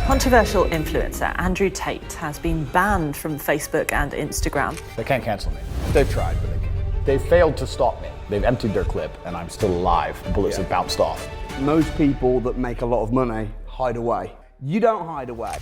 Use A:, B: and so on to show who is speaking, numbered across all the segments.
A: Controversial influencer Andrew Tate has been banned from Facebook and Instagram.
B: They can't cancel me. They've tried, but they can't. They've failed to stop me. They've emptied their clip, and I'm still alive. The bullets have bounced off.
C: Most people that make a lot of money hide away. You don't hide away.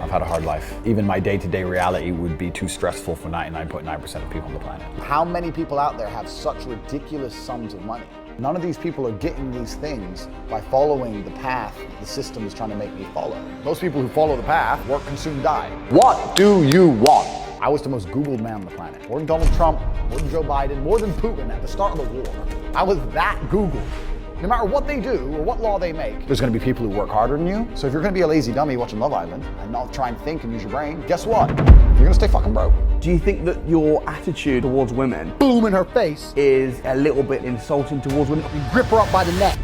B: I've had a hard life. Even my day-to-day reality would be too stressful for 99.9% of people on the planet. How many people out there have such ridiculous sums of money? None of these people are getting these things by following the path the system is trying to make me follow. Most people who follow the path work, consume, die. What do you want? I was the most Googled man on the planet. More than Donald Trump, more than Joe Biden, more than Putin at the start of the war. I was that Googled. No matter what they do or what law they make, there's gonna be people who work harder than you. So if you're gonna be a lazy dummy watching Love Island and not try and think and use your brain, guess what? You're gonna stay fucking broke.
C: Do you think that your attitude towards women, boom in her face, is a little bit insulting towards women? You grip her up by the neck.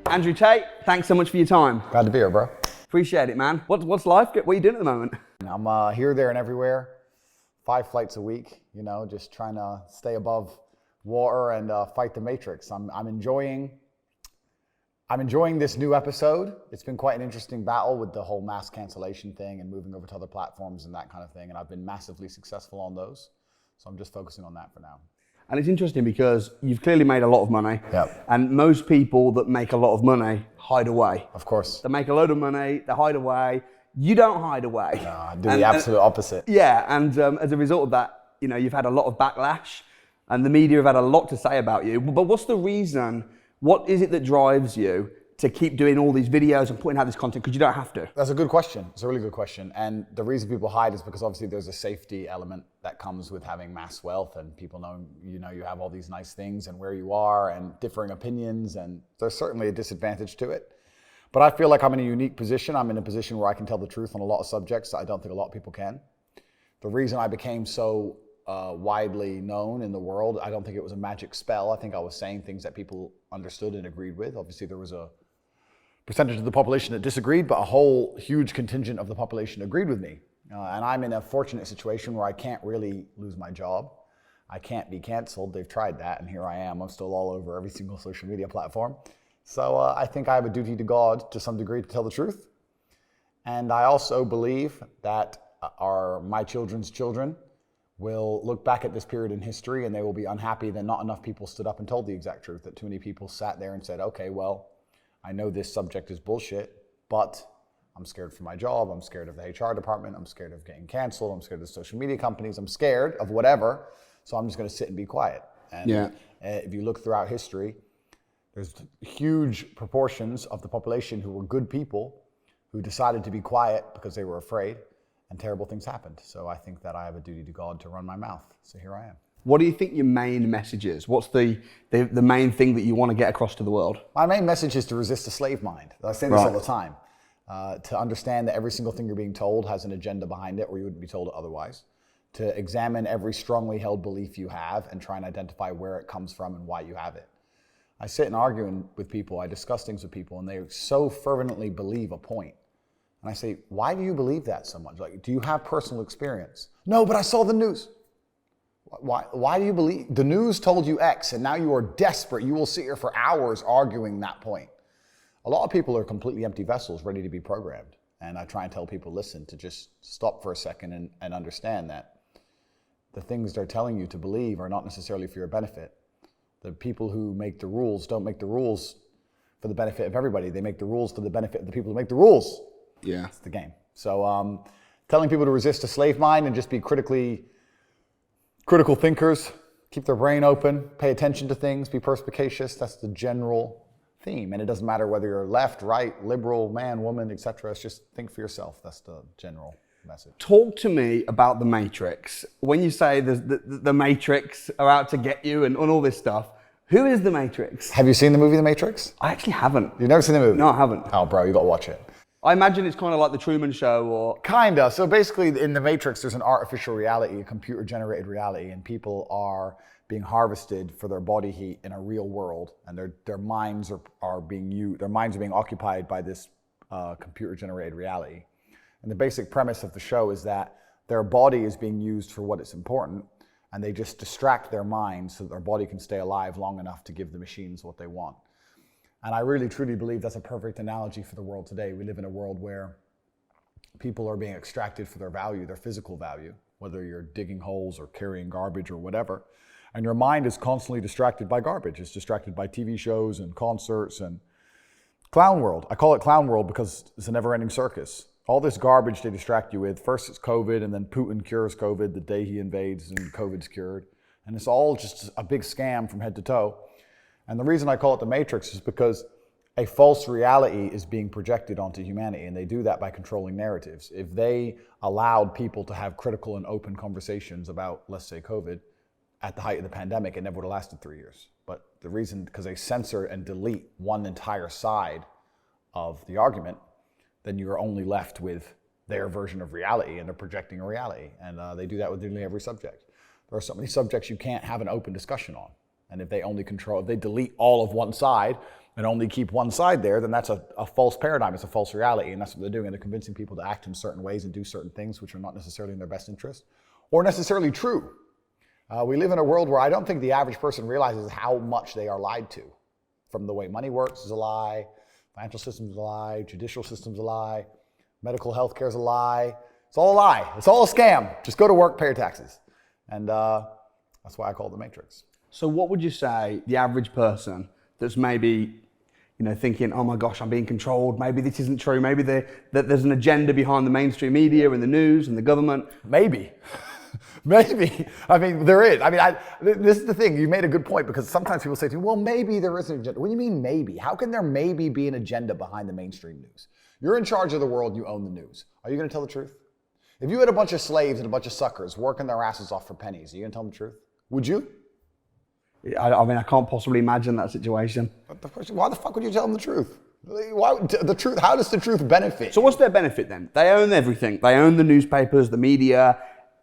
C: Andrew Tate, thanks so much for your time.
B: Glad to be here, bro.
C: Appreciate it, man. What's life? What are you doing at the moment?
B: I'm here, there, and everywhere. 5 flights a week, you know, just trying to stay above water and fight the matrix. I'm enjoying this new episode. It's been quite an interesting battle with the whole mass cancellation thing and moving over to other platforms and that kind of thing. And I've been massively successful on those. So I'm just focusing on that for now.
C: And it's interesting because you've clearly made a lot of money.
B: Yep.
C: And most people that make a lot of money hide away.
B: Of course.
C: They make a load of money, they hide away. You don't hide away.
B: No, I do the absolute opposite.
C: Yeah, and as a result of that, you know, you've had a lot of backlash and the media have had a lot to say about you. But what's the reason? What is it that drives you to keep doing all these videos and putting out this content? Because you don't have to.
B: That's a good question. It's a really good question. And the reason people hide is because obviously there's a safety element that comes with having mass wealth and people know, you have all these nice things and where you are and differing opinions. And there's certainly a disadvantage to it. But I feel like I'm in a unique position. I'm in a position where I can tell the truth on a lot of subjects that I don't think a lot of people can. The reason I became so widely known in the world, I don't think it was a magic spell. I think I was saying things that people understood and agreed with. Obviously, there was a percentage of the population that disagreed, but a whole huge contingent of the population agreed with me. And I'm in a fortunate situation where I can't really lose my job. I can't be canceled. They've tried that, and here I am. I'm still all over every single social media platform. So I think I have a duty to God to some degree to tell the truth. And I also believe that my children's children will look back at this period in history and they will be unhappy that not enough people stood up and told the exact truth, that too many people sat there and said, okay, well, I know this subject is bullshit, but I'm scared for my job, I'm scared of the HR department, I'm scared of getting canceled, I'm scared of the social media companies, I'm scared of whatever, so I'm just gonna sit and be quiet. And if you look throughout history, there's huge proportions of the population who were good people who decided to be quiet because they were afraid, and terrible things happened. So I think that I have a duty to God to run my mouth. So here I am.
C: What do you think your main message is? What's the main thing that you want to get across to the world?
B: My main message is to resist the slave mind. I say this all the time. To understand that every single thing you're being told has an agenda behind it, or you wouldn't be told it otherwise. To examine every strongly held belief you have and try and identify where it comes from and why you have it. I sit and argue with people, I discuss things with people, and they so fervently believe a point. And I say, why do you believe that so much? Like, do you have personal experience? No, but I saw the news. Why do you believe? The news told you X, and now you are desperate. You will sit here for hours arguing that point. A lot of people are completely empty vessels, ready to be programmed. And I try and tell people, listen, to just stop for a second and understand that the things they're telling you to believe are not necessarily for your benefit. The people who make the rules don't make the rules for the benefit of everybody. They make the rules for the benefit of the people who make the rules.
C: Yeah.
B: It's the game. So telling people to resist a slave mind and just be critical thinkers, keep their brain open, pay attention to things, be perspicacious, that's the general theme. And it doesn't matter whether you're left, right, liberal, man, woman, etc. It's just think for yourself. That's the general message.
C: Talk to me about the Matrix. When you say the Matrix are out to get you and all this stuff, who is the Matrix?
B: Have you seen the movie The Matrix?
C: I actually haven't.
B: You've never seen the movie?
C: No, I haven't.
B: Oh, bro, you got to watch it.
C: I imagine it's kind of like the Truman Show or...
B: Kinda. So basically in the Matrix, there's an artificial reality, a computer-generated reality, and people are being harvested for their body heat in a real world, and their minds are being occupied by this computer-generated reality. And the basic premise of the show is that their body is being used for what is important, and they just distract their mind so that their body can stay alive long enough to give the machines what they want. And I really truly believe that's a perfect analogy for the world today. We live in a world where people are being extracted for their value, their physical value, whether you're digging holes or carrying garbage or whatever. And your mind is constantly distracted by garbage. It's distracted by TV shows and concerts and clown world. I call it clown world because it's a never-ending circus. All this garbage they distract you with. First it's COVID, and then Putin cures COVID the day he invades and COVID's cured. And it's all just a big scam from head to toe. And the reason I call it the Matrix is because a false reality is being projected onto humanity, and they do that by controlling narratives. If they allowed people to have critical and open conversations about, let's say, COVID, at the height of the pandemic, it never would have lasted 3 years. But the reason, because they censor and delete one entire side of the argument, then you're only left with their version of reality, and they're projecting a reality. And they do that with nearly every subject. There are so many subjects you can't have an open discussion on. And if they delete all of one side and only keep one side there, then that's a false paradigm, it's a false reality, and that's what they're doing. And they're convincing people to act in certain ways and do certain things which are not necessarily in their best interest or necessarily true. We live in a world where I don't think the average person realizes how much they are lied to. From the way money works is a lie, financial system is a lie, judicial system is a lie, medical health care is a lie. It's all a lie. It's all a scam. Just go to work, pay your taxes. And that's why I call it the Matrix.
C: So what would you say the average person that's maybe, thinking, oh my gosh, I'm being controlled, maybe this isn't true, maybe that there's an agenda behind the mainstream media and the news and the government?
B: Maybe. Maybe. I mean, there is. I mean, this is the thing. You made a good point, because sometimes people say to me, well, maybe there is an agenda. What do you mean maybe? How can there maybe be an agenda behind the mainstream news? You're in charge of the world, you own the news. Are you going to tell the truth? If you had a bunch of slaves and a bunch of suckers working their asses off for pennies, are you going to tell them the truth? Would you?
C: I mean, I can't possibly imagine that situation.
B: Why the fuck would you tell them the truth? The truth? How does the truth benefit?
C: So what's their benefit then? They own everything. They own the newspapers, the media.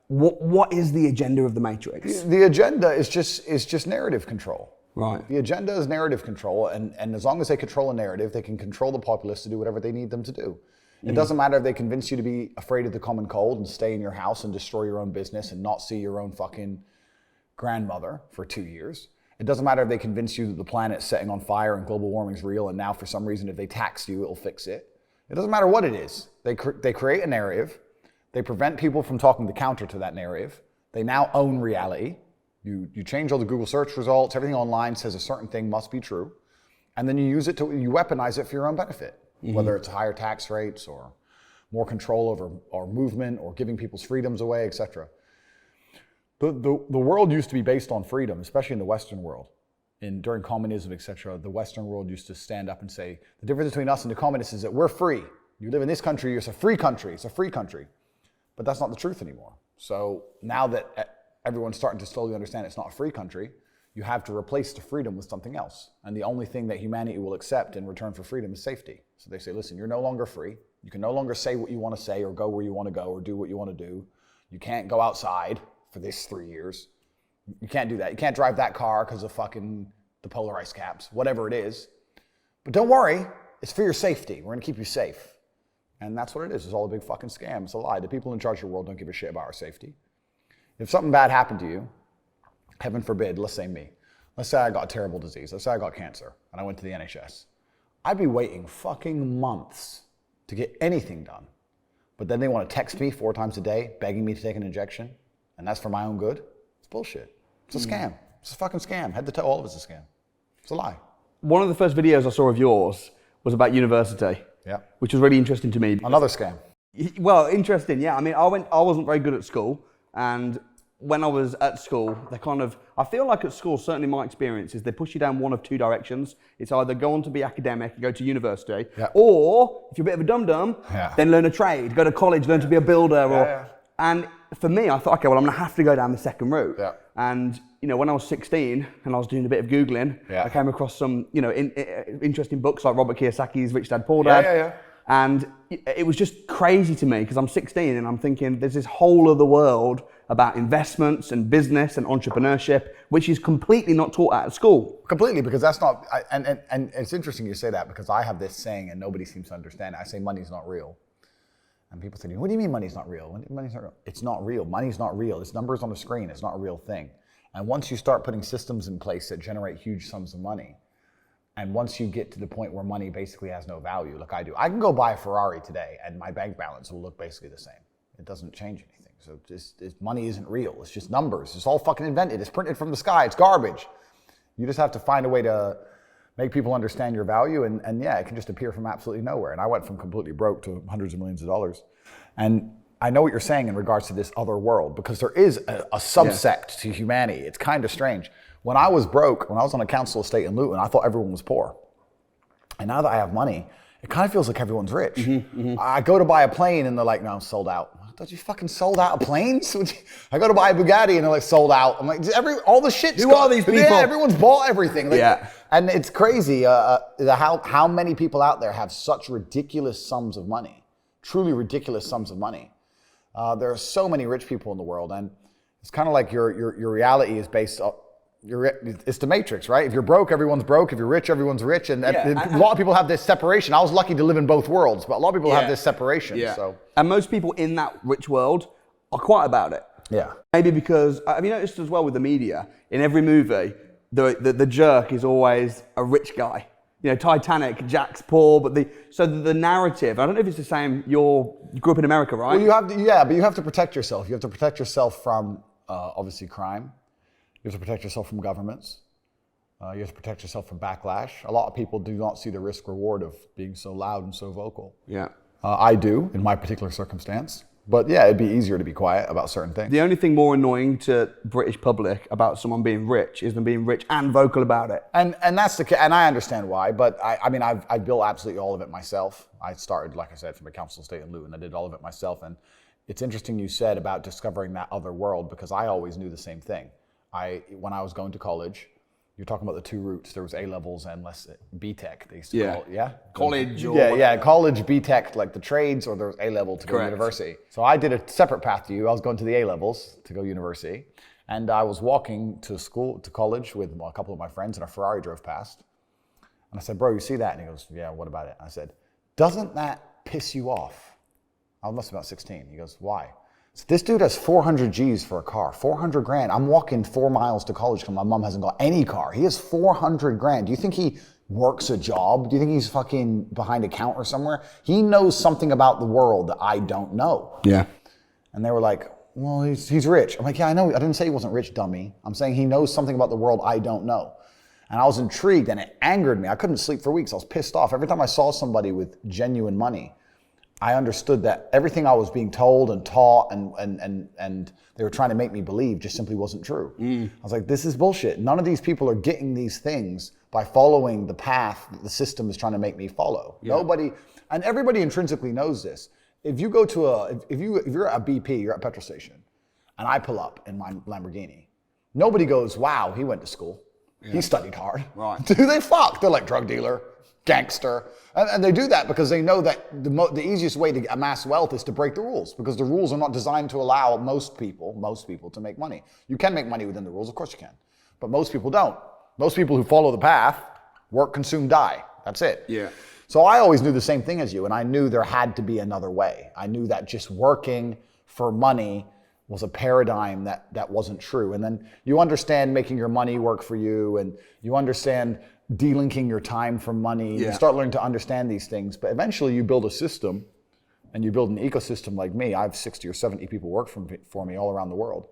C: What is the agenda of the Matrix?
B: The agenda is just narrative control.
C: Right.
B: The agenda is narrative control, and as long as they control a narrative, they can control the populace to do whatever they need them to do. It doesn't matter if they convince you to be afraid of the common cold and stay in your house and destroy your own business and not see your own fucking grandmother for 2 years. It doesn't matter if they convince you that the planet's setting on fire and global warming is real, and now for some reason if they tax you, it'll fix it. It doesn't matter what it is. They create a narrative. They prevent people from talking the counter to that narrative. They now own reality. You change all the Google search results. Everything online says a certain thing must be true. And then you weaponize it for your own benefit, whether it's higher tax rates or more control over our movement or giving people's freedoms away, etc. The world used to be based on freedom, especially in the Western world. During communism, etc., the Western world used to stand up and say, the difference between us and the communists is that we're free. You live in this country, it's a free country. It's a free country. But that's not the truth anymore. So now that everyone's starting to slowly understand it's not a free country, you have to replace the freedom with something else. And the only thing that humanity will accept in return for freedom is safety. So they say, listen, you're no longer free. You can no longer say what you want to say or go where you want to go or do what you want to do. You can't go outside for this 3 years. You can't do that. You can't drive that car because of fucking the polar ice caps, whatever it is. But don't worry, it's for your safety. We're going to keep you safe. And that's what it is. It's all a big fucking scam. It's a lie. The people in charge of the world don't give a shit about our safety. If something bad happened to you, heaven forbid, let's say me. Let's say I got a terrible disease. Let's say I got cancer and I went to the NHS. I'd be waiting fucking months to get anything done. But then they want to text me 4 times a day, begging me to take an injection. And that's for my own good. It's bullshit. It's a scam. It's a fucking scam. Head to toe, all of it's a scam. It's a lie.
C: One of the first videos I saw of yours was about university.
B: Yeah.
C: Which was really interesting to me.
B: Another scam.
C: Well, interesting, yeah. I mean, I wasn't very good at school, and when I was at school, I feel like at school, certainly my experience is they push you down one of 2 directions. It's either go on to be academic, go to university, or if you're a bit of a dum-dum, then learn a trade, go to college, learn to be a builder. And for me, I thought, okay, well, I'm gonna have to go down the second route. Yeah. And when I was 16 and I was doing a bit of Googling, I came across some, interesting books like Robert Kiyosaki's Rich Dad, Poor Dad. And it was just crazy to me because I'm 16 and I'm thinking there's this whole other world about investments and business and entrepreneurship, which is completely not taught at school.
B: Completely, because that's not, and it's interesting you say that because I have this saying and nobody seems to understand it. I say money's not real. And people say, what do you mean money's not real? Money's not real. It's not real. Money's not real. It's numbers on the screen. It's not a real thing. And once you start putting systems in place that generate huge sums of money, and once you get to the point where money basically has no value, like I do, I can go buy a Ferrari today and my bank balance will look basically the same. It doesn't change anything. So money isn't real. It's just numbers. It's all fucking invented. It's printed from the sky. It's garbage. You just have to find a way to make people understand your value, and yeah, it can just appear from absolutely nowhere. And I went from completely broke to hundreds of millions of dollars. And I know what you're saying in regards to this other world, because there is a subsect to humanity. It's kind of strange. When I was broke, when I was on a council estate in Luton, I thought everyone was poor. And now that I have money, it kind of feels like everyone's rich. I go to buy a plane and they're like, no, I'm sold out. Thought you fucking sold out of planes? I go to buy a Bugatti and they're like, sold out. I'm like, all the shit's
C: Who are these people?
B: Yeah, everyone's bought everything. Like,
C: yeah.
B: And it's crazy how many people out there have such ridiculous sums of money, truly ridiculous sums of money. There are so many rich people in the world, and it's kind of like your reality is based on, it's the Matrix, right? If you're broke, everyone's broke. If you're rich, everyone's rich. And a lot of people have this separation. I was lucky to live in both worlds, but a lot of people have this separation.
C: Yeah.
B: So.
C: And most people in that rich world are quiet about it.
B: Yeah.
C: Maybe because, have you noticed as well with the media, in every movie, the jerk is always a rich guy. You know, Titanic, Jack's poor, but the narrative, I don't know if it's the same, you grew up in America, right?
B: Well, but you have to protect yourself. You have to protect yourself from, obviously, crime. You have to protect yourself from governments. You have to protect yourself from backlash. A lot of people do not see the risk reward of being so loud and so vocal.
C: Yeah.
B: I do, in my particular circumstance. But yeah, it'd be easier to be quiet about certain things.
C: The only thing more annoying to British public about someone being rich is them being rich and vocal about it.
B: And that's and I understand why, but I mean, I've built absolutely all of it myself. I started, like I said, from a council estate in Luton. I did all of it myself. And it's interesting you said about discovering that other world, because I always knew the same thing. When I was going to college, you're talking about the two routes. There was A-levels and B-Tech, they used to call it, yeah?
C: College or
B: college, B-Tech, like the trades, or there was A-level to go to university. So I did a separate path to you. I was going to the A-levels to go university. And I was walking to college with a couple of my friends, and a Ferrari drove past. And I said, bro, you see that? And he goes, yeah, what about it? I said, doesn't that piss you off? I must have been about 16. He goes, why? So this dude has 400 G's for a car, 400 grand. I'm walking 4 miles to college because my mom hasn't got any car. He has 400 grand. Do you think he works a job? Do you think he's fucking behind a counter somewhere? He knows something about the world that I don't know.
C: Yeah.
B: And they were like, well, he's rich. I'm like, yeah, I know. I didn't say he wasn't rich, dummy. I'm saying he knows something about the world I don't know. And I was intrigued, and it angered me. I couldn't sleep for weeks. I was pissed off. Every time I saw somebody with genuine money, I understood that everything I was being told and taught and they were trying to make me believe just simply wasn't true. I was like, this is bullshit. None of these people are getting these things by following the path that the system is trying to make me follow. Yeah. Nobody, and everybody intrinsically knows this. If you go to if you're at a BP, you're at a petrol station, and I pull up in my Lamborghini, nobody goes, wow, he went to school. Yeah. He studied hard.
C: Right.
B: Do they fuck? They're like drug dealer, gangster. And they do that because they know that the easiest way to amass wealth is to break the rules, because the rules are not designed to allow most people to make money. You can make money within the rules, of course you can, but most people don't. Most people who follow the path work, consume, die. That's it.
C: Yeah.
B: So I always knew the same thing as you, and I knew there had to be another way. I knew that just working for money was a paradigm that wasn't true. And then you understand making your money work for you, and you understand delinking your time from money.
C: Yeah.
B: You start learning to understand these things, but eventually you build a system, and you build an ecosystem like me. I have 60 or 70 people work for me all around the world.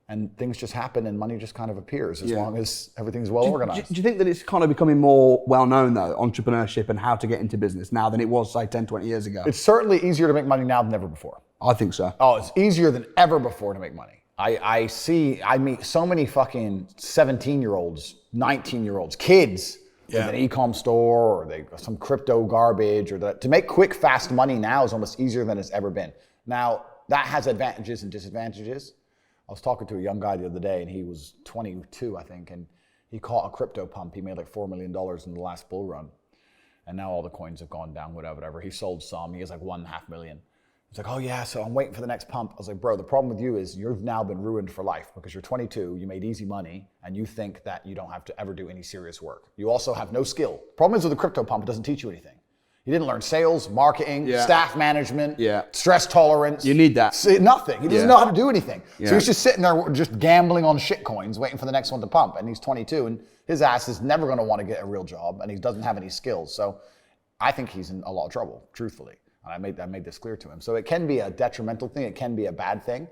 B: And things just happen, and money just kind of appears as long as everything's well organized.
C: Do you think that it's kind of becoming more well-known, though, entrepreneurship and how to get into business now than it was, say, 10, 20 years ago?
B: It's certainly easier to make money now than ever before.
C: I think so.
B: Oh, it's easier than ever before to make money. I meet so many fucking 17-year-olds, 19-year-olds, kids with an e-com store or some crypto garbage to make quick, fast money now is almost easier than it's ever been. Now, that has advantages and disadvantages. I was talking to a young guy the other day, and he was 22, I think, and he caught a crypto pump. He made like $4 million in the last bull run, and now all the coins have gone down, whatever. He sold some. He has like $1.5 million. He's like, oh yeah, so I'm waiting for the next pump. I was like, bro, the problem with you is you've now been ruined for life because you're 22, you made easy money, and you think that you don't have to ever do any serious work. You also have no skill. The problem is with the crypto pump, it doesn't teach you anything. He didn't learn sales, marketing, staff management, stress tolerance.
C: You need that.
B: Nothing. He doesn't know how to do anything.
C: Yeah.
B: So he's just sitting there just gambling on shit coins, waiting for the next one to pump. And he's 22, and his ass is never going to want to get a real job, and he doesn't have any skills. So I think he's in a lot of trouble, truthfully. And I made this clear to him. So it can be a detrimental thing. It can be a bad thing.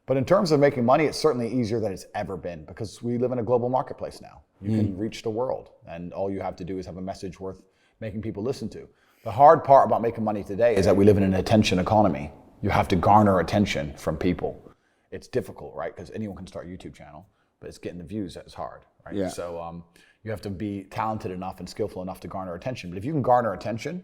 B: But in terms of making money, it's certainly easier than it's ever been because we live in a global marketplace now. You can reach the world, and all you have to do is have a message worth making people listen to. The hard part about making money today is that we live in an attention economy. You have to garner attention from people. It's difficult, right? Because anyone can start a YouTube channel, but it's getting the views that's hard, right?
C: Yeah.
B: So you have to be talented enough and skillful enough to garner attention. But if you can garner attention,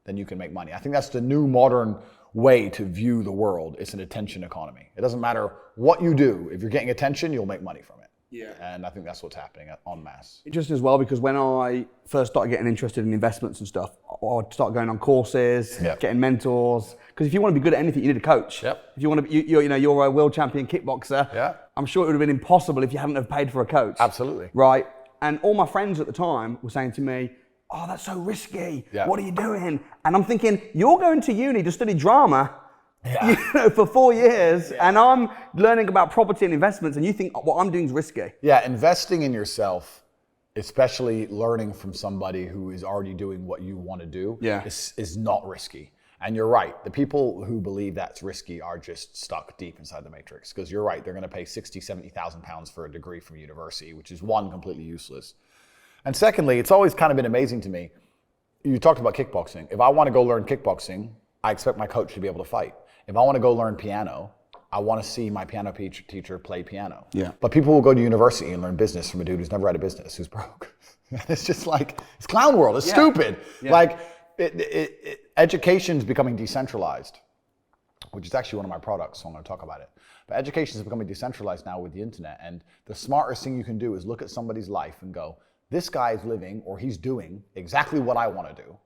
B: then you can make money. I think that's the new modern way to view the world. It's an attention economy. It doesn't matter what you do. If you're getting attention, you'll make money from it.
C: Yeah.
B: And I think that's what's happening en masse.
C: Interesting as well, because when I first started getting interested in investments and stuff, I'd start going on courses, getting mentors. Because if you want to be good at anything, you need a coach.
B: Yep.
C: If you want to, you're a world champion kickboxer.
B: Yeah.
C: I'm sure it would have been impossible if you hadn't have paid for a coach.
B: Absolutely.
C: Right. And all my friends at the time were saying to me, "Oh, that's so risky.
B: Yeah.
C: What are you doing?" And I'm thinking, you're going to uni to study drama. For 4 years, and I'm learning about property and investments, and you think what I'm doing is risky.
B: Yeah, investing in yourself, especially learning from somebody who is already doing what you want to do, is not risky. And you're right. The people who believe that's risky are just stuck deep inside the matrix. Because you're right, they're going to pay 60, 70,000 pounds for a degree from university, which is one, completely useless. And secondly, it's always kind of been amazing to me. You talked about kickboxing. If I want to go learn kickboxing, I expect my coach to be able to fight. If I want to go learn piano, I want to see my piano teacher play piano. Yeah. But people will go to university and learn business from a dude who's never had a business, who's broke. It's just like, it's clown world. It's stupid. Yeah. Like, education's becoming decentralized, which is actually one of my products, so I'm going to talk about it. But education is becoming decentralized now with the internet. And the smartest thing you can do is look at somebody's life and go, this guy is living or he's doing exactly what I want to do.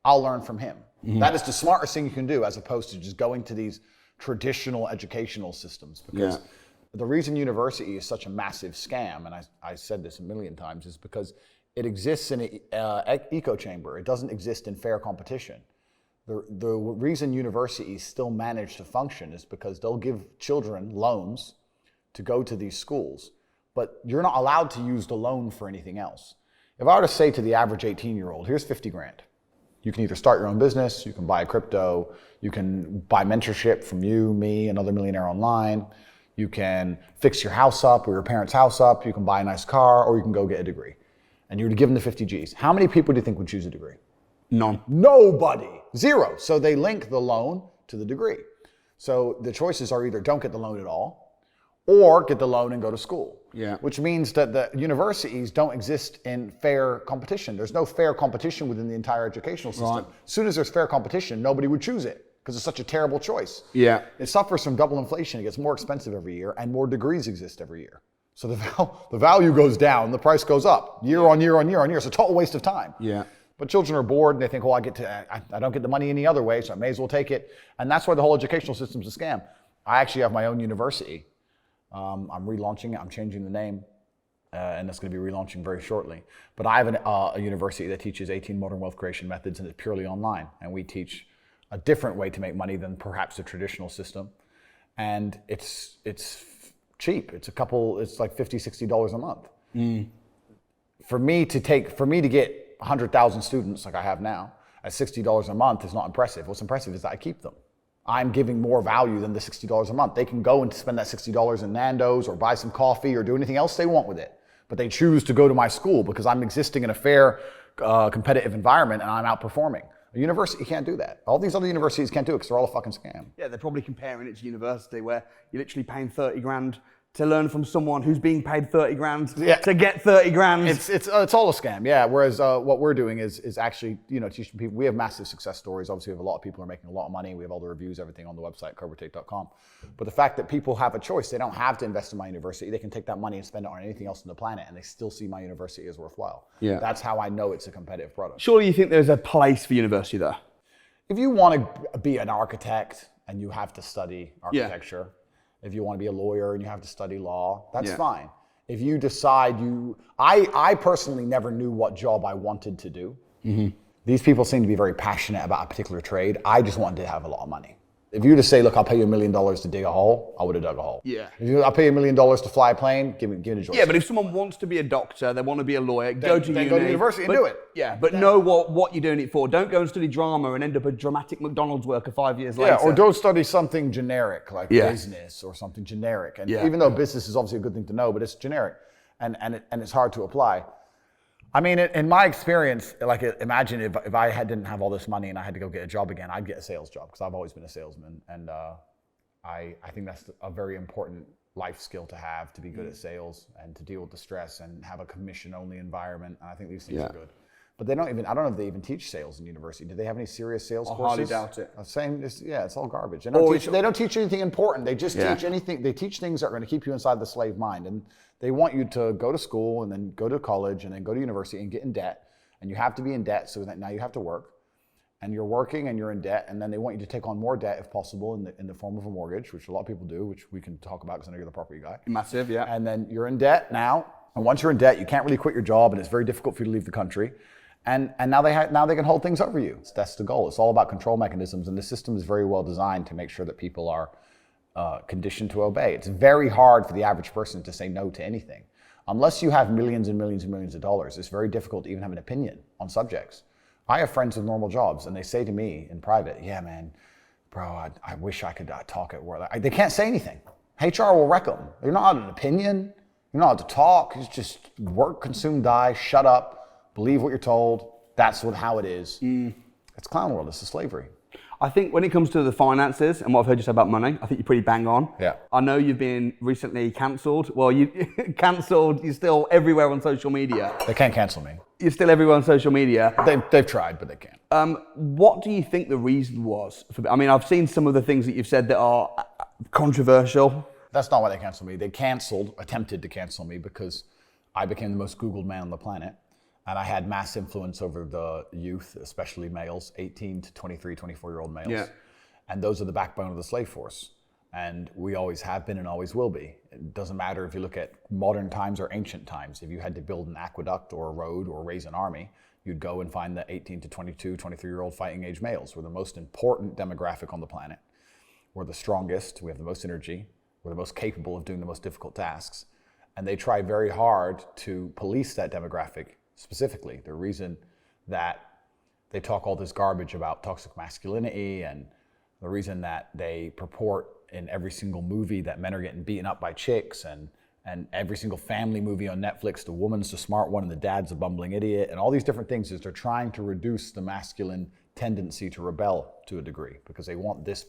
B: I'll learn from him. Mm-hmm. That is the smartest thing you can do, as opposed to just going to these traditional educational systems. Because the reason university is such a massive scam, and I said this a million times, is because it exists in an echo chamber. It doesn't exist in fair competition. The reason universities still manage to function is because they'll give children loans to go to these schools, but you're not allowed to use the loan for anything else. If I were to say to the average 18-year-old, here's 50 grand. You can either start your own business, you can buy a crypto, you can buy mentorship from you, me, another millionaire online, you can fix your house up or your parents' house up, you can buy a nice car, or you can go get a degree. And you were to give them the 50 G's. How many people do you think would choose a degree?
C: None.
B: Nobody. Zero. So they link the loan to the degree. So the choices are either don't get the loan at all, or get the loan and go to school. Yeah. Which means that the universities don't exist in fair competition. There's no fair competition within the entire educational system. Right. As soon as there's fair competition, nobody would choose it because it's such a terrible choice. Yeah. It suffers from double inflation. It gets more expensive every year, and more degrees exist every year. So the value goes down, the price goes up year on year on year on year. It's a total waste of time. Yeah. But children are bored and they think, well, I don't get the money any other way, so I may as well take it. And that's why the whole educational system's a scam. I actually have my own university. I'm relaunching it. I'm changing the name, and it's going to be relaunching very shortly. But I have a university that teaches 18 modern wealth creation methods, and it's purely online. And we teach a different way to make money than perhaps the traditional system. And it's cheap. It's like $50, $60 a month. Mm. For me to get 100,000 students like I have now at $60 a month is not impressive. What's impressive is that I keep them. I'm giving more value than the $60 a month. They can go and spend that $60 in Nando's or buy some coffee or do anything else they want with it. But they choose to go to my school because I'm existing in a fair, competitive environment and I'm outperforming. A university can't do that. All these other universities can't do it because they're all a fucking scam.
C: Yeah, they're probably comparing it to university where you're literally paying 30 grand to learn from someone who's being paid 30 grand to get 30 grand.
B: It's all a scam, yeah. Whereas what we're doing is actually, teaching people. We have massive success stories. Obviously, we have a lot of people who are making a lot of money. We have all the reviews, everything on the website, cobratate.com. But the fact that people have a choice, they don't have to invest in my university. They can take that money and spend it on anything else on the planet, and they still see my university as worthwhile. Yeah. That's how I know it's a competitive product.
C: Surely you think there's a place for university there?
B: If you want to be an architect and you have to study architecture, if you want to be a lawyer and you have to study law, that's fine. If you decide I personally never knew what job I wanted to do. Mm-hmm. These people seem to be very passionate about a particular trade. I just wanted to have a lot of money. If you were to say, look, I'll pay you $1 million to dig a hole, I would have dug a hole.
C: Yeah.
B: I'll pay you $1 million to fly a plane, give me a joystick.
C: Yeah, but if someone wants to be a doctor, they want to be a lawyer, go to
B: university and do it.
C: Yeah, but know what you're doing it for. Don't go and study drama and end up a dramatic McDonald's worker 5 years later.
B: Yeah, or don't study something generic like business or something generic. And even though business is obviously a good thing to know, but it's generic and it's hard to apply. I mean, in my experience, like imagine if I didn't have all this money and I had to go get a job again, I'd get a sales job because I've always been a salesman. And I think that's a very important life skill to have, to be good at sales and to deal with the stress and have a commission-only environment. And I think these things are good. But I don't know if they even teach sales in university. Do they have any serious sales courses? I hardly
C: doubt it.
B: It's all garbage. They don't teach anything important. They just teach anything. They teach things that are going to keep you inside the slave mind. And they want you to go to school and then go to college and then go to university and get in debt. And you have to be in debt so that now you have to work. And you're working and you're in debt. And then they want you to take on more debt if possible in the form of a mortgage, which a lot of people do, which we can talk about because I know you're the property guy.
C: Massive, yeah.
B: And then you're in debt now. And once you're in debt, you can't really quit your job and it's very difficult for you to leave the country. And now they can hold things over you. That's the goal. It's all about control mechanisms. And the system is very well designed to make sure that people are conditioned to obey. It's very hard for the average person to say no to anything. Unless you have millions and millions and millions of dollars, it's very difficult to even have an opinion on subjects. I have friends with normal jobs and they say to me in private, yeah, man, bro, I wish I could talk at work. They can't say anything. HR will wreck them. You're not allowed an opinion. You're not allowed to talk. It's just work, consume, die, shut up, believe what you're told. That's how it is. It's clown world. It's a slavery.
C: I think when it comes to the finances and what I've heard you say about money, I think you're pretty bang on.
B: Yeah.
C: I know you've been recently cancelled. Well, you cancelled. You're still everywhere on social media.
B: They can't cancel me.
C: You're still everywhere on social media.
B: They've tried, but they can't.
C: What do you think the reason was? I've seen some of the things that you've said that are controversial.
B: That's not why they canceled me. They attempted to cancel me because I became the most Googled man on the planet. And I had mass influence over the youth, especially males, 18 to 23, 24-year-old males.
C: Yeah.
B: And those are the backbone of the slave force. And we always have been and always will be. It doesn't matter if you look at modern times or ancient times. If you had to build an aqueduct or a road or raise an army, you'd go and find the 18 to 22, 23-year-old fighting age males. We're the most important demographic on the planet. We're the strongest. We have the most energy. We're the most capable of doing the most difficult tasks. And they try very hard to police that demographic. Specifically, the reason that they talk all this garbage about toxic masculinity and the reason that they purport in every single movie that men are getting beaten up by chicks and every single family movie on Netflix, the woman's the smart one and the dad's a bumbling idiot and all these different things is they're trying to reduce the masculine tendency to rebel to a degree because they want this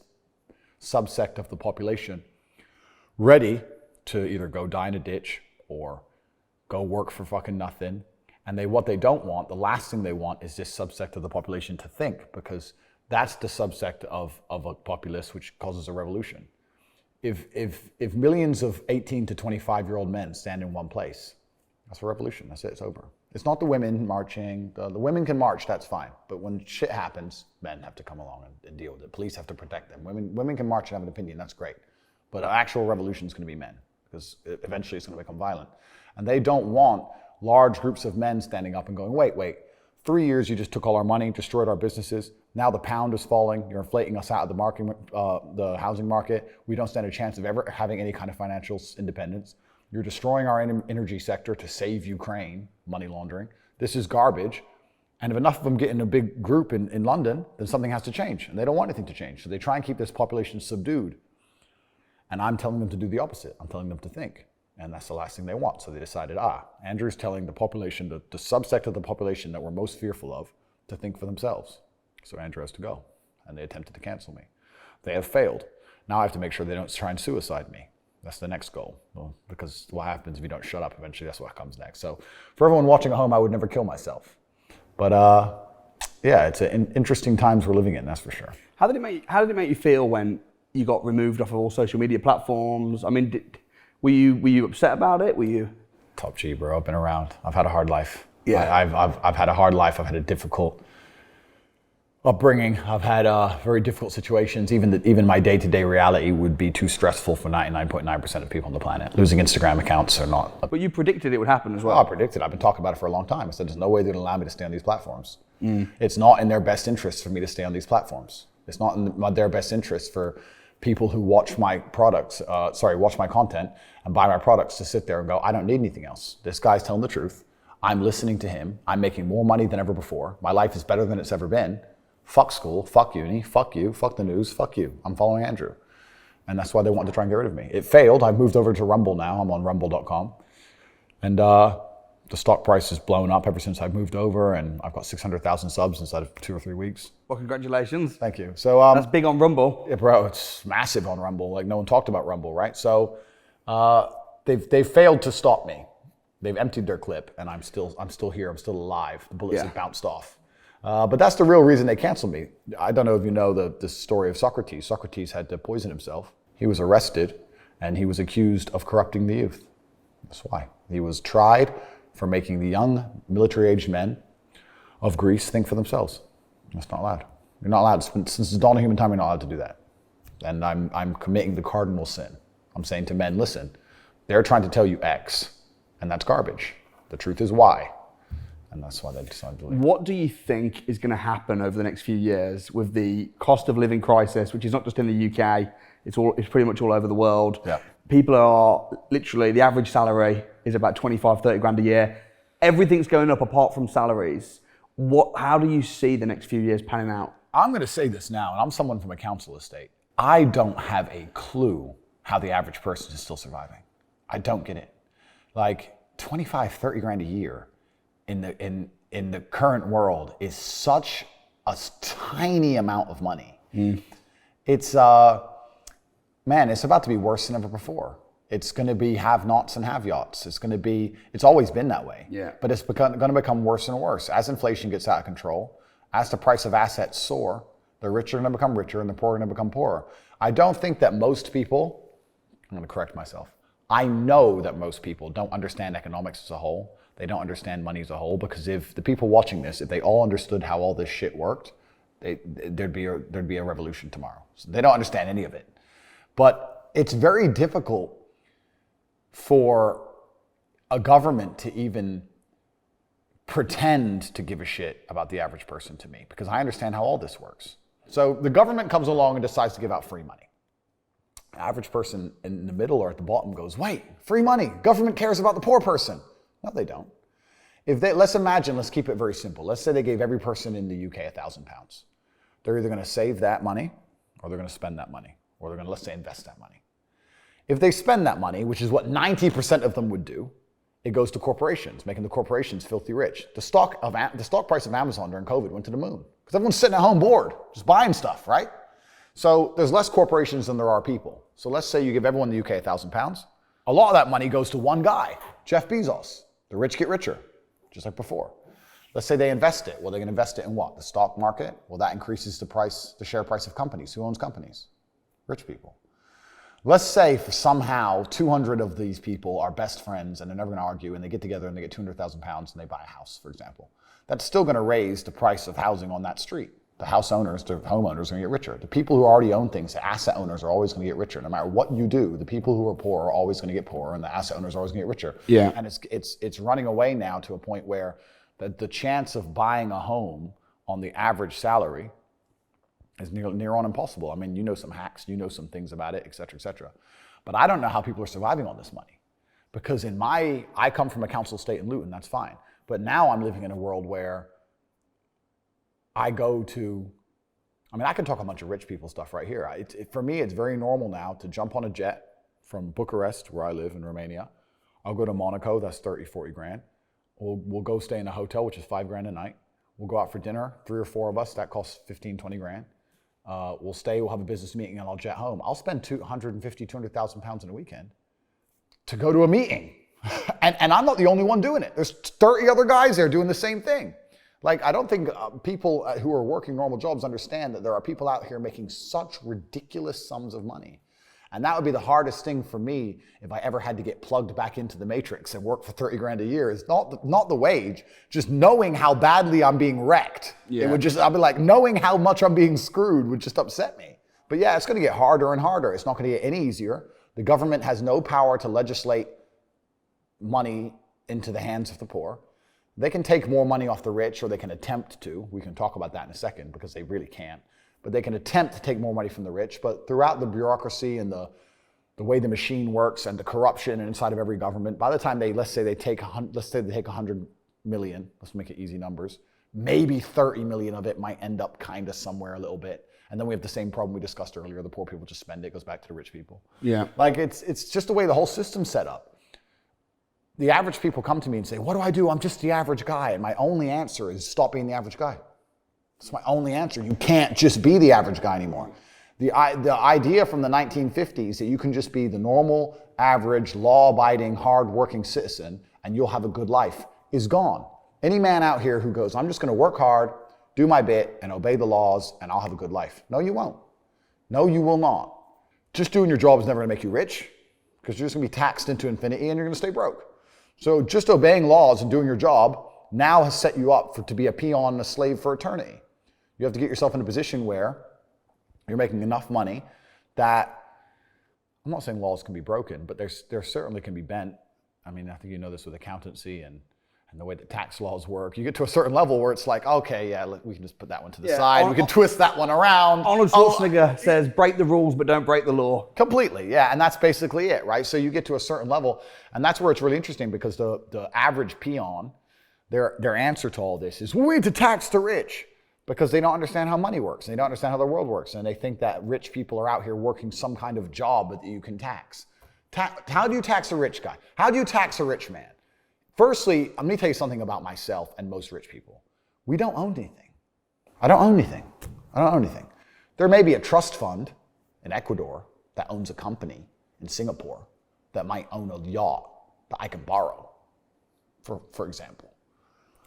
B: subsect of the population ready to either go die in a ditch or go work for fucking nothing. And what they don't want, the last thing they want is this subsect of the population to think, because that's the subsect of a populace which causes a revolution. If millions of 18 to 25-year-old men stand in one place, that's a revolution. That's it. It's over. It's not the women marching. The women can march. That's fine. But when shit happens, men have to come along and deal with it. Police have to protect them. Women can march and have an opinion. That's great. But an actual revolution is going to be men, because eventually it's going to become violent. And they don't want large groups of men standing up and going, wait, 3 years you just took all our money, destroyed our businesses. Now the pound is falling. You're inflating us out of the housing market. We don't stand a chance of ever having any kind of financial independence. You're destroying our energy sector to save Ukraine, money laundering. This is garbage. And if enough of them get in a big group in London, then something has to change. And they don't want anything to change. So they try and keep this population subdued. And I'm telling them to do the opposite. I'm telling them to think. And that's the last thing they want. So they decided, Andrew's telling the population, the subsect of the population that we're most fearful of, to think for themselves. So Andrew has to go. And they attempted to cancel me. They have failed. Now I have to make sure they don't try and suicide me. That's the next goal. Well, because what happens if you don't shut up, eventually that's what comes next. So for everyone watching at home, I would never kill myself. But it's interesting times we're living in, that's for sure.
C: How did it make you feel when you got removed off of all social media platforms? I mean, were you upset about it? Were you?
B: Top G, bro. I've been around. I've had a hard life.
C: Yeah.
B: I've had a hard life. I've had a difficult. upbringing. I've had very difficult situations. Even my day-to-day reality would be too stressful for 99.9% of people on the planet. Losing Instagram accounts or not.
C: But you predicted it would happen as well.
B: I predicted. I've been talking about it for a long time. I said, there's no way they're going to allow me to stay on these platforms. It's not in their best interest for me to stay on these platforms. It's not in their best interest for people who watch my products, watch my content and buy my products to sit there and go, I don't need anything else. This guy's telling the truth. I'm listening to him. I'm making more money than ever before. My life is better than it's ever been. Fuck school, fuck uni, fuck you, fuck the news, fuck you. I'm following Andrew. And that's why they wanted to try and get rid of me. It failed. I've moved over to Rumble now. I'm on rumble.com. And the stock price has blown up ever since I've moved over, and I've got 600,000 subs inside of 2 or 3 weeks.
C: Well, congratulations.
B: Thank you. So
C: that's big on Rumble.
B: Yeah, bro, it's massive on Rumble. Like, no one talked about Rumble, right? So they've failed to stop me. They've emptied their clip, and I'm still here. I'm still alive. The bullets have bounced off. But that's the real reason they canceled me. I don't know if you know the story of Socrates. Socrates had to poison himself. He was arrested, and he was accused of corrupting the youth. That's why. He was tried for making the young military-aged men of Greece think for themselves. That's not allowed. You're not allowed. Since the dawn of human time, you're not allowed to do that. And I'm committing the cardinal sin. I'm saying to men, listen, they're trying to tell you X, and that's garbage. The truth is Y. And that's why they decided to leave.
C: What do you think is going to happen over the next few years with the cost of living crisis, which is not just in the UK, it's pretty much all over the world.
B: Yeah.
C: People are literally, the average salary is about 25, 30 grand a year. Everything's going up apart from salaries. How do you see the next few years panning out?
B: I'm going to say this now, and I'm someone from a council estate. I don't have a clue how the average person is still surviving. I don't get it. Like 25, 30 grand a year in the current world is such a tiny amount of money. It's man, it's about to be worse than ever before. It's going to be have-nots and have-yachts. It's always been that way.
C: Yeah.
B: But it's going to become worse and worse. As inflation gets out of control, as the price of assets soar, the rich are going to become richer and the poor are going to become poorer. I don't think that most people, I'm going to correct myself, I know that most people don't understand economics as a whole. They don't understand money as a whole, because if the people watching this, if they all understood how all this shit worked, there'd be a revolution tomorrow. So they don't understand any of it. But it's very difficult for a government to even pretend to give a shit about the average person to me, because I understand how all this works. So the government comes along and decides to give out free money. The average person in the middle or at the bottom goes, wait, free money, government cares about the poor person. No, they don't. Let's keep it very simple. Let's say they gave every person in the UK £1,000. They're either going to save that money, or they're going to spend that money, or they're going to, let's say, invest that money. If they spend that money, which is what 90% of them would do, it goes to corporations, making the corporations filthy rich. The stock price of Amazon during COVID went to the moon, because everyone's sitting at home bored, just buying stuff, right? So there's less corporations than there are people. So let's say you give everyone in the UK £1,000. A lot of that money goes to one guy, Jeff Bezos. The rich get richer, just like before. Let's say they invest it. Well, they're going to invest it in what? The stock market? Well, that increases the share price of companies. Who owns companies? Rich people. Let's say for somehow 200 of these people are best friends and they're never going to argue, and they get together and they get £200,000 and they buy a house, for example. That's still going to raise the price of housing on that street. The house owners, the homeowners are going to get richer. The people who already own things, the asset owners, are always going to get richer. No matter what you do, the people who are poor are always going to get poorer, and the asset owners are always going to get richer.
C: Yeah.
B: And it's running away now to a point where the chance of buying a home on the average salary is near on impossible. I mean, you know some hacks, you know some things about it, et cetera, et cetera. But I don't know how people are surviving on this money. Because I come from a council estate in Luton, that's fine. But now I'm living in a world where I can talk a bunch of rich people stuff right here. For me, it's very normal now to jump on a jet from Bucharest, where I live in Romania. I'll go to Monaco, that's 30, 40 grand. We'll go stay in a hotel, which is 5 grand a night. We'll go out for dinner, 3 or 4 of us, that costs 15, 20 grand. We'll have a business meeting, and I'll jet home. I'll spend 250,000 pounds in a weekend to go to a meeting. and I'm not the only one doing it. There's 30 other guys there doing the same thing. Like, I don't think people who are working normal jobs understand that there are people out here making such ridiculous sums of money. And that would be the hardest thing for me if I ever had to get plugged back into the matrix and work for 30 grand a year. It's not the wage, just knowing how badly I'm being wrecked.
C: Yeah.
B: It would just, I'd be like, knowing how much I'm being screwed would just upset me. But yeah, it's going to get harder and harder. It's not going to get any easier. The government has no power to legislate money into the hands of the poor. They can take more money off the rich, or they can attempt to. We can talk about that in a second, because they really can't. But they can attempt to take more money from the rich. But throughout the bureaucracy and the way the machine works and the corruption inside of every government, by the time let's say they take 100 million, let's make it easy numbers, maybe 30 million of it might end up kind of somewhere a little bit. And then we have the same problem we discussed earlier. The poor people just spend it, goes back to the rich people.
C: Yeah.
B: Like it's just the way the whole system's set up. The average people come to me and say, what do I do? I'm just the average guy. And my only answer is stop being the average guy. That's my only answer. You can't just be the average guy anymore. The idea from the 1950s that you can just be the normal, average, law-abiding, hard-working citizen and you'll have a good life is gone. Any man out here who goes, I'm just going to work hard, do my bit, and obey the laws, and I'll have a good life. No, you won't. No, you will not. Just doing your job is never going to make you rich, because you're just going to be taxed into infinity and you're going to stay broke. So just obeying laws and doing your job now has set you up to be a peon and a slave for eternity. You have to get yourself in a position where you're making enough money that, I'm not saying laws can be broken, but there certainly can be bent. I mean, I think you know this with accountancy and the way that tax laws work. You get to a certain level where it's like, okay, yeah, we can just put that one to the side. We can twist that one around.
C: Arnold Schwarzenegger says, break the rules, but don't break the law.
B: Completely, yeah, and that's basically it, right? So you get to a certain level, and that's where it's really interesting, because the average peon, their answer to all this is, we need to tax the rich, because they don't understand how money works, and they don't understand how the world works, and they think that rich people are out here working some kind of job that you can tax. How do you tax a rich guy? How do you tax a rich man? Firstly, let me tell you something about myself and most rich people. We don't own anything. I don't own anything. I don't own anything. There may be a trust fund in Ecuador that owns a company in Singapore that might own a yacht that I can borrow, for example.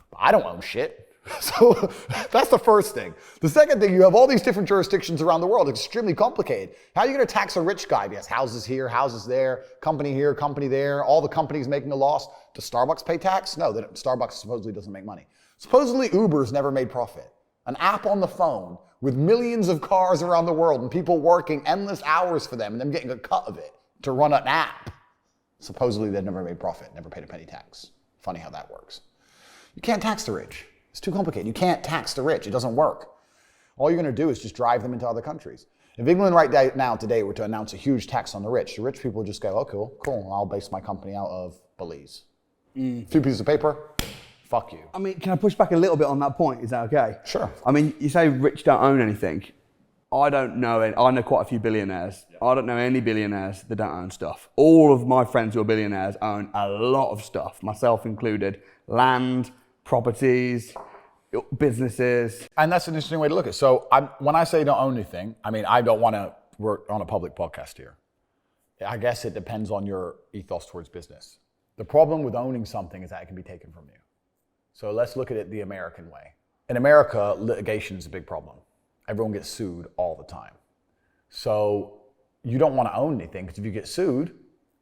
B: But I don't own shit. So that's the first thing. The second thing, you have all these different jurisdictions around the world. It's extremely complicated. How are you going to tax a rich guy? He has houses here, houses there, company here, company there, all the companies making a loss. Does Starbucks pay tax? No, Starbucks supposedly doesn't make money. Supposedly Uber's never made profit. An app on the phone with millions of cars around the world and people working endless hours for them and them getting a cut of it to run an app. Supposedly they've never made profit, never paid a penny tax. Funny how that works. You can't tax the rich. It's too complicated. You can't tax the rich. It doesn't work. All you're going to do is just drive them into other countries. If England right now today were to announce a huge tax on the rich people would just go, oh, cool. I'll base my company out of Belize. A few pieces of paper, fuck you.
C: I mean, can I push back a little bit on that point? Is that okay?
B: Sure.
C: I mean, you say rich don't own anything. I don't know. I know quite a few billionaires. Yeah. I don't know any billionaires that don't own stuff. All of my friends who are billionaires own a lot of stuff, myself included. Land, properties, businesses.
B: And that's an interesting way to look at it. So when I say don't own anything, I mean, I don't want to work on a public podcast here. I guess it depends on your ethos towards business. The problem with owning something is that it can be taken from you. So let's look at it the American way. In America, litigation is a big problem. Everyone gets sued all the time. So you don't want to own anything, because if you get sued,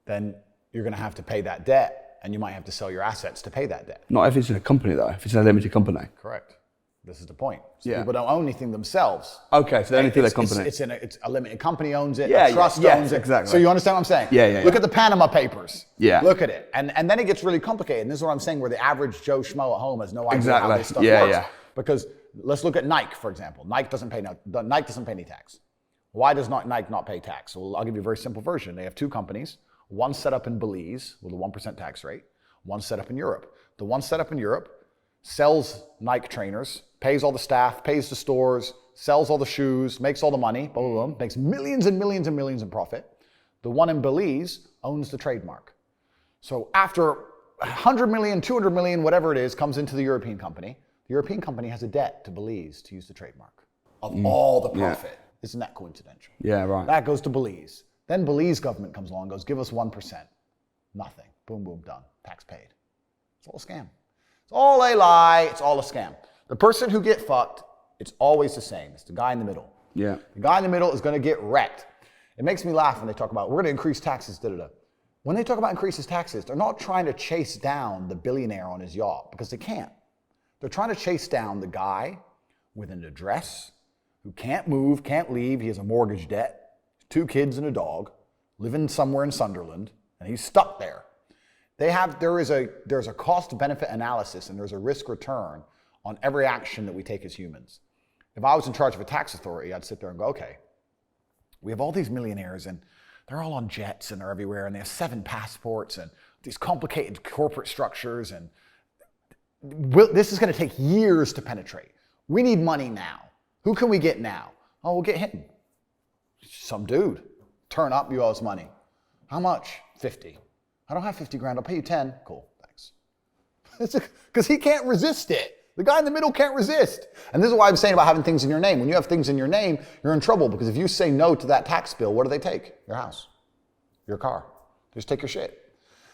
B: then you're going to have to pay that debt. And you might have to sell your assets to pay that debt.
C: Not if it's in a company, though. If it's a limited company.
B: Correct. This is the point. So people don't own anything themselves.
C: Okay, so they only through their company.
B: It's a limited company owns it. A trust owns it.
C: Exactly.
B: So you understand what I'm saying?
C: Yeah.
B: Look at the Panama Papers.
C: Yeah.
B: Look at it, and then it gets really complicated. And this is what I'm saying, where the average Joe Schmo at home has no idea how this stuff works. Because let's look at Nike, for example. Nike doesn't pay any tax. Why does Nike not pay tax? Well, I'll give you a very simple version. They have two companies. One set up in Belize with a 1% tax rate. One set up in Europe. The one set up in Europe sells Nike trainers, pays all the staff, pays the stores, sells all the shoes, makes all the money, blah, blah, blah, makes millions and millions and millions in profit. The one in Belize owns the trademark. So after 100 million, 200 million, whatever it is, comes into the European company. The European company has a debt to Belize to use the trademark of all the profit. Isn't that coincidental?
C: Yeah, right.
B: That goes to Belize. Then Belize government comes along and goes, give us 1%. Nothing. Boom, boom, done. Tax paid. It's all a scam. It's all a lie. It's all a scam. The person who get fucked, it's always the same. It's the guy in the middle.
C: Yeah.
B: The guy in the middle is going to get wrecked. It makes me laugh when they talk about, we're going to increase taxes, da-da-da. When they talk about increases taxes, they're not trying to chase down the billionaire on his yacht, because they can't. They're trying to chase down the guy with an address who can't move, can't leave. He has a mortgage debt, 2 kids and a dog, living somewhere in Sunderland, and he's stuck there. There's a cost-benefit analysis, and there's a risk-return on every action that we take as humans. If I was in charge of a tax authority, I'd sit there and go, okay, we have all these millionaires, and they're all on jets, and they're everywhere, and they have 7 passports, and these complicated corporate structures, and this is going to take years to penetrate. We need money now. Who can we get now? Oh, we'll get him. Some dude. Turn up, you owe us money. How much? 50. I don't have 50 grand, I'll pay you 10. Cool, thanks. Because he can't resist it. The guy in the middle can't resist. And this is why I'm saying about having things in your name. When you have things in your name, you're in trouble, because if you say no to that tax bill, what do they take? Your house, your car. They just take your shit.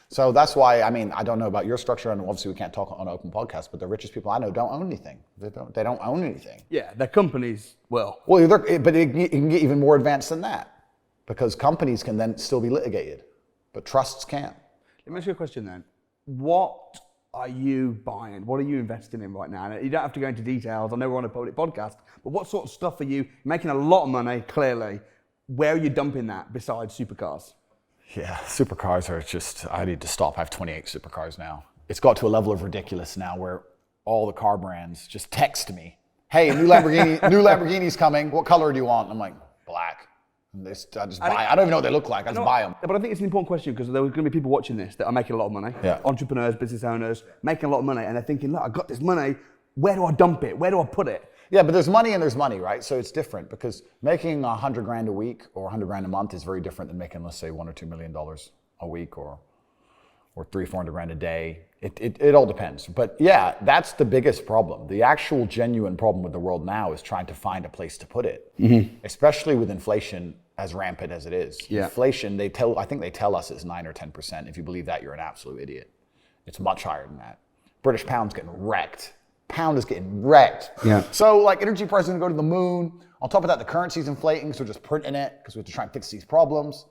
B: So that's why, I mean, I don't know about your structure, and obviously we can't talk on an open podcast, but the richest people I know don't own anything. They don't own anything.
C: Yeah, their companies will.
B: Well, but it can get even more advanced than that, because companies can then still be litigated, but trusts can't.
C: Let me ask you a question then. What are you buying? What are you investing in right now? And you don't have to go into details. I know we're on a public podcast, but what sort of stuff are you making a lot of money, clearly? Where are you dumping that besides supercars?
B: Yeah, supercars are just, I need to stop. I have 28 supercars now. It's got to a level of ridiculous now where all the car brands just text me, hey, new Lamborghini's coming. What color do you want? And I'm like, black. And I just buy. I don't even know what they look like. I just buy them.
C: But I think it's an important question, because there are going to be people watching this that are making a lot of money.
B: Yeah.
C: Entrepreneurs, business owners, making a lot of money. And they're thinking, look, I got this money. Where do I dump it? Where do I put it?
B: Yeah, but there's money and there's money, right? So it's different, because making 100 grand a week or 100 grand a month is very different than making, let's say, $1 or $2 million a week or 300-400 grand a day. It all depends. But yeah, that's the biggest problem. The actual genuine problem with the world now is trying to find a place to put it, especially with inflation as rampant as it is.
C: Yeah.
B: Inflation, I think they tell us it's 9 or 10%. If you believe that, you're an absolute idiot. It's much higher than that. British pound's getting wrecked. Pound is getting wrecked.
C: Yeah.
B: So like energy prices are going to go to the moon. On top of that, the currency's inflating, so we're just printing it because we have to try and fix these problems.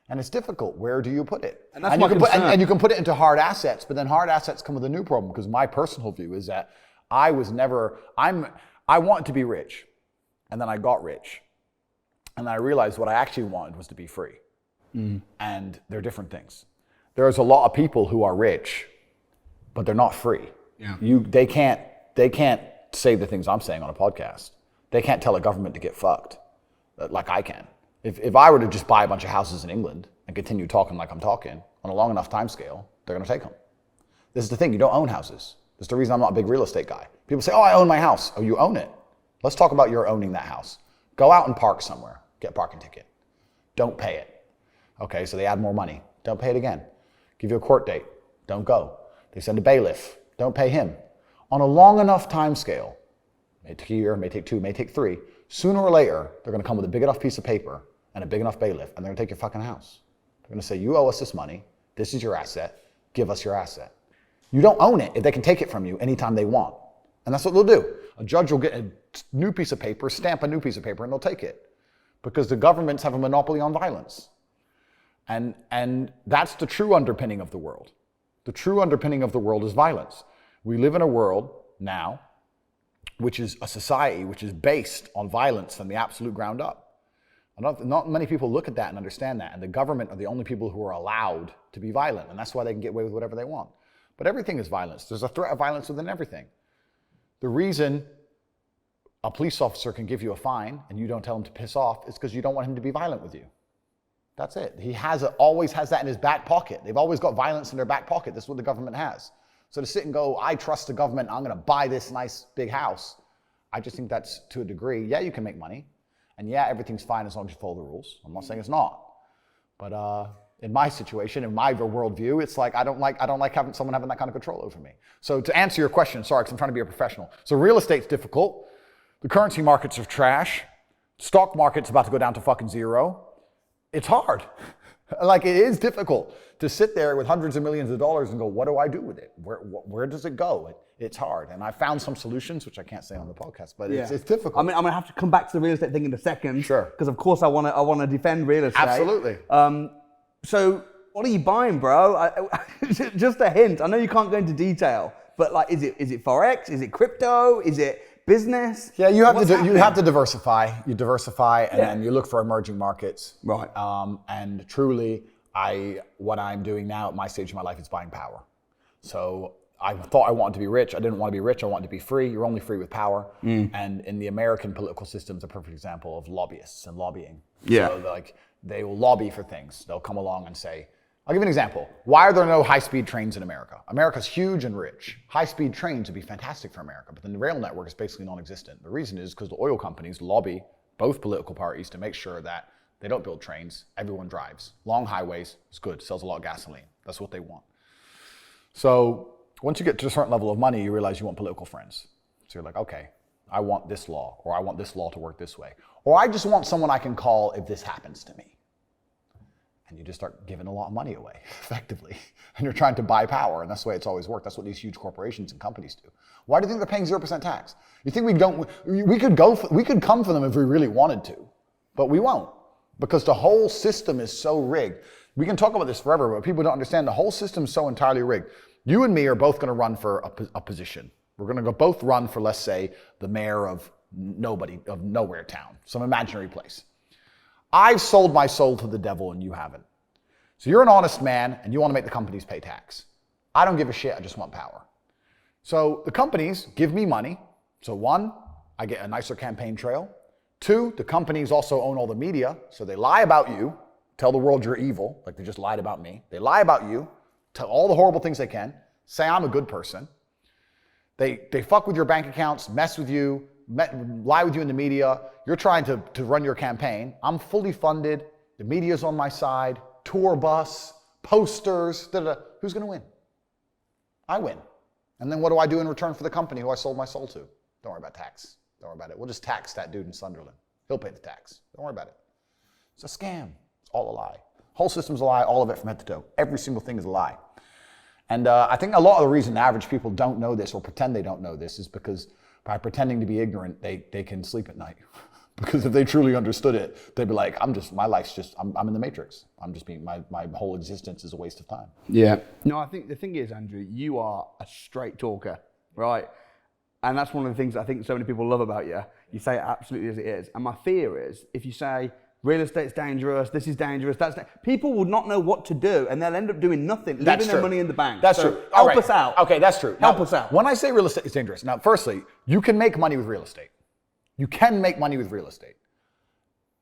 B: And it's difficult. Where do you put it?
C: And that's my concern.
B: And you can put it into hard assets, but then hard assets come with a new problem, because my personal view is that I wanted to be rich, and then I got rich. And then I realized what I actually wanted was to be free. And they're different things. There's a lot of people who are rich, but they're not free.
C: Yeah.
B: They can't say the things I'm saying on a podcast. They can't tell a government to get fucked like I can. If I were to just buy a bunch of houses in England and continue talking like I'm talking on a long enough time scale, they're going to take them. This is the thing. You don't own houses. This is the reason I'm not a big real estate guy. People say, oh, I own my house. Oh, you own it. Let's talk about your owning that house. Go out and park somewhere. Get a parking ticket. Don't pay it. Okay, so they add more money. Don't pay it again. Give you a court date. Don't go. They send a bailiff. Don't pay him. On a long enough time scale, may take a year, may take 2, may take 3, sooner or later, they're going to come with a big enough piece of paper and a big enough bailiff, and they're going to take your fucking house. They're going to say, you owe us this money. This is your asset. Give us your asset. You don't own it if they can take it from you anytime they want. And that's what they'll do. A judge will get a new piece of paper, stamp a new piece of paper, and they'll take it. Because the governments have a monopoly on violence. And that's the true underpinning of the world. The true underpinning of the world is violence. We live in a world now, which is a society which is based on violence from the absolute ground up. Not many people look at that and understand that, and the government are the only people who are allowed to be violent, and that's why they can get away with whatever they want. But everything is violence. There's a threat of violence within everything. The reason a police officer can give you a fine and you don't tell him to piss off is because you don't want him to be violent with you. That's it. He always has that in his back pocket. They've always got violence in their back pocket. This is what the government has. So to sit and go, I trust the government, I'm going to buy this nice big house, I just think that's, to a degree, yeah, you can make money. And yeah, everything's fine as long as you follow the rules. I'm not saying it's not. But in my situation, in my worldview, it's like I don't like having someone having that kind of control over me. So to answer your question, sorry, because I'm trying to be a professional. So real estate's difficult. The currency markets are trash. Stock market's about to go down to fucking zero. It's hard. Like, it is difficult to sit there with hundreds of millions of dollars and go, what do I do with it? Where does it go? It's hard. And I found some solutions, which I can't say on the podcast, but it's difficult.
C: I mean, I'm gonna have to come back to the real estate thing in a second.
B: Sure.
C: Because of course I wanna defend real estate.
B: Absolutely.
C: So what are you buying, bro? Just a hint. I know you can't go into detail, but like, is it Forex? Is it crypto? Is it business?
B: Yeah, you have to diversify. You diversify, and then you look for emerging markets.
C: Right.
B: And truly, what I'm doing now at my stage in my life is buying power. So I thought I wanted to be rich. I didn't want to be rich. I wanted to be free. You're only free with power. And in the American political system is a perfect example of lobbyists and lobbying.
C: Yeah.
B: So like, they will lobby for things. They'll come along and say, I'll give you an example. Why are there no high-speed trains in America? America's huge and rich. High-speed trains would be fantastic for America, but the rail network is basically non-existent. The reason is because the oil companies lobby both political parties to make sure that they don't build trains, everyone drives. Long highways is good, sells a lot of gasoline. That's what they want. So once you get to a certain level of money, you realize you want political friends. So you're like, okay, I want this law, or I want this law to work this way. Or I just want someone I can call if this happens to me. And you just start giving a lot of money away, effectively. And you're trying to buy power, and that's the way it's always worked. That's what these huge corporations and companies do. Why do you think they're paying 0% tax? You think we could come for them if we really wanted to, but we won't, because the whole system is so rigged. We can talk about this forever, but people don't understand the whole system is so entirely rigged. You and me are both going to run for a position. We're going to both run for, let's say, the mayor of nowhere town, some imaginary place. I've sold my soul to the devil and you haven't. So you're an honest man and you want to make the companies pay tax. I don't give a shit, I just want power. So the companies give me money. So one, I get a nicer campaign trail. Two, the companies also own all the media, so they lie about you, tell the world you're evil, like they just lied about me. They lie about you, tell all the horrible things they can, say I'm a good person. They fuck with your bank accounts, mess with you, lie with you in the media. You're trying to run your campaign. I'm fully funded. The media's on my side. Tour bus, posters. Who's going to win? I win. And then what do I do in return for the company who I sold my soul to? Don't worry about tax. Don't worry about it. We'll just tax that dude in Sunderland. He'll pay the tax. Don't worry about it. It's a scam. It's all a lie. Whole system's a lie. All of it from head to toe. Every single thing is a lie. And I think a lot of the reason average people don't know this or pretend they don't know this is because by pretending to be ignorant, they can sleep at night. Because if they truly understood it, they'd be like, I'm in the matrix. I'm just being, my whole existence is a waste of time.
C: Yeah. No, I think the thing is, Andrew, you are a straight talker, right? And that's one of the things I think so many people love about you. You say it absolutely as it is. And my fear is, if you say, real estate's dangerous, this is dangerous, people will not know what to do and they'll end up doing nothing, leaving their money in the bank.
B: That's true.
C: Help us out.
B: Okay, that's true.
C: Help us out.
B: When I say real estate is dangerous, now firstly, you can make money with real estate. You can make money with real estate.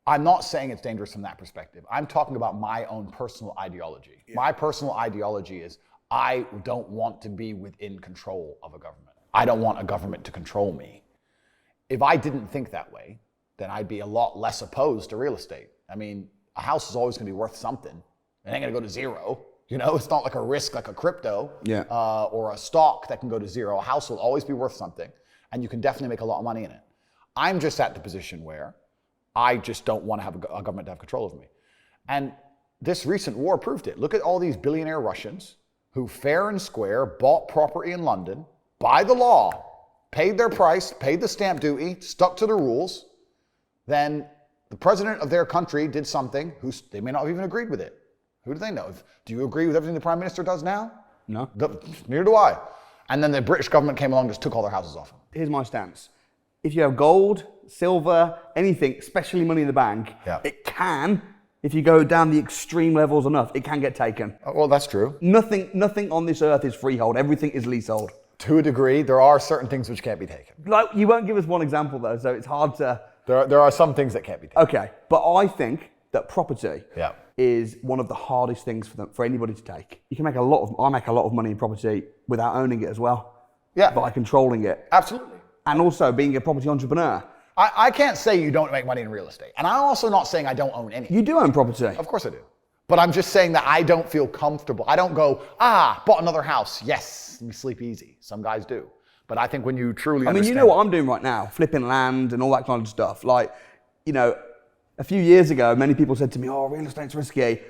B: I'm not saying it's dangerous from that perspective. I'm talking about my own personal ideology. Yeah. My personal ideology is I don't want to be within control of a government. I don't want a government to control me. If I didn't think that way, then I'd be a lot less opposed to real estate. I mean, a house is always going to be worth something. It ain't going to go to zero. You know, it's not like a risk like a crypto or a stock that can go to zero. A house will always be worth something, and you can definitely make a lot of money in it. I'm just at the position where I just don't want to have a government to have control of me. And this recent war proved it. Look at all these billionaire Russians who fair and square bought property in London by the law, paid their price, paid the stamp duty, stuck to the rules. Then the president of their country did something they may not have even agreed with it. Who do they know? Do you agree with everything the prime minister does now?
C: No.
B: Neither do I. And then the British government came along and just took all their houses off them.
C: Here's my stance. If you have gold, silver, anything, especially money in the bank, it can, if you go down the extreme levels enough, it can get taken.
B: Well, that's true.
C: Nothing on this earth is freehold. Everything is leasehold.
B: To a degree, there are certain things which can't be taken.
C: Like, you won't give us one example though, so it's hard to...
B: There are some things that can't be taken.
C: Okay, but I think that property is one of the hardest things for anybody to take. You can make I make a lot of money in property without owning it as well. Yeah. By controlling it.
B: Absolutely.
C: And also being a property entrepreneur.
B: I can't say you don't make money in real estate. And I'm also not saying I don't own any.
C: You do own property.
B: Of course I do. But I'm just saying that I don't feel comfortable. I don't go, bought another house. Yes, let me sleep easy. Some guys do. But I think when you truly understand...
C: you know what I'm doing right now, flipping land and all that kind of stuff. Like, you know, a few years ago, many people said to me, real estate's risky.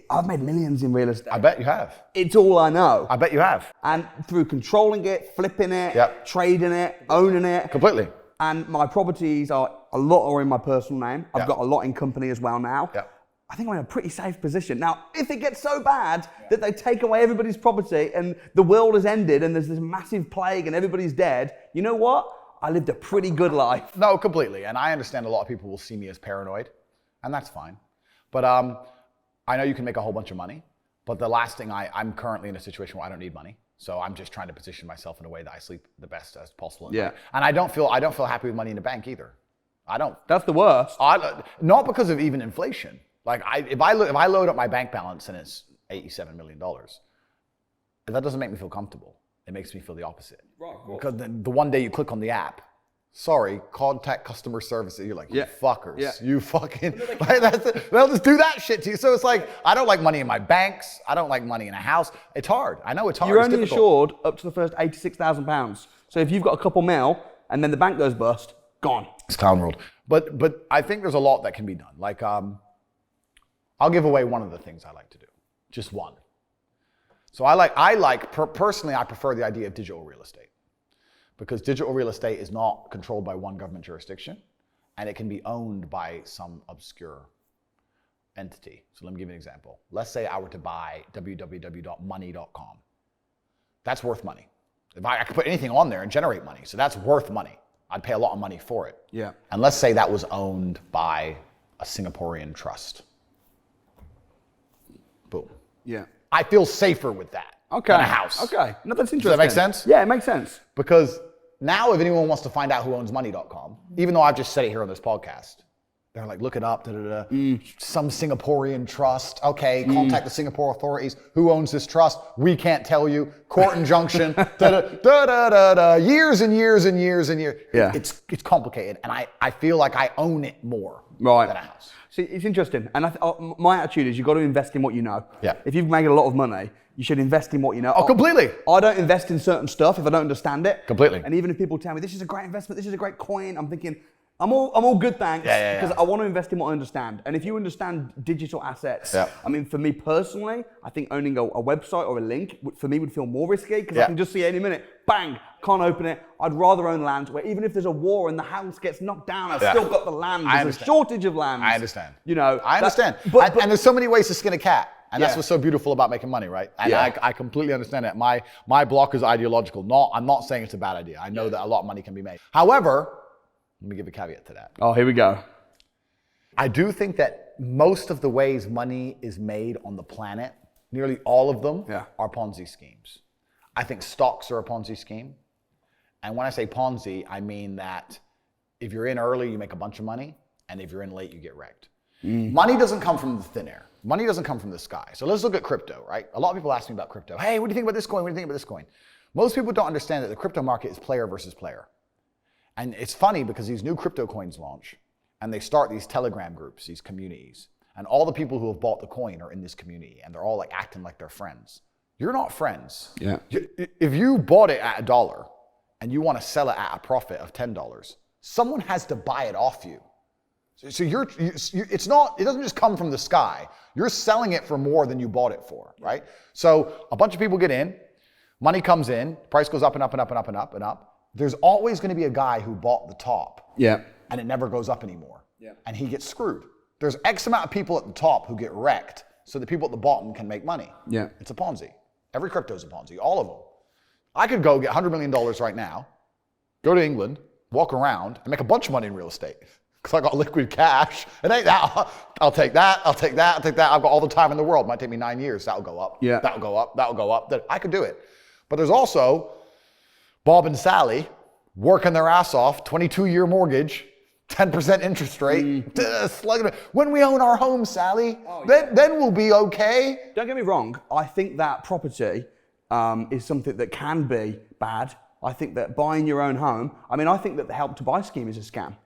C: I've made millions in real estate.
B: I bet you have.
C: It's all I know.
B: I bet you have.
C: And through controlling it, flipping it,
B: Yep.
C: trading it, owning it.
B: Completely.
C: And my properties a lot are in my personal name. I've
B: Yep.
C: got a lot in company as well now.
B: Yep.
C: I think I'm in a pretty safe position. Now, if it gets so bad that they take away everybody's property and the world has ended and there's this massive plague and everybody's dead, you know what? I lived a pretty good life.
B: No, completely. And I understand a lot of people will see me as paranoid, and that's fine. But I know you can make a whole bunch of money, but the last thing I'm currently in a situation where I don't need money. So I'm just trying to position myself in a way that I sleep the best as possible.
C: Yeah.
B: And I don't feel happy with money in the bank either. I don't.
C: That's the worst.
B: Not because of even inflation. Like if I load up my bank balance and it's $87 million, that doesn't make me feel comfortable. It makes me feel the opposite. Right. Because the one day you click on the app, sorry, contact customer service. You're like, you fuckers. Yeah. You fucking, they'll just do that shit to you. So it's like, I don't like money in my banks. I don't like money in a house. It's hard. I know it's hard.
C: You're
B: it's
C: only
B: difficult.
C: insured up to the first £86,000. So if you've got a couple mil and then the bank goes bust, gone.
B: It's clown world. But I think there's a lot that can be done. Like, I'll give away one of the things I like to do. Just one. So personally, I prefer the idea of digital real estate. Because digital real estate is not controlled by one government jurisdiction, and it can be owned by some obscure entity. So let me give you an example. Let's say I were to buy www.money.com. That's worth money. If I could put anything on there and generate money, so that's worth money. I'd pay a lot of money for it.
C: Yeah.
B: And let's say that was owned by a Singaporean trust. Boom.
C: Yeah.
B: I feel safer with that than a house.
C: Okay. No, that's interesting.
B: Does that make sense?
C: Yeah, it makes sense.
B: Because now if anyone wants to find out who owns money.com, even though I've just said it here on this podcast, they're like, look it up, some Singaporean trust. Okay, contact the Singapore authorities. Who owns this trust? We can't tell you. Court injunction. Years and years and years and years.
C: Yeah.
B: It's complicated, and I feel like I own it more than a house.
C: See, it's interesting. And my attitude is you've got to invest in what you know.
B: Yeah.
C: If you've made a lot of money, you should invest in what you know.
B: Oh, completely.
C: I don't invest in certain stuff if I don't understand it.
B: Completely.
C: And even if people tell me this is a great investment, this is a great coin, I'm thinking, I'm all good, thanks. Because I want to invest in what I understand. And if you understand digital assets, I mean, for me personally, I think owning a website or a link for me would feel more risky because I can just see any minute, bang, can't open it. I'd rather own land where even if there's a war and the house gets knocked down, I've still got the land. There's a shortage of land.
B: I understand.
C: You know,
B: I understand.
C: But
B: and there's so many ways to skin a cat. And that's what's so beautiful about making money, right? And I completely understand that. My block is ideological. I'm not saying it's a bad idea. I know that a lot of money can be made. However, let me give a caveat to that.
C: Oh, here we go.
B: I do think that most of the ways money is made on the planet, nearly all of them are Ponzi schemes. I think stocks are a Ponzi scheme. And when I say Ponzi, I mean that if you're in early, you make a bunch of money. And if you're in late, you get wrecked. Money doesn't come from the thin air. Money doesn't come from the sky. So let's look at crypto, right? A lot of people ask me about crypto. Hey, what do you think about this coin? What do you think about this coin? Most people don't understand that the crypto market is player versus player. And it's funny because these new crypto coins launch and they start these Telegram groups, these communities. And all the people who have bought the coin are in this community and they're all like acting like they're friends. You're not friends. Yeah. If you bought it at $1 and you want to sell it at a profit of $10, someone has to buy it off you. So it's not, it doesn't just come from the sky. You're selling it for more than you bought it for, right? So a bunch of people get in, money comes in, price goes up and up and up and up and up and up. There's always going to be a guy who bought the top. Yeah. And it never goes up anymore. Yeah. And he gets screwed. There's X amount of people at the top who get wrecked so the people at the bottom can make money. Yeah. It's a Ponzi. Every crypto is a Ponzi, all of them. I could go get $100 million right now, go to England, walk around, and make a bunch of money in real estate. Because I got liquid cash. It ain't that. I'll take that. I'll take that. I'll take that. I've got all the time in the world. It might take me 9 years. That'll go up. Yeah. That'll go up. That'll go up. I could do it. But there's also Bob and Sally working their ass off, 22-year mortgage, 10% interest rate. When we own our home, Sally, then we'll be okay.
C: Don't get me wrong. I think that property is something that can be bad. I think that buying your own home, I think that the Help to Buy scheme is a scam.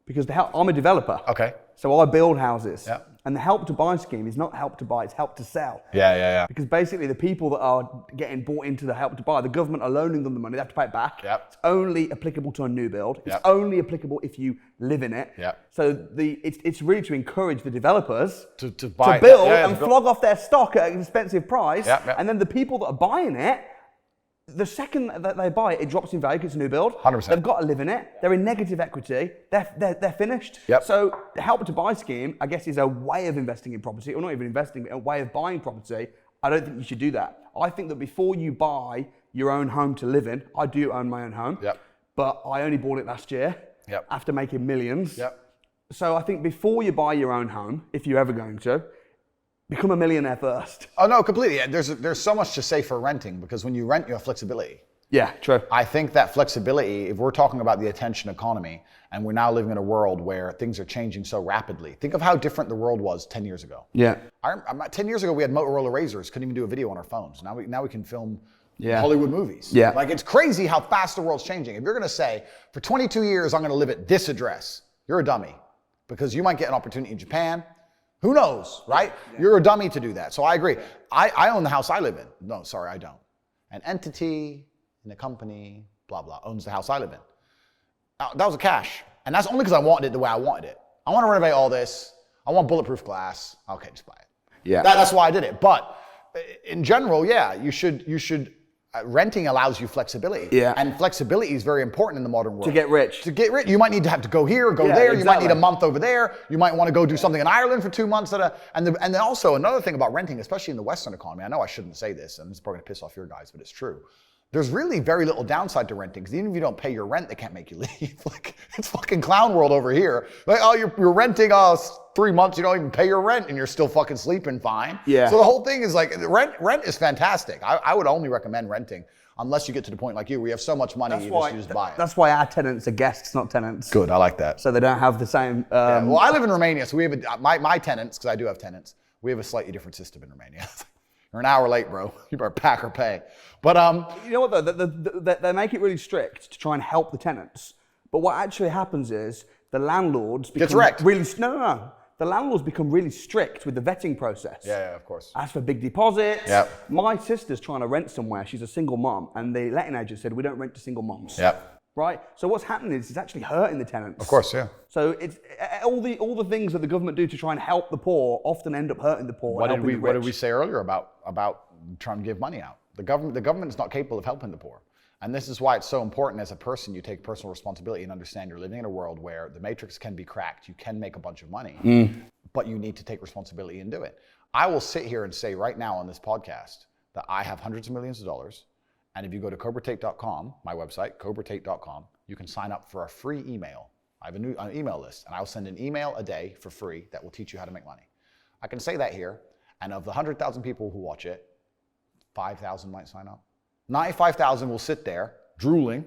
C: Because I'm a developer. Okay. So I build houses. Yeah. And the Help to Buy scheme is not Help to Buy, it's Help to Sell.
B: Yeah.
C: Because basically the people that are getting bought into the Help to Buy, the government are loaning them the money, they have to pay it back.
B: Yep.
C: It's only applicable to a new build. It's
B: Yep.
C: only applicable if you live in it.
B: Yep.
C: So it's really to encourage the developers
B: To
C: to
B: buy
C: build
B: yeah,
C: and
B: to build.
C: flog off their stock at an expensive price.
B: Yep.
C: And then the people that are buying it, the second that they buy it, it drops in value because it's a new build.
B: 100%.
C: They've got to live in it. They're in negative equity. They're finished.
B: Yep.
C: So the Help to Buy scheme, I guess, is a way of investing in property, or not even investing, but a way of buying property. I don't think you should do that. I think that before you buy your own home to live in, I do own my own home,
B: Yep.
C: but I only bought it last year
B: Yep.
C: after making millions.
B: Yep.
C: So I think before you buy your own home, if you're ever going to, become a millionaire first.
B: Oh no, completely. There's so much to say for renting, because when you rent, you have flexibility.
C: Yeah, true.
B: I think that flexibility, if we're talking about the attention economy, and we're now living in a world where things are changing so rapidly, think of how different the world was 10 years ago.
C: Yeah.
B: 10 years ago, we had Motorola Razrs, couldn't even do a video on our phones. Now we can film
C: Yeah.
B: Hollywood movies.
C: Yeah.
B: Like, it's crazy how fast the world's changing. If you're gonna say, for 22 years, I'm gonna live at this address, you're a dummy. Because you might get an opportunity in Japan. Who knows, right? Yeah. You're a dummy to do that. So I agree. I own the house I live in. No, sorry, I don't. An entity in a company, blah, blah, owns the house I live in. That was a cash. And that's only because I wanted it the way I wanted it. I want to renovate all this. I want bulletproof glass. Okay, just buy it.
C: Yeah.
B: That's why I did it. But in general, yeah, you should renting allows you flexibility.
C: Yeah.
B: And flexibility is very important in the modern world.
C: To get rich.
B: To get rich, you might need to have to go here, go
C: Yeah,
B: there. You might
C: exactly.
B: need a month over there. You might want to go do something in Ireland for 2 months. And then also another thing about renting, especially in the Western economy, I know I shouldn't say this, and this is probably going to piss off your guys, but it's true. There's really very little downside to renting, because even if you don't pay your rent, they can't make you leave. Like, it's fucking clown world over here. Like, oh, you're renting 3 months, you don't even pay your rent, and you're still fucking sleeping fine.
C: Yeah.
B: So the whole thing is like, rent is fantastic. I would only recommend renting, unless you get to the point like you, where you have so much money, you just buy it.
C: That's why our tenants are guests, not tenants.
B: Good, I like that.
C: So they don't have the same.
B: Yeah. Well, I live in Romania, so we have my tenants, because I do have tenants, we have a slightly different system in Romania. You're an hour late, bro. You better pack or pay. But
C: you know what though? They make it really strict to try and help the tenants. But what actually happens is the landlords become
B: Gets wrecked.
C: really no. The landlords become really strict with the vetting process.
B: yeah, of course.
C: Ask for big deposits.
B: Yep.
C: My sister's trying to rent somewhere. She's a single mom, and the letting agent said we don't rent to single moms.
B: Yep.
C: Right. So what's happening is it's actually hurting the tenants.
B: Of course, yeah.
C: So it's all the things that the government do to try and help the poor often end up hurting the poor.
B: What
C: and helping the
B: did we
C: rich.
B: say earlier about trying to give money out? The government is not capable of helping the poor. And this is why it's so important as a person, you take personal responsibility and understand you're living in a world where the matrix can be cracked. You can make a bunch of money, but you need to take responsibility and do it. I will sit here and say right now on this podcast that I have hundreds of millions of dollars. And if you go to cobratate.com, my website, cobratate.com, you can sign up for a free email. I have an email list, and I'll send an email a day for free that will teach you how to make money. I can say that here, and of the 100,000 people who watch it, 5,000 might sign up. 95,000 will sit there drooling,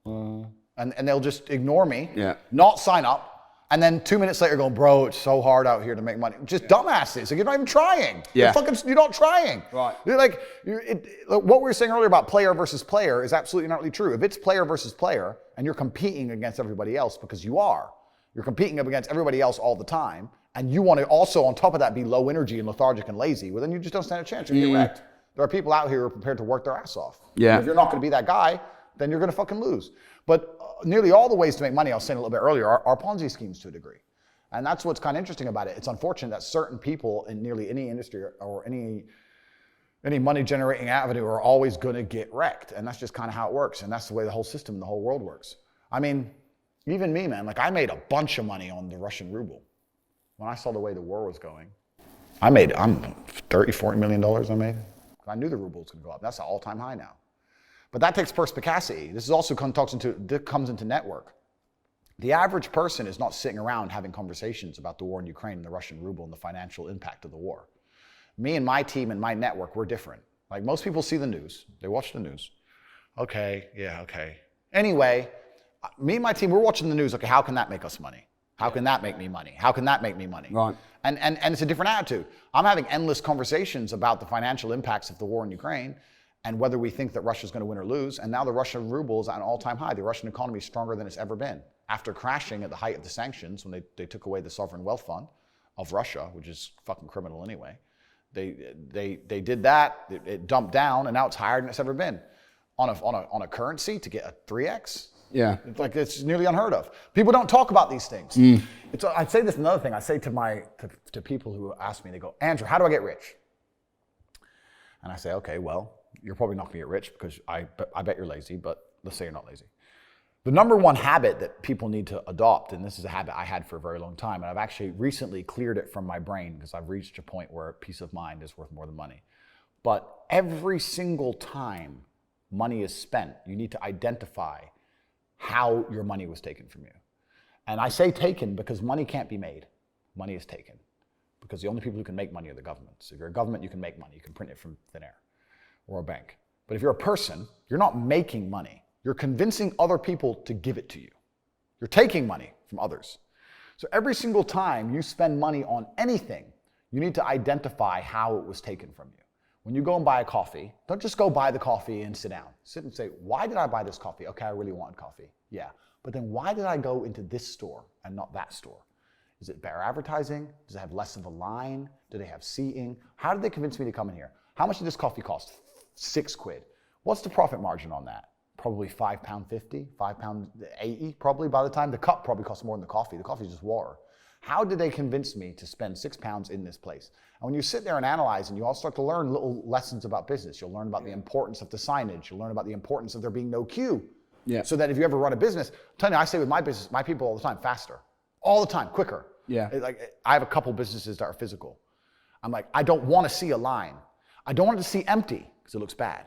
B: and they'll just ignore me, not sign up, and then 2 minutes later going, bro, it's so hard out here to make money. Just dumbasses. Like, you're not even trying.
C: Yeah.
B: You're not trying.
C: Right.
B: You're like, what we were saying earlier about player versus player is absolutely not really true. If it's player versus player, and you're competing against everybody else, because you're competing up against everybody else all the time, and you want to also, on top of that, be low energy and lethargic and lazy, well, then you just don't stand a chance. You get wrecked. There are people out here who are prepared to work their ass off.
C: Yeah.
B: And if you're not going to be that guy, then you're going to fucking lose. But nearly all the ways to make money, I was saying a little bit earlier, are Ponzi schemes to a degree. And that's what's kind of interesting about it. It's unfortunate that certain people in nearly any industry or any money generating avenue are always going to get wrecked. And that's just kind of how it works. And that's the way the whole system, the whole world works. I mean, even me, man, like I made a bunch of money on the Russian ruble. When I saw the way the war was going, I'm $30-40 million I made. I knew the ruble was going to go up. That's an all-time high now. But that takes perspicacity. This is also comes into network. The average person is not sitting around having conversations about the war in Ukraine and the Russian ruble and the financial impact of the war. Me and my team and my network, we're different. Like, most people see the news. They watch the news. Okay, yeah, okay. Anyway, me and my team, we're watching the news. Okay, how can that make us money? How can that make me money? How can that make me money?
C: Right.
B: And it's a different attitude. I'm having endless conversations about the financial impacts of the war in Ukraine and whether we think that Russia's going to win or lose. And now the Russian ruble is at an all-time high. The Russian economy is stronger than it's ever been. After crashing at the height of the sanctions, when they took away the sovereign wealth fund, of Russia, which is fucking criminal anyway. They did that. It dumped down, and now it's higher than it's ever been. On a currency to get a 3x.
C: Yeah.
B: It's nearly unheard of. People don't talk about these things. I'd say this another thing. I say to people who ask me, they go, Andrew, how do I get rich? And I say, okay, well, you're probably not gonna get rich because I bet you're lazy, but let's say you're not lazy. The number one habit that people need to adopt, and this is a habit I had for a very long time, and I've actually recently cleared it from my brain because I've reached a point where peace of mind is worth more than money. But every single time money is spent, you need to identify how your money was taken from you. And I say taken because money can't be made. Money is taken. Because the only people who can make money are the governments. If you're a government, you can make money. You can print it from thin air or a bank. But if you're a person, you're not making money. You're convincing other people to give it to you. You're taking money from others. So every single time you spend money on anything, you need to identify how it was taken from you. When you go and buy a coffee, don't just go buy the coffee and sit down. Sit and say, why did I buy this coffee? Okay, I really wanted coffee. Yeah. But then why did I go into this store and not that store? Is it better advertising? Does it have less of a line? Do they have seating? How did they convince me to come in here? How much did this coffee cost? £6. What's the profit margin on that? Probably £5.50, £5.80 probably by the time. The cup probably costs more than the coffee. The coffee is just water. How did they convince me to spend £6 in this place? And when you sit there and analyze, and you all start to learn little lessons about business, you'll learn about the importance of the signage. You'll learn about the importance of there being no queue.
C: Yeah.
B: So that if you ever run a business, I'm telling you, I say with my business, my people all the time, faster. All the time, quicker.
C: Yeah.
B: Like I have a couple businesses that are physical. I'm like, I don't want to see a line. I don't want it to see empty because it looks bad.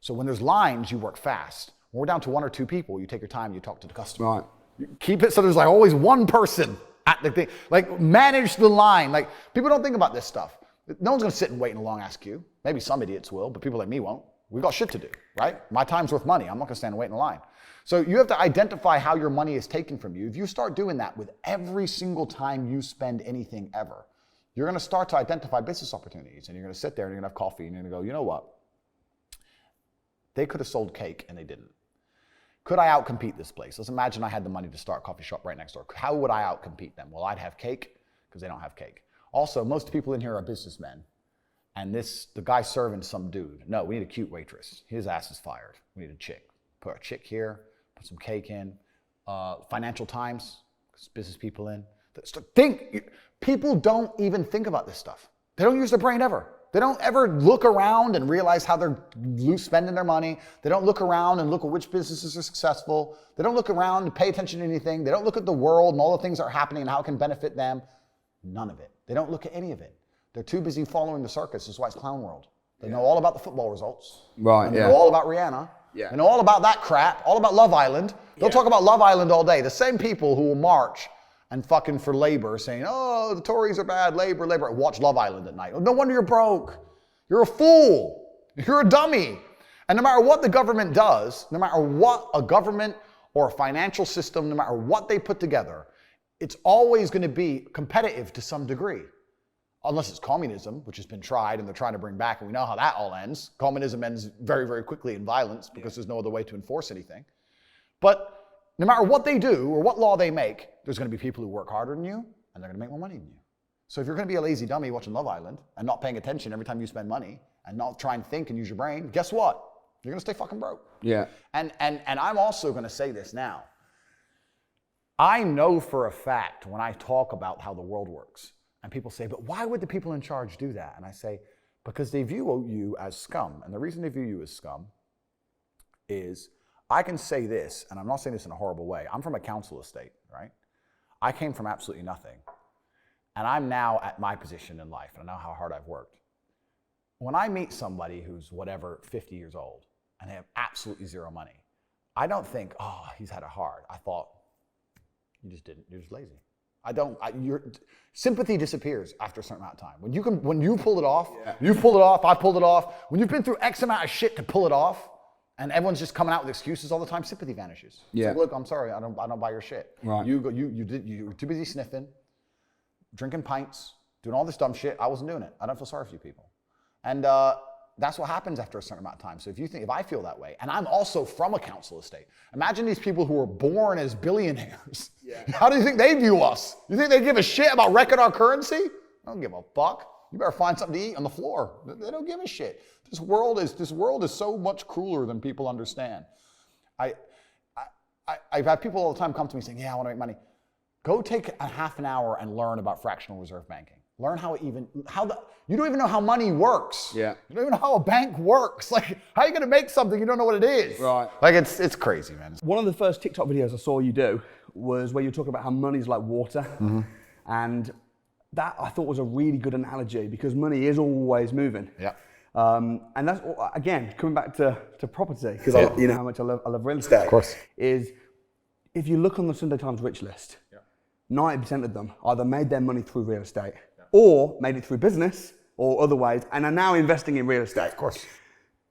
B: So when there's lines, you work fast. When we're down to 1 or 2 people, you take your time, you talk to the customer.
C: Right.
B: You keep it so there's like always one person at the thing. Like manage the line. Like people don't think about this stuff. No one's gonna sit and wait in a long ass queue. Maybe some idiots will, but people like me won't. We've got shit to do, right? My time's worth money. I'm not gonna stand and wait in a line. So you have to identify how your money is taken from you. If you start doing that with every single time you spend anything ever, you're gonna start to identify business opportunities, and you're gonna sit there and you're gonna have coffee and you're gonna go, you know what? They could have sold cake and they didn't. Could I outcompete this place? Let's imagine I had the money to start a coffee shop right next door. How would I outcompete them? Well, I'd have cake because they don't have cake. Also, most people in here are businessmen. And the guy serving some dude. No, we need a cute waitress. His ass is fired. We need a chick. Put a chick here, put some cake in. Financial Times, business people in. People don't even think about this stuff. They don't use their brain ever. They don't ever look around and realize how they're spending their money. They don't look around and look at which businesses are successful. They don't look around and pay attention to anything. They don't look at the world and all the things that are happening and how it can benefit them. None of it. They don't look at any of it. They're too busy following the circus. That's why it's clown world. They know all about the football results.
C: Right,
B: and they know all about Rihanna.
C: Yeah.
B: They know all about that crap, all about Love Island. They'll talk about Love Island all day. The same people who will march and fucking for labor saying, oh, the Tories are bad, labor. Watch Love Island at night. Oh, no wonder you're broke. You're a fool. You're a dummy. And no matter what the government does, no matter what a government or a financial system, no matter what they put together, it's always going to be competitive to some degree. Unless it's communism, which has been tried and they're trying to bring back, and we know how that all ends. Communism ends very, very quickly in violence because there's no other way to enforce anything. But no matter what they do or what law they make, there's going to be people who work harder than you and they're going to make more money than you. So if you're going to be a lazy dummy watching Love Island and not paying attention every time you spend money and not try and think and use your brain, guess what? You're going to stay fucking broke.
C: Yeah.
B: And I'm also going to say this now. I know for a fact when I talk about how the world works, and people say, but why would the people in charge do that? And I say, because they view you as scum. And the reason they view you as scum is, I can say this, and I'm not saying this in a horrible way. I'm from a council estate, right? I came from absolutely nothing. And I'm now at my position in life, and I know how hard I've worked. When I meet somebody who's whatever, 50 years old, and they have absolutely zero money, I don't think, oh, he's had it hard. I thought, you just didn't, you're just lazy. Your sympathy disappears after a certain amount of time. When you pull it off, you've pulled it off, I've pulled it off. When you've been through X amount of shit to pull it off, and everyone's just coming out with excuses all the time, sympathy vanishes.
C: Yeah.
B: It's like, look, I'm sorry, I don't buy your shit.
C: Right.
B: You were too busy sniffing, drinking pints, doing all this dumb shit. I wasn't doing it. I don't feel sorry for you people. And that's what happens after a certain amount of time. So if I feel that way, and I'm also from a council estate, imagine these people who were born as billionaires. Yeah. How do you think they view us? You think they give a shit about wrecking our currency? I don't give a fuck. You better find something to eat on the floor. They don't give a shit. This world is so much crueler than people understand. I've had people all the time come to me saying, yeah, I want to make money. Go take a half an hour and learn about fractional reserve banking. Learn you don't even know how money works.
C: Yeah.
B: You don't even know how a bank works. Like, how are you going to make something you don't know what it is?
C: Right.
B: Like, it's crazy, man.
C: One of the first TikTok videos I saw you do was where you were talking about how money's like water. Mm-hmm. And that I thought was a really good analogy because money is always moving.
B: Yeah.
C: And that's, again, coming back to property, because you know how much I love real estate.
B: Of course.
C: Is if you look on the Sunday Times rich list, 90% of them either made their money through real estate or made it through business or other ways and are now investing in real estate.
B: Of course.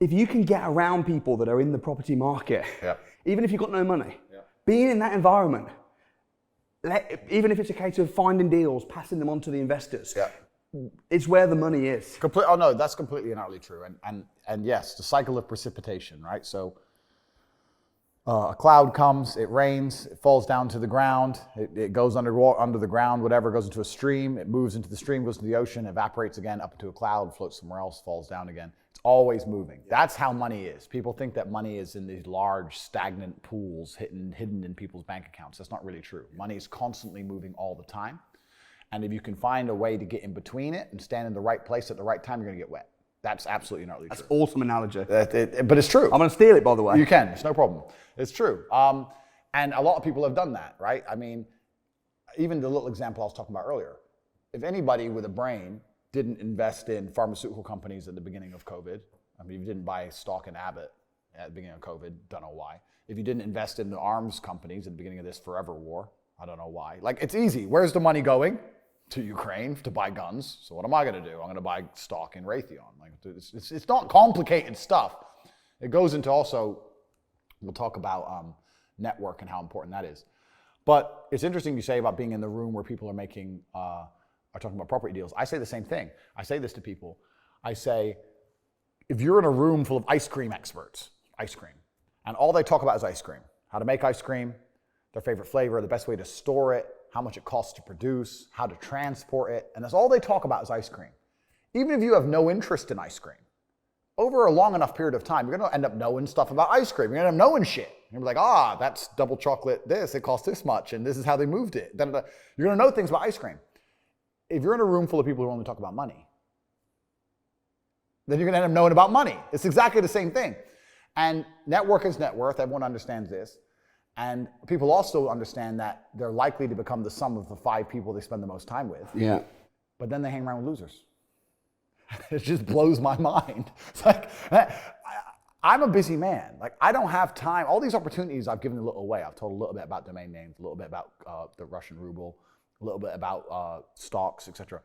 C: If you can get around people that are in the property market, even if you've got no money, being in that environment, even if it's a case of finding deals, passing them on to the investors, it's where the money is.
B: Oh no, that's completely and utterly true. And yes, the cycle of precipitation, right? So a cloud comes, it rains, it falls down to the ground, it goes under the ground, whatever, goes into a stream, it moves into the stream, goes to the ocean, evaporates again, up into a cloud, floats somewhere else, falls down again. It's always moving. That's how money is. People think that money is in these large, stagnant pools hidden in people's bank accounts. That's not really true. Money is constantly moving all the time. And if you can find a way to get in between it and stand in the right place at the right time, you're going to get wet. That's absolutely not true.
C: That's an awesome analogy.
B: But it's true.
C: I'm going to steal it, by the way.
B: You can. It's no problem. It's true. And a lot of people have done that, right? I mean, even the little example I was talking about earlier. If anybody with a brain didn't invest in pharmaceutical companies at the beginning of COVID, I mean, if you didn't buy stock in Abbott at the beginning of COVID, don't know why. If you didn't invest in the arms companies at the beginning of this forever war, I don't know why. Like, it's easy. Where's the money going? To Ukraine to buy guns. So what am I going to do? I'm going to buy stock in Raytheon. Like, it's not complicated stuff. It goes into also, we'll talk about network and how important that is. But it's interesting you say about being in the room where people are talking about property deals. I say the same thing. I say this to people. I say, if you're in a room full of ice cream experts, and all they talk about is ice cream, how to make ice cream, their favorite flavor, the best way to store it, how much it costs to produce, how to transport it, and that's all they talk about is ice cream. Even if you have no interest in ice cream, over a long enough period of time, you're gonna end up knowing stuff about ice cream. You're gonna end up knowing shit. You're gonna be like, that's double chocolate this, it costs this much, and this is how they moved it. You're gonna know things about ice cream. If you're in a room full of people who only talk about money, then you're gonna end up knowing about money. It's exactly the same thing. And network is net worth, everyone understands this. And people also understand that they're likely to become the sum of the 5 people they spend the most time with.
C: Yeah.
B: But then they hang around with losers. It just blows my mind. It's like, I'm a busy man. Like, I don't have time. All these opportunities I've given a little away. I've told a little bit about domain names, a little bit about the Russian ruble, a little bit about stocks, etc.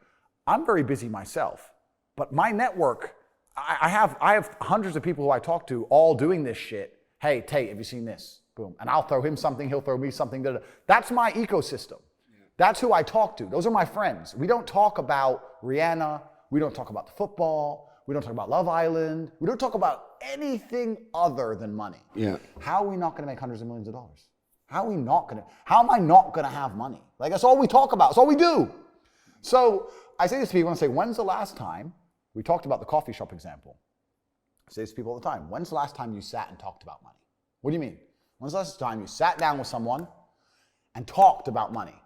B: I'm very busy myself. But my network, I have hundreds of people who I talk to all doing this shit. Hey, Tate, have you seen this? Boom. And I'll throw him something, he'll throw me something. That's my ecosystem. That's who I talk to. Those are my friends. We don't talk about Rihanna. We don't talk about the football. We don't talk about Love Island. We don't talk about anything other than money.
C: Yeah.
B: How are we not going to make hundreds of millions of dollars? How am I not going to have money? Like, that's all we talk about. That's all we do. So I say this to people and I say, when's the last time, we talked about the coffee shop example. I say this to people all the time. When's the last time you sat and talked about money? What do you mean? When's the last time you sat down with someone and talked about money?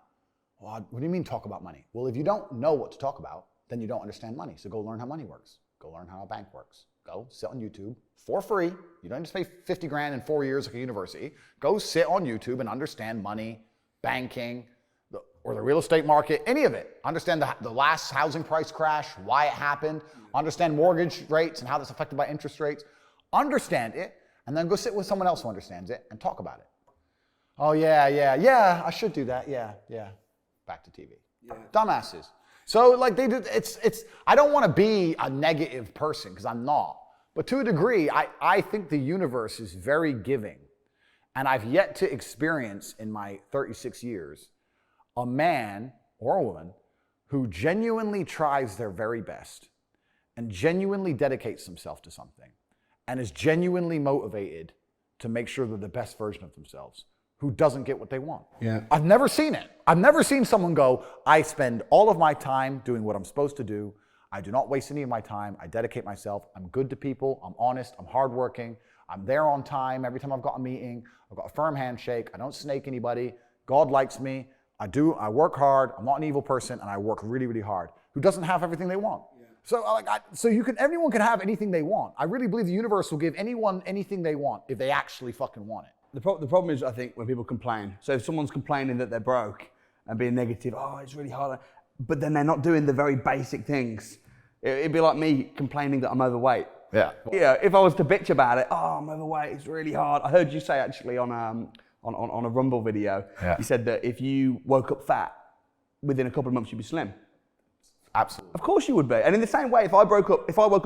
B: Well, what do you mean talk about money? Well, if you don't know what to talk about, then you don't understand money. So go learn how money works. Go learn how a bank works. Go sit on YouTube for free. You don't just pay 50 grand in 4 years like a university. Go sit on YouTube and understand money, banking, or the real estate market, any of it. Understand the last housing price crash, why it happened. Understand mortgage rates and how that's affected by interest rates. Understand it. And then go sit with someone else who understands it and talk about it. Oh, yeah, I should do that. Yeah. Back to TV. Yeah. Dumbasses. So, like, they do, I don't want to be a negative person, because I'm not. But to a degree, I think the universe is very giving. And I've yet to experience in my 36 years a man or a woman who genuinely tries their very best and genuinely dedicates himself to something and is genuinely motivated to make sure they're the best version of themselves, who doesn't get what they want.
C: Yeah.
B: I've never seen it. I've never seen someone go, I spend all of my time doing what I'm supposed to do. I do not waste any of my time. I dedicate myself. I'm good to people. I'm honest. I'm hardworking. I'm there on time. Every time I've got a meeting, I've got a firm handshake. I don't snake anybody. God likes me. I work hard. I'm not an evil person, and I work really, really hard. Who doesn't have everything they want? Yeah. So everyone can have anything they want. I really believe the universe will give anyone anything they want if they actually fucking want it.
C: The problem is, I think, when people complain. So if someone's complaining that they're broke and being negative, oh, it's really hard, but then they're not doing the very basic things. It'd be like me complaining that I'm overweight.
B: Yeah.
C: Yeah. If I was to bitch about it, oh, I'm overweight, it's really hard. I heard you say actually on a Rumble video, you said that if you woke up fat, within a couple of months you'd be slim.
B: Absolutely.
C: Of course you would be. And in the same way, if I woke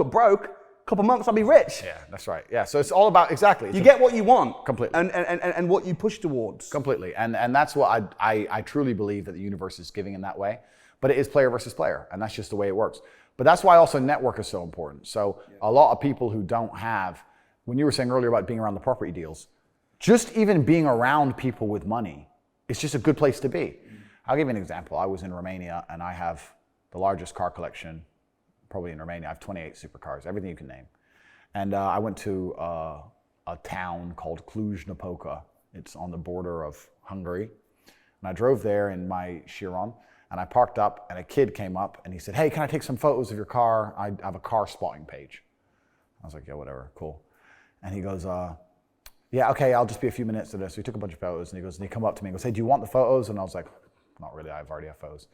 C: up broke, a couple of months I'd be rich.
B: Yeah, that's right. Yeah, so it's all about, exactly.
C: You get what you want.
B: Completely.
C: And what you push towards.
B: Completely. And that's what I truly believe that the universe is giving in that way. But it is player versus player, and that's just the way it works. But that's why also network is so important. So a lot of people who don't have, when you were saying earlier about being around the property deals, just even being around people with money, it's just a good place to be. I'll give you an example. I was in Romania, and I have the largest car collection probably in Romania. I have 28 supercars, everything you can name. And I went to a town called Cluj-Napoca. It's on the border of Hungary. And I drove there in my Chiron, and I parked up, and a kid came up, and he said, hey, can I take some photos of your car? I have a car spotting page. I was like, yeah, whatever, cool. And he goes, yeah, okay, I'll just be a few minutes to this. So he took a bunch of photos, and he come up to me and goes, hey, do you want the photos? And I was like, not really, I already have photos.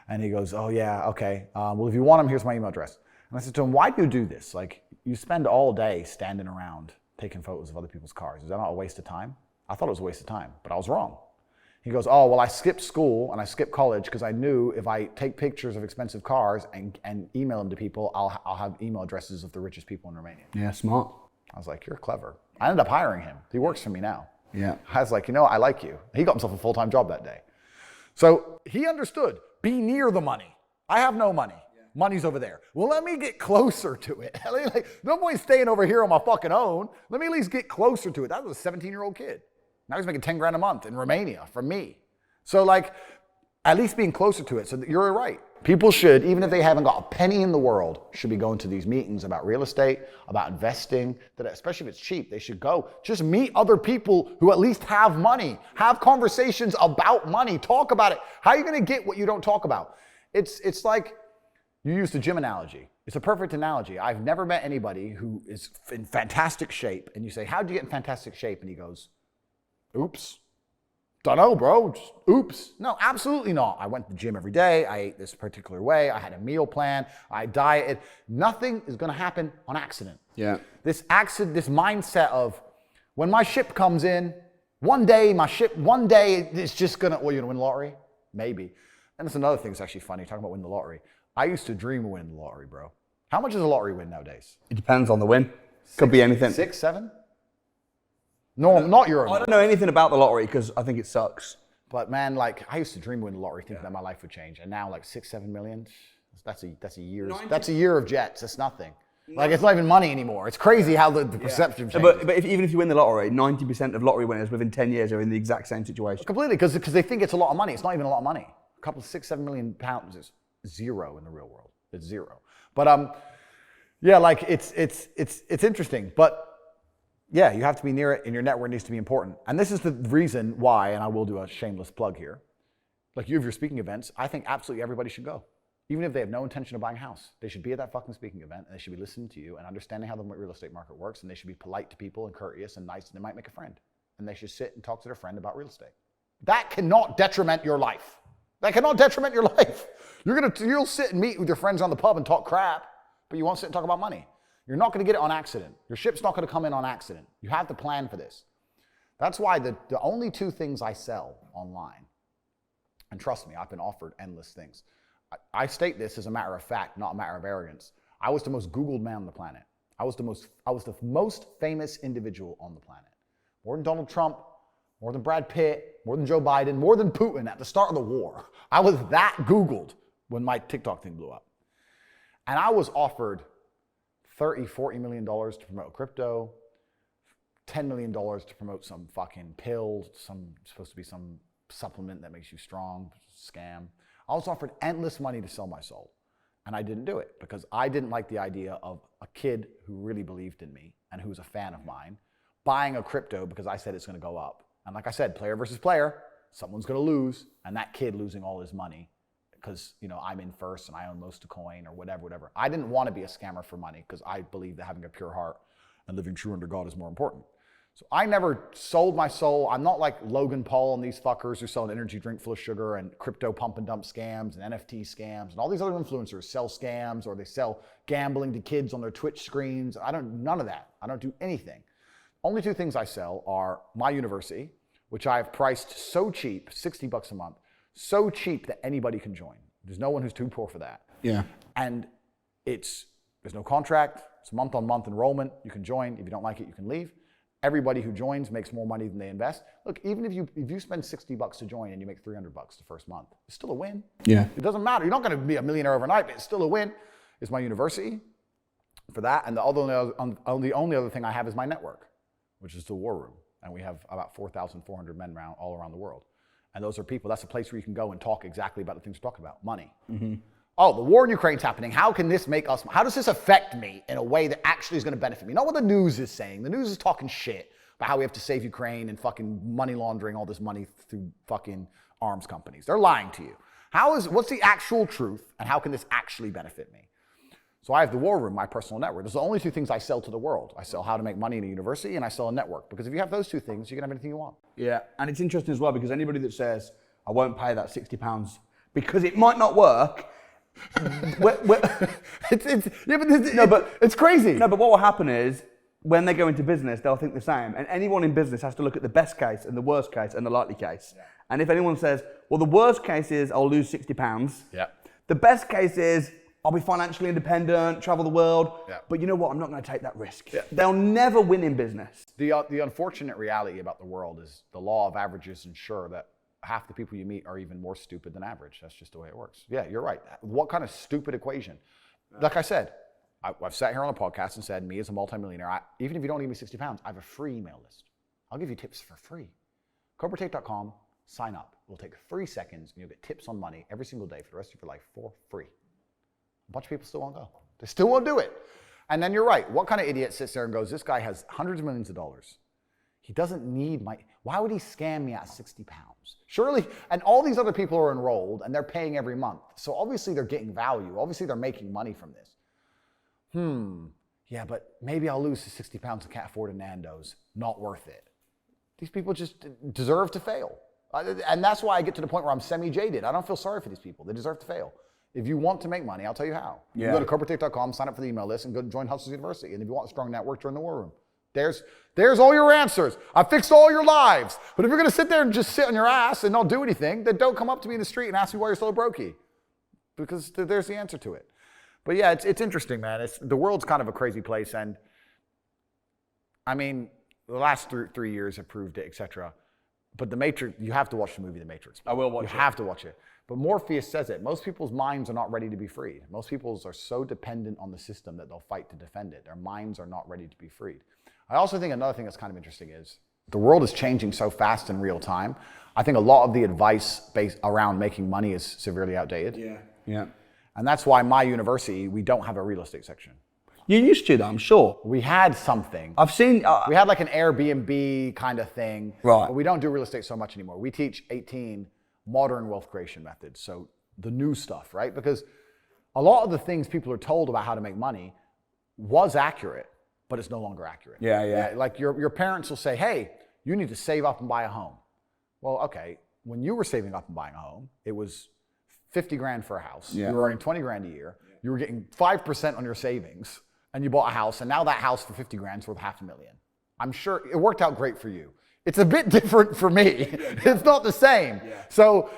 B: And he goes, oh yeah, okay. Well, if you want them, here's my email address. And I said to him, why do you do this? Like, you spend all day standing around taking photos of other people's cars. Is that not a waste of time? I thought it was a waste of time, but I was wrong. He goes, oh, well, I skipped school and I skipped college because I knew if I take pictures of expensive cars and email them to people, I'll have email addresses of the richest people in Romania.
C: Yeah, smart.
B: I was like, you're clever. I ended up hiring him. He works for me now.
C: Yeah.
B: I was like, I like you. He got himself a full-time job that day. So he understood, be near the money. I have no money. Yeah. Money's over there. Well, let me get closer to it. Like, no point staying over here on my fucking own. Let me at least get closer to it. That was a 17-year-old kid. Now he's making 10 grand a month in Romania from me. So like, at least being closer to it. So you're right. People should, even if they haven't got a penny in the world, should be going to these meetings about real estate, about investing, that especially if it's cheap, they should go. Just meet other people who at least have money. Have conversations about money. Talk about it. How are you going to get what you don't talk about? It's like, you used the gym analogy. It's a perfect analogy. I've never met anybody who is in fantastic shape, and you say, how'd you get in fantastic shape? And he goes, oops. Dunno, bro. Just, oops. No, absolutely not. I went to the gym every day. I ate this particular way. I had a meal plan. I dieted. Nothing is going to happen on accident.
C: Yeah.
B: This mindset of when my ship comes in, one day it's just going to, well, you're going to win the lottery? Maybe. And that's another thing that's actually funny, talking about winning the lottery. I used to dream of winning the lottery, bro. How much does a lottery win nowadays?
C: It depends on the win. Could be anything.
B: 6, 7? No, not Euro.
C: I don't know anything about the lottery because I think it sucks.
B: But man, like, I used to dream of winning the lottery, thinking that my life would change. And now, like, 6, 7 million, that's a year of jets. That's nothing. Like, it's not even money anymore. It's crazy how the perception changes.
C: But even if you win the lottery, 90% of lottery winners within 10 years are in the exact same situation.
B: Completely, because they think it's a lot of money. It's not even a lot of money. A couple of 6, 7 million pounds is zero in the real world. It's zero. But yeah, like, it's interesting. But yeah, you have to be near it, and your network needs to be important. And this is the reason why, and I will do a shameless plug here. Like, you have your speaking events. I think absolutely everybody should go. Even if they have no intention of buying a house. They should be at that fucking speaking event, and they should be listening to you and understanding how the real estate market works, and they should be polite to people and courteous and nice, and they might make a friend. And they should sit and talk to their friend about real estate. That cannot detriment your life. That cannot detriment your life. You'll sit and meet with your friends on the pub and talk crap, but you won't sit and talk about money. You're not going to get it on accident. Your ship's not going to come in on accident. You have to plan for this. That's why the only 2 things I sell online, and trust me, I've been offered endless things. I state this as a matter of fact, not a matter of arrogance. I was the most Googled man on the planet. I was the most famous individual on the planet. More than Donald Trump, more than Brad Pitt, more than Joe Biden, more than Putin at the start of the war. I was that Googled when my TikTok thing blew up. And I was offered $40 million to promote crypto, $10 million to promote some fucking pill, supposed to be some supplement that makes you strong, scam. I was offered endless money to sell my soul. And I didn't do it because I didn't like the idea of a kid who really believed in me and who was a fan of mine buying a crypto because I said it's going to go up. And like I said, player versus player, someone's going to lose, and that kid losing all his money because, you know, I'm in first and I own most of coin or whatever. I didn't want to be a scammer for money because I believe that having a pure heart and living true under God is more important. So I never sold my soul. I'm not like Logan Paul and these fuckers who sell an energy drink full of sugar and crypto pump and dump scams and NFT scams and all these other influencers sell scams or they sell gambling to kids on their Twitch screens. None of that. I don't do anything. Only two things I sell are my university, which I have priced so cheap, $60 a month, so cheap that anybody can join. There's no one who's too poor for that.
C: Yeah.
B: And there's no contract. It's month-on-month enrollment. You can join. If you don't like it, you can leave. Everybody who joins makes more money than they invest. Look, even if you spend $60 to join and you make $300 the first month, it's still a win.
C: Yeah.
B: It doesn't matter. You're not going to be a millionaire overnight, but it's still a win. It's my university for that. And the only other thing I have is my network, which is the War Room. And we have about 4,400 men all around the world. And those are people, that's a place where you can go and talk exactly about the things we're talking about, money. Mm-hmm. Oh, the war in Ukraine's happening. How does this affect me in a way that actually is going to benefit me? Not what the news is saying. The news is talking shit about how we have to save Ukraine and fucking money laundering all this money through fucking arms companies. They're lying to you. What's the actual truth and how can this actually benefit me? So I have the War Room, my personal network. Those are the only two things I sell to the world. I sell how to make money in a university and I sell a network. Because if you have those two things, you can have anything you want.
C: Yeah, and it's interesting as well because anybody that says, I won't pay that £60 because it might not work,
B: it's crazy.
C: No, but what will happen is when they go into business, they'll think the same. And anyone in business has to look at the best case and the worst case and the likely case. Yeah. And if anyone says, well, the worst case is I'll lose £60.
B: Yeah.
C: The best case is I'll be financially independent, travel the world.
B: Yeah.
C: But you know what? I'm not going to take that risk. Yeah. They'll never win in business.
B: The unfortunate reality about the world is the law of averages ensure that half the people you meet are even more stupid than average. That's just the way it works. Yeah, you're right. What kind of stupid equation? Like I said, I've sat here on a podcast and said, me as a multimillionaire, even if you don't give me £60, I have a free email list. I'll give you tips for free. CobraTate.com, sign up. It will take 3 seconds and you'll get tips on money every single day for the rest of your life for free. A bunch of people still won't go. They still won't do it. And then you're right. What kind of idiot sits there and goes, this guy has hundreds of millions of dollars. He doesn't need why would he scam me at £60? Surely, and all these other people are enrolled and they're paying every month. So obviously they're getting value. Obviously they're making money from this. Yeah, but maybe I'll lose the £60 and can't afford a Nando's. Not worth it. These people just deserve to fail. And that's why I get to the point where I'm semi-jaded. I don't feel sorry for these people. They deserve to fail. If you want to make money, I'll tell you how. Yeah. You go to CobraTate.com, sign up for the email list, and go join Hustlers University. And if you want a strong network, join the War Room. There's all your answers. I fixed all your lives. But if you're going to sit there and just sit on your ass and not do anything, then don't come up to me in the street and ask me why you're so brokey. Because there's the answer to it. But yeah, it's interesting, man. The world's kind of a crazy place. And I mean, the last 3 years have proved it, etc. But The Matrix, you have to watch the movie The Matrix.
C: I will watch it.
B: You have to watch it. But Morpheus says it. Most people's minds are not ready to be freed. Most people's are so dependent on the system that they'll fight to defend it. Their minds are not ready to be freed. I also think another thing that's kind of interesting is the world is changing so fast in real time. I think a lot of the advice based around making money is severely outdated.
C: Yeah.
B: And that's why my university, we don't have a real estate section.
C: You used to, though, I'm sure.
B: We had something.
C: I've seen...
B: we had like an Airbnb kind of thing.
C: Right.
B: But we don't do real estate so much anymore. We teach 18 modern wealth creation methods. So the new stuff, right? Because a lot of the things people are told about how to make money was accurate, but it's no longer accurate.
C: Yeah.
B: Like your parents will say, hey, you need to save up and buy a home. Well, okay, when you were saving up and buying a home, it was 50 grand for a house.
C: Yeah.
B: You were earning 20 grand a year. You were getting 5% on your savings and you bought a house, and now that house for 50 grand is worth $500,000. I'm sure it worked out great for you. It's a bit different for me. It's not the same. Yeah. So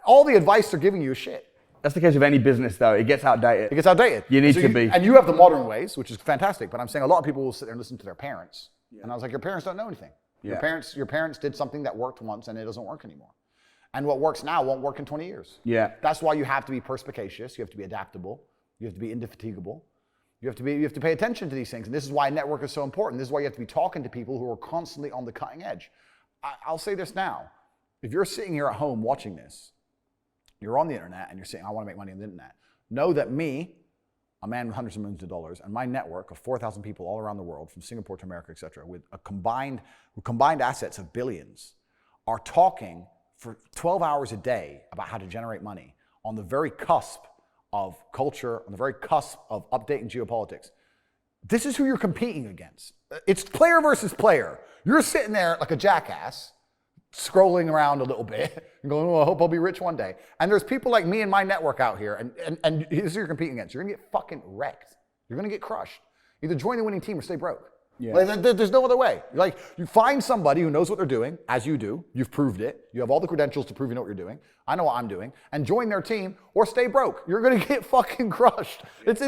B: all the advice they're giving you is shit.
C: That's the case of any business, though. It gets outdated.
B: It gets outdated.
C: You need to be.
B: And you have the modern ways, which is fantastic. But I'm saying a lot of people will sit there and listen to their parents. Yeah. And I was like, your parents don't know anything. Yeah. Your parents did something that worked once and it doesn't work anymore. And what works now won't work in 20 years.
C: Yeah.
B: That's why you have to be perspicacious. You have to be adaptable. You have to be indefatigable. You have to pay attention to these things. And this is why network is so important. This is why you have to be talking to people who are constantly on the cutting edge. I'll say this now. If you're sitting here at home watching this, you're on the internet and you're saying, I want to make money on the internet. Know that me, a man with hundreds of millions of dollars, and my network of 4,000 people all around the world, from Singapore to America, et cetera, with combined assets of billions, are talking for 12 hours a day about how to generate money on the very cusp of culture, on the very cusp of updating geopolitics. This is who you're competing against. It's player versus player. You're sitting there like a jackass, scrolling around a little bit and going, oh, I hope I'll be rich one day. And there's people like me and my network out here, and this is who you're competing against. You're gonna get fucking wrecked. You're gonna get crushed. Either join the winning team or stay broke. Yeah. Like, there's no other way. Like, you find somebody who knows what they're doing, as you do. You've proved it. You have all the credentials to prove you know what you're doing. I know what I'm doing. And join their team or stay broke. You're going to get fucking crushed. It's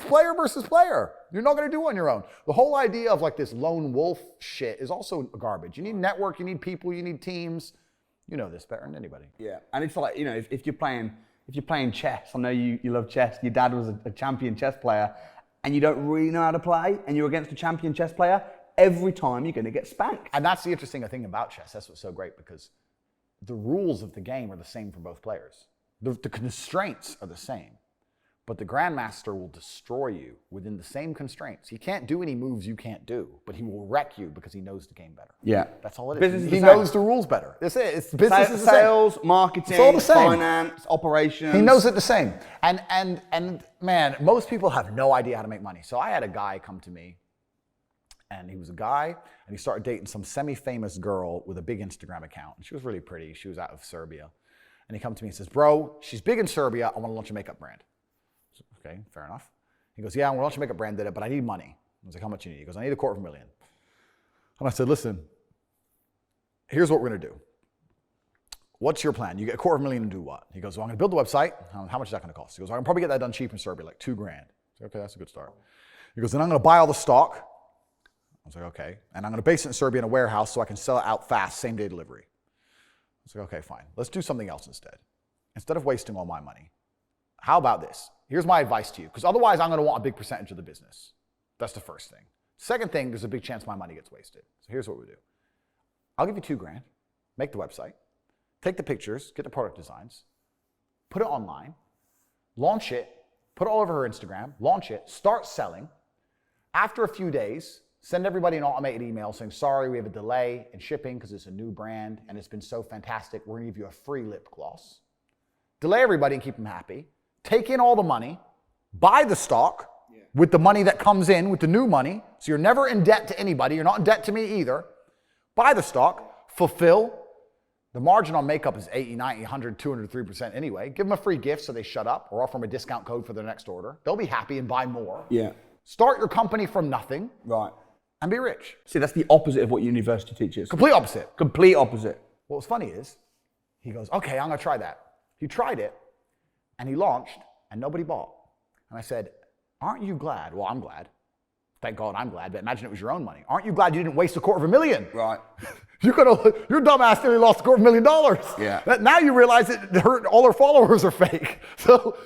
B: player versus player. You're not going to do it on your own. The whole idea of like this lone wolf shit is also garbage. You need network. You need people. You need teams. You know this better than anybody.
C: Yeah, and it's like, you know, if you're playing chess, I know you love chess. Your dad was a champion chess player. And you don't really know how to play, and you're against a champion chess player, every time you're going to get spanked.
B: And that's the interesting thing about chess. That's what's so great, because the rules of the game are the same for both players. The constraints are the same, but the grandmaster will destroy you within the same constraints. He can't do any moves you can't do, but he will wreck you because he knows the game better.
C: Yeah.
B: That's all it is.
C: Business
B: He knows the rules better. That's it. It's business is the
C: sales, marketing,
B: it's all the same.
C: finance, operations.
B: He knows it the same. And man, most people have no idea how to make money. So I had a guy come to me, and he was a guy, and he started dating some semi-famous girl with a big Instagram account. And she was really pretty. She was out of Serbia. And he comes to me and says, bro, she's big in Serbia. I want to launch a makeup brand. Okay, fair enough. He goes, yeah, I want to launch a makeup brand, but I need money. I was like, how much you need? He goes, I need $250,000. And I said, listen, here's what we're going to do. What's your plan? You get $250,000 and do what? He goes, well, I'm going to build the website. How much is that going to cost? He goes, I can probably get that done cheap in Serbia, like $2,000. I said, okay, that's a good start. He goes, then I'm going to buy all the stock. I was like, okay. And I'm going to base it in Serbia in a warehouse so I can sell it out fast, same day delivery. I was like, okay, fine. Let's do something else instead. Instead of wasting all my money, how about this? Here's my advice to you, because otherwise I'm going to want a big percentage of the business. That's the first thing. Second thing, there's a big chance my money gets wasted. So here's what we do. I'll give you $2,000, make the website, take the pictures, get the product designs, put it online, launch it, put it all over her Instagram, launch it, start selling. After a few days, send everybody an automated email saying, sorry, we have a delay in shipping because it's a new brand and it's been so fantastic. We're going to give you a free lip gloss. Delay everybody and keep them happy. Take in all the money, buy the stock with the money that comes in, with the new money. So you're never in debt to anybody. You're not in debt to me either. Buy the stock, fulfill. The margin on makeup is 80, 90, 100, 203% anyway. Give them a free gift so they shut up, or offer them a discount code for their next order. They'll be happy and buy more.
C: Yeah.
B: Start your company from nothing.
C: Right.
B: And be rich.
C: See, that's the opposite of what university teaches.
B: Complete opposite.
C: Complete opposite.
B: What's funny is, he goes, okay, I'm going to try that. He tried it, and he launched, and nobody bought. And I said, aren't you glad? Well, I'm glad. Thank God I'm glad, but imagine it was your own money. Aren't you glad you didn't waste $250,000? Right. Your dumbass nearly lost $250,000.
C: Yeah.
B: Now you realize that all her followers are fake. So,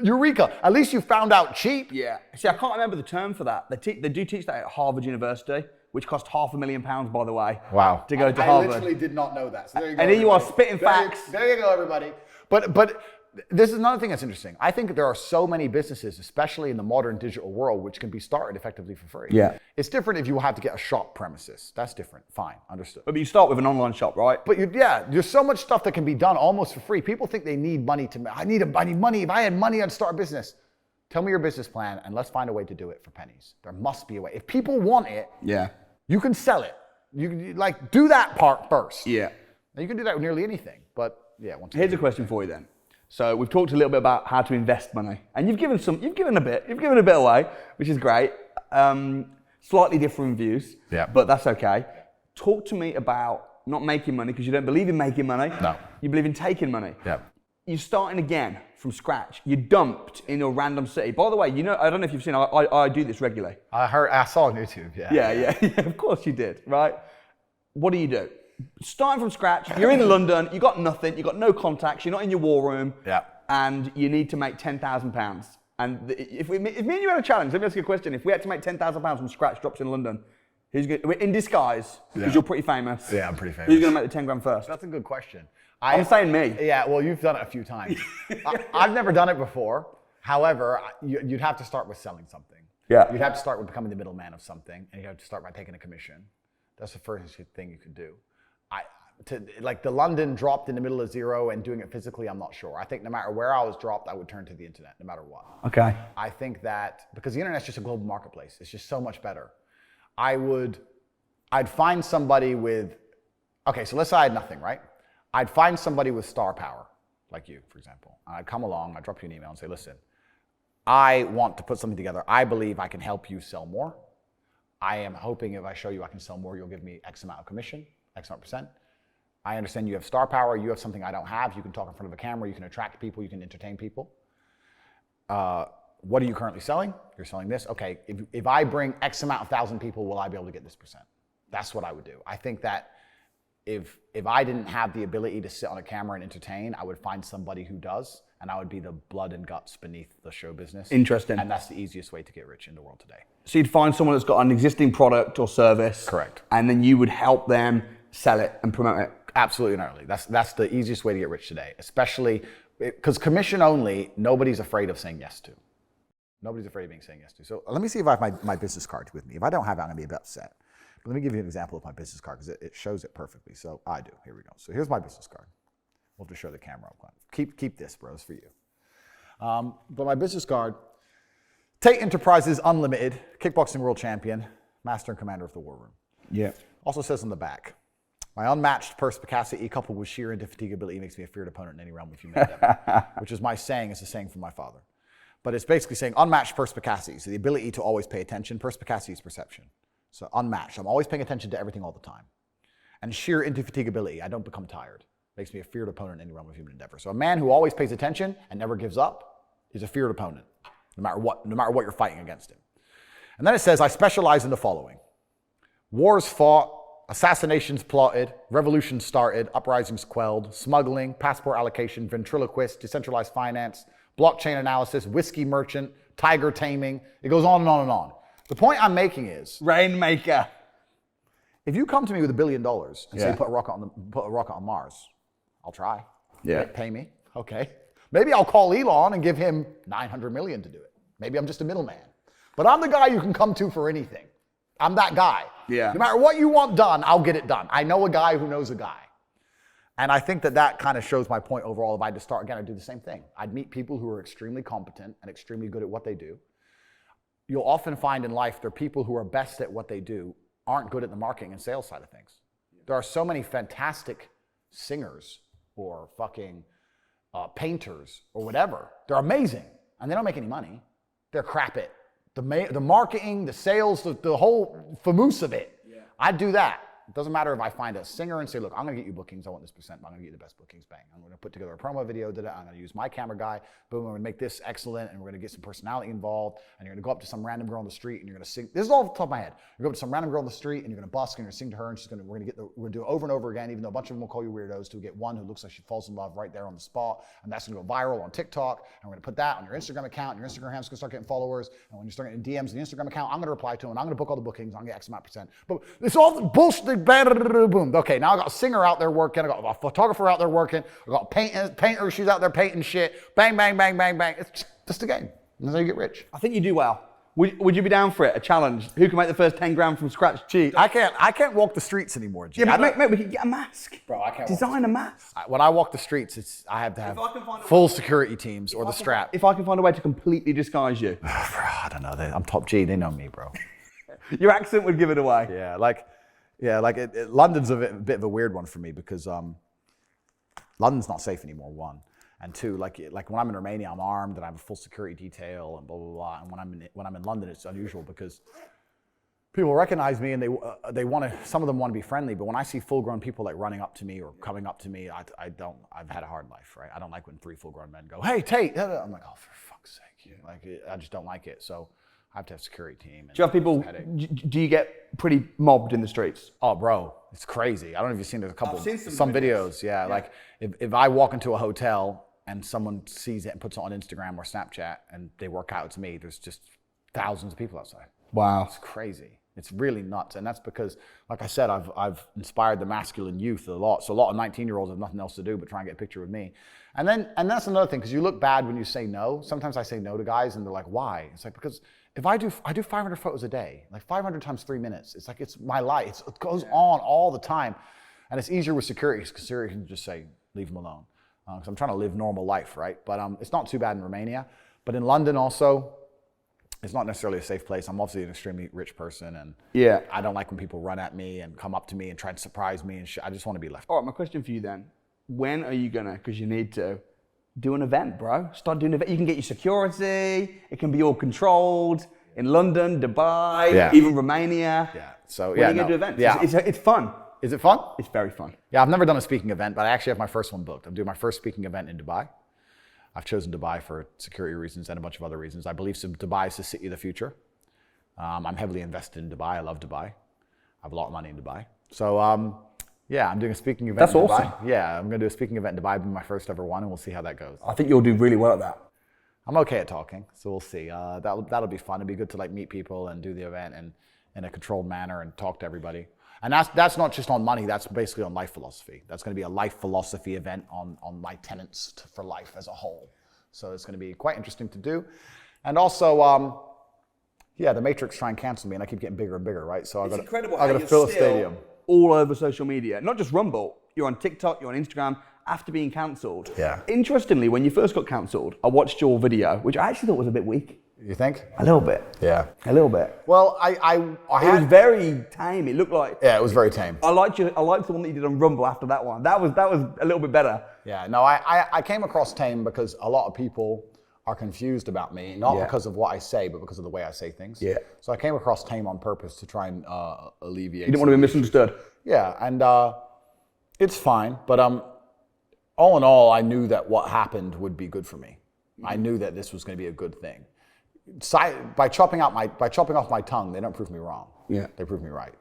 B: eureka. At least you found out cheap.
C: Yeah. See, I can't remember the term for that. They do teach that at Harvard University, which cost £500,000, by the way.
B: Wow.
C: To go to Harvard.
B: I literally did not know that. So there you go.
C: And here you are spitting facts.
B: There you go, everybody. But this is another thing that's interesting. I think there are so many businesses, especially in the modern digital world, which can be started effectively for free.
C: Yeah.
B: It's different if you have to get a shop premises. That's different. Fine. Understood.
C: But you start with an online shop, right?
B: But there's so much stuff that can be done almost for free. People think they need money I need money. If I had money, I'd start a business. Tell me your business plan and let's find a way to do it for pennies. There must be a way. If people want it, you can sell it. You like do that part first. Yeah. Now you can do that with nearly anything. But yeah.
C: Here's a question for you then. So we've talked a little bit about how to invest money, and you've given a bit away, which is great. Slightly different views, but that's okay. Talk to me about not making money because you don't believe in making money.
B: No.
C: You believe in taking money.
B: Yeah.
C: You're starting again from scratch. You're dumped in a random city. By the way, I don't know if you've seen, I do this regularly.
B: I saw on YouTube,
C: Yeah, of course you did, right? What do? Starting from scratch, you're in London, you got nothing, you got no contacts, you're not in your war room, and you need to make £10,000. And if me and you had a challenge, let me ask you a question. If we had to make £10,000 from scratch drops in London, we're in disguise, because you're pretty famous.
B: Yeah, I'm pretty famous.
C: Who's going to make the 10 grand first?
B: That's a good question.
C: I'm saying me.
B: Yeah, well, you've done it a few times. I've never done it before. However, you'd have to start with selling something.
C: Yeah.
B: You'd have to start with becoming the middleman of something, and you have to start by taking a commission. That's the first thing you could do. Like the London dropped in the middle of zero and doing it physically, I'm not sure. I think no matter where I was dropped, I would turn to the internet, no matter what.
C: Okay.
B: I think that because the internet's just a global marketplace, it's just so much better. I'd find somebody with, okay, so let's say I had nothing, right? I'd find somebody with star power, like you, for example. And I'd come along, I'd drop you an email and say, listen, I want to put something together. I believe I can help you sell more. I am hoping if I show you I can sell more, you'll give me X amount of commission, X amount percent. I understand you have star power. You have something I don't have. You can talk in front of a camera. You can attract people. You can entertain people. What are you currently selling? You're selling this. Okay, if I bring X amount of thousand people, will I be able to get this percent? That's what I would do. I think that if I didn't have the ability to sit on a camera and entertain, I would find somebody who does, and I would be the blood and guts beneath the show business.
C: Interesting.
B: And that's the easiest way to get rich in the world today.
C: So you'd find someone that's got an existing product or service.
B: Correct.
C: And then you would help them sell it and promote it.
B: Absolutely and utterly. That's the easiest way to get rich today, especially because commission only, nobody's afraid of saying yes to. Nobody's afraid of being saying yes to. So let me see if I have my business card with me. If I don't have it, I'm going to be a bit upset. But let me give you an example of my business card because it shows it perfectly. So I do. Here we go. So here's my business card. We'll have to show the camera. Keep this, bros, for you. But my business card, Tate Enterprises Unlimited, kickboxing world champion, master and commander of the war room.
C: Yeah.
B: Also says on the back, my unmatched perspicacity coupled with sheer indefatigability makes me a feared opponent in any realm of human endeavor, which is my saying. It's a saying from my father. But it's basically saying unmatched perspicacity, so the ability to always pay attention. Perspicacity is perception. So unmatched. I'm always paying attention to everything all the time. And sheer indefatigability, I don't become tired. Makes me a feared opponent in any realm of human endeavor. So a man who always pays attention and never gives up is a feared opponent, no matter what you're fighting against him. And then it says, I specialize in the following: wars fought, assassinations plotted, revolutions started, uprisings quelled, smuggling, passport allocation, ventriloquist, decentralized finance, blockchain analysis, whiskey merchant, tiger taming. It goes on and on and on. The point I'm making is,
C: Rainmaker.
B: if you come to me with $1 billion and say put a rocket on Mars, I'll try.
C: Yeah.
B: Pay me. Okay. Maybe I'll call Elon and give him $900 million to do it. Maybe I'm just a middleman. But I'm the guy you can come to for anything. I'm that guy.
C: Yeah.
B: No matter what you want done, I'll get it done. I know a guy who knows a guy. And I think that kind of shows my point overall. If I had to start again, I'd do the same thing. I'd meet people who are extremely competent and extremely good at what they do. You'll often find in life there are people who are best at what they do aren't good at the marketing and sales side of things. There are so many fantastic singers or fucking painters or whatever. They're amazing and they don't make any money. They're crap at the marketing, the sales, the whole famous of it. Yeah. I'd do that. It doesn't matter if I find a singer and say, look, I'm going to get you bookings. I want this percent. I'm going to get you the best bookings. Bang. I'm going to put together a promo video. I'm going to use my camera guy. Boom. We're going to make this excellent. And we're going to get some personality involved. And you're going to go up to some random girl on the street and you're going to sing. This is all off the top of my head. You're going to go up to some random girl on the street and you're going to busk and you're going to sing to her. And we're going to do it over and over again, even though a bunch of them will call you weirdos, to get one who looks like she falls in love right there on the spot. And that's going to go viral on TikTok. And we're going to put that on your Instagram account. And your Instagram account's going to start getting followers. And when you start getting DMs in the Instagram account, I'm going to reply to them. And I'm going to book all the bookings. I'm going to get X amount percent. But it's all bullshit. Boom. Okay, now I got a singer out there working. I got a photographer out there working. I got a painter. She's out there painting shit. Bang, bang, bang, bang, bang. It's just a game. That's how you get rich.
C: I think you do well. Would you be down for it? A challenge? Who can make the first 10 grand from scratch?
B: Gee, I can't walk the streets anymore. G.
C: Yeah, mate, we can get a mask.
B: Bro, I can't
C: design a mask.
B: When I walk the streets, I have to have full security teams or the strap.
C: If I can find a way to completely disguise you.
B: Bro, I don't know. I'm top G. They know me, bro.
C: Your accent would give it away.
B: Yeah, London's a bit of a weird one for me because London's not safe anymore, one. And two, like when I'm in Romania, I'm armed and I have a full security detail and blah, blah, blah. And when I'm in London, it's unusual because people recognize me and they want to, some of them want to be friendly, but when I see full-grown people like running up to me or coming up to me, I've had a hard life, right? I don't like when 3 full-grown men go, hey, Tate. I'm like, oh, for fuck's sake. I just don't like it. So I have to have a security team.
C: Do you have people, do you get pretty mobbed in the streets?
B: Oh, bro, it's crazy. I don't know if you've seen, there's a couple, some videos. Yeah, like if I walk into a hotel and someone sees it and puts it on Instagram or Snapchat and they work out, it's me. There's just thousands of people outside.
C: Wow.
B: It's crazy. It's really nuts. And that's because, like I said, I've inspired the masculine youth a lot. So a lot of 19-year-olds have nothing else to do but try and get a picture with me. And that's another thing, because you look bad when you say no. Sometimes I say no to guys and they're like, why? It's like, because if I do 500 photos a day, like 500 times 3 minutes, it's like, it's my life. It goes on all the time. And it's easier with security, because security can just say, leave them alone. Because I'm trying to live normal life, right? But it's not too bad in Romania. But in London also, it's not necessarily a safe place. I'm obviously an extremely rich person, and I don't like when people run at me and come up to me and try and surprise me and shit. I just want to be left.
C: All right, my question for you then. When are you gonna, because you need to, do an event, bro? Start doing an event. You can get your security. It can be all controlled in London, Dubai, even Romania.
B: Yeah. So
C: when are you gonna do events?
B: Yeah.
C: It's fun.
B: Is it fun?
C: It's very fun.
B: Yeah, I've never done a speaking event, but I actually have my first one booked. I'm doing my first speaking event in Dubai. I've chosen Dubai for security reasons and a bunch of other reasons. I believe Dubai is the city of the future. I'm heavily invested in Dubai. I love Dubai. I have a lot of money in Dubai. So yeah, I'm doing a speaking event
C: That's
B: in Dubai.
C: awesome.
B: Yeah, I'm going to do a speaking event in Dubai. It'll be my first ever one, and we'll see how that goes.
C: I think you'll do really well at that.
B: I'm okay at talking, so we'll see. That'll be fun. It'll be good to like meet people and do the event and in a controlled manner and talk to everybody. And that's not just on money, that's basically on life philosophy. That's going to be a life philosophy event on my tenets for life as a whole. So it's going to be quite interesting to do. And also, yeah, the Matrix try and cancel me, and I keep getting bigger and bigger, right? So I got to fill a stadium.
C: All over social media, not just Rumble. You're on TikTok, you're on Instagram, after being cancelled.
B: Yeah.
C: Interestingly, when you first got cancelled, I watched your video, which I actually thought was a bit weak.
B: You think?
C: A little bit.
B: Yeah.
C: A little bit.
B: Well,
C: It was very tame. It looked like.
B: Yeah, it was very tame.
C: I liked the one that you did on Rumble after that one. That was a little bit better.
B: Yeah. No, I came across tame because a lot of people are confused about me, not because of what I say, but because of the way I say things.
C: Yeah.
B: So I came across tame on purpose to try and alleviate.
C: You didn't want to be misunderstood.
B: Yeah, and it's fine, but all in all, I knew that what happened would be good for me. I knew that this was going to be a good thing. By chopping off my tongue, they don't prove me wrong.
C: Yeah.
B: They prove me right.